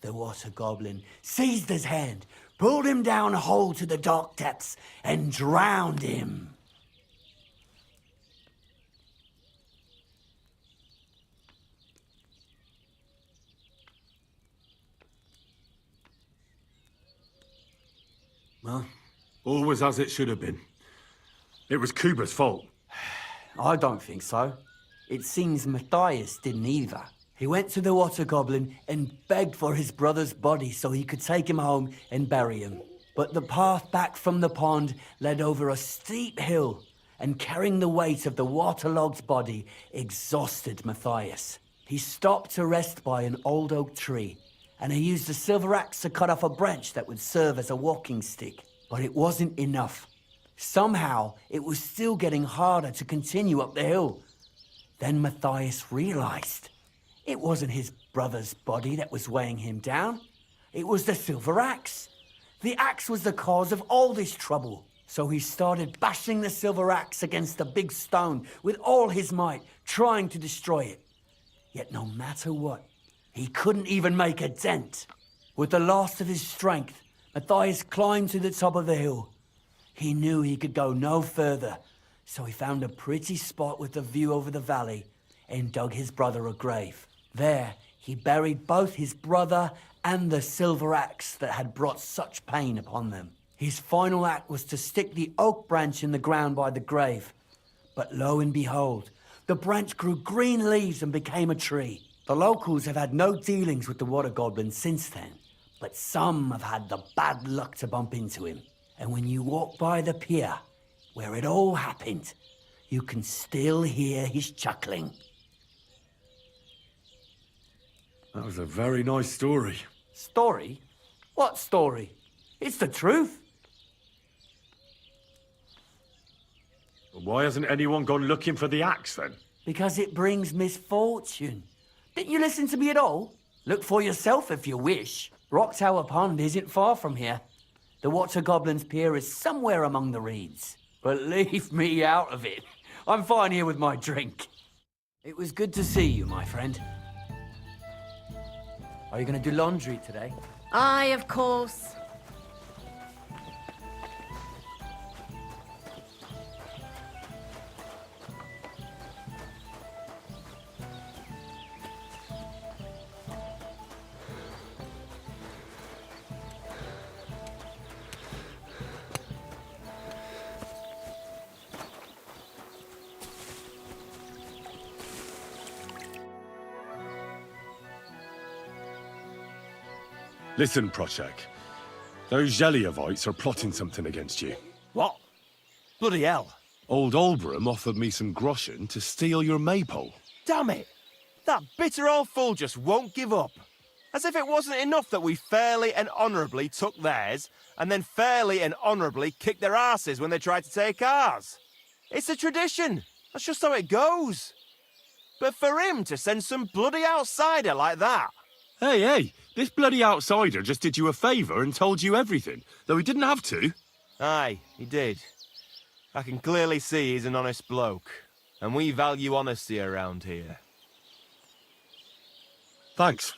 the water goblin seized his hand, pulled him down a hole to the dark depths, and drowned him. Well, all was as it should have been. It was Kuba's fault. I don't think so. It seems Matthias didn't either. He went to the water goblin and begged for his brother's body so he could take him home and bury him. But the path back from the pond led over a steep hill, and carrying the weight of the waterlogged body exhausted Matthias. He stopped to rest by an old oak tree, and he used a silver axe to cut off a branch that would serve as a walking stick. But it wasn't enough. Somehow, it was still getting harder to continue up the hill. Then Matthias realized it wasn't his brother's body that was weighing him down. It was the silver axe. The axe was the cause of all this trouble. So he started bashing the silver axe against a big stone with all his might, trying to destroy it. Yet no matter what, he couldn't even make a dent. With the last of his strength, Matthias climbed to the top of the hill. He knew he could go no further, so he found a pretty spot with a view over the valley and dug his brother a grave. There, he buried both his brother and the silver axe that had brought such pain upon them. His final act was to stick the oak branch in the ground by the grave. But lo and behold, the branch grew green leaves and became a tree. The locals have had no dealings with the water goblin since then, but some have had the bad luck to bump into him. And when you walk by the pier, where it all happened, you can still hear his chuckling. That was a very nice story. Story? What story? It's the truth. Why hasn't anyone gone looking for the axe then? Because it brings misfortune. Didn't you listen to me at all? Look for yourself if you wish. Rock Tower Pond isn't far from here. The Water Goblin's Pier is somewhere among the reeds. But leave me out of it. I'm fine here with my drink. It was good to see you, my friend. Are you going to do laundry today? Aye, of course. Listen, Prochek. Those Zheliovites are plotting something against you. What? Bloody hell. Old Olbram offered me some groschen to steal your maypole. Damn it! That bitter old fool just won't give up. As if it wasn't enough that we fairly and honourably took theirs, and then fairly and honourably kicked their asses when they tried to take ours. It's a tradition. That's just how it goes. But for him to send some bloody outsider like that... Hey, this bloody outsider just did you a favour and told you everything, though he didn't have to. Aye, he did. I can clearly see he's an honest bloke, and we value honesty around here. Thanks.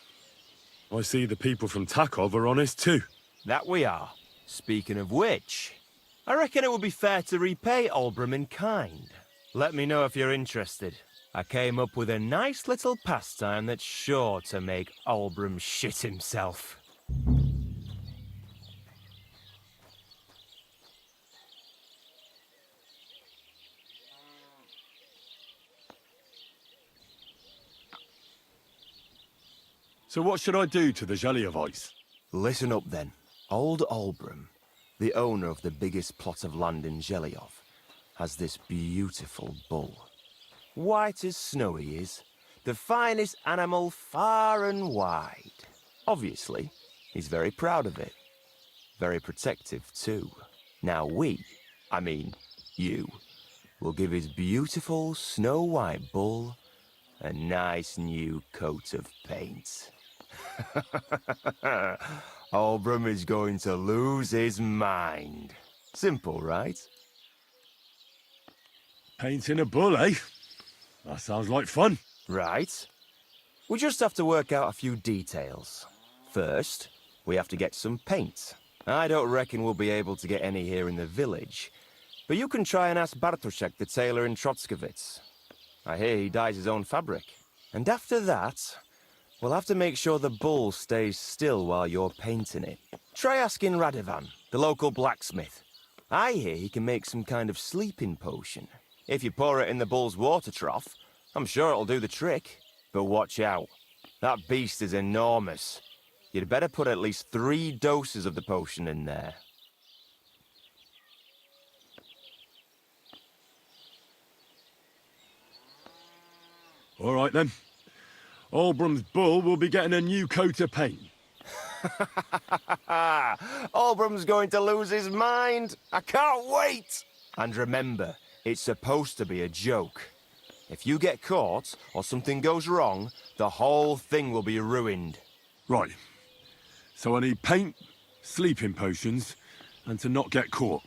I see the people from Takov are honest too. That we are. Speaking of which, I reckon it would be fair to repay Olbram in kind. Let me know if you're interested. I came up with a nice little pastime that's sure to make Olbram shit himself. So what should I do to the Zheliovites? Listen up then. Old Olbram, the owner of the biggest plot of land in Zheliov, has this beautiful bull. White as snow he is, the finest animal far and wide. Obviously, he's very proud of it. Very protective too. Now you, will give his beautiful snow-white bull a nice new coat of paint. Olbram is going to lose his mind. Simple, right? Painting a bull, eh? That sounds like fun. Right. We just have to work out a few details. First, we have to get some paint. I don't reckon we'll be able to get any here in the village, but you can try and ask Bartoszek, the tailor in Trotskovitz. I hear he dyes his own fabric. And after that, we'll have to make sure the bull stays still while you're painting it. Try asking Radovan, the local blacksmith. I hear he can make some kind of sleeping potion. If you pour it in the bull's water trough, I'm sure it'll do the trick. But watch out. That beast is enormous. You'd better put at least 3 doses of the potion in there. All right then. Olbram's bull will be getting a new coat of paint. Olbram's going to lose his mind. I can't wait. And remember, it's supposed to be a joke. If you get caught or something goes wrong, the whole thing will be ruined. Right. So I need paint, sleeping potions, and to not get caught.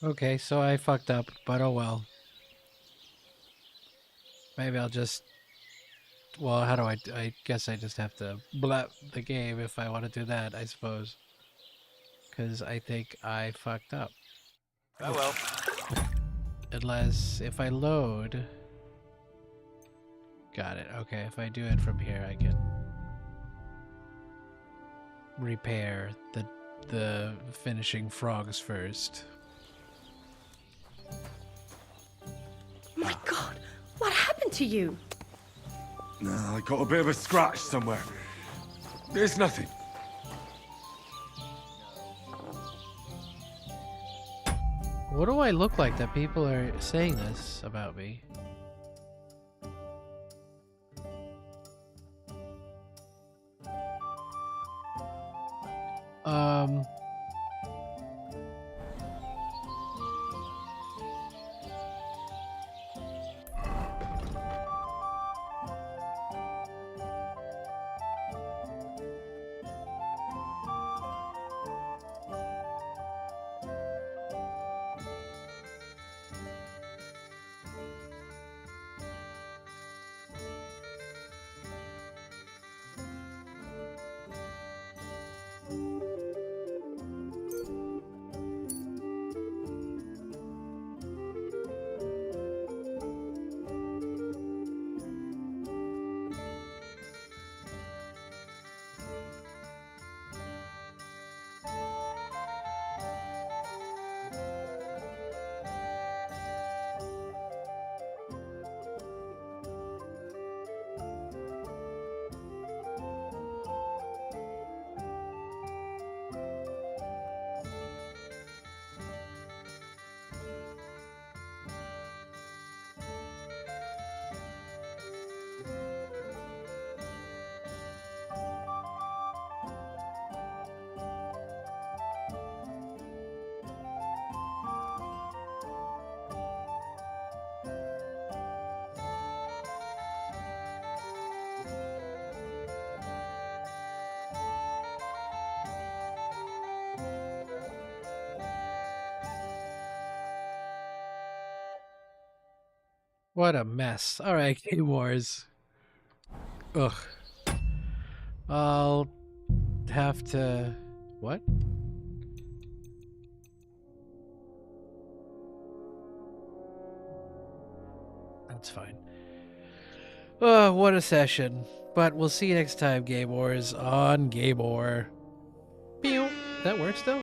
Okay, so I fucked up, but oh well. Maybe I'll just... Well, how do I guess I just have to blap the game if I want to do that, I suppose. Because I think I fucked up. Oh well. Unless if I load... Got it. Okay, if I do it from here, I can repair the finishing frogs first. My God, what happened to you? No, I got a bit of a scratch somewhere. There's nothing. What do I look like that people are saying this about me? Um... What a mess. Alright, Game Wars. Ugh. I'll have to... What? That's fine. Oh, what a session. But we'll see you next time, Game Wars, on Game War. Pew! That works though?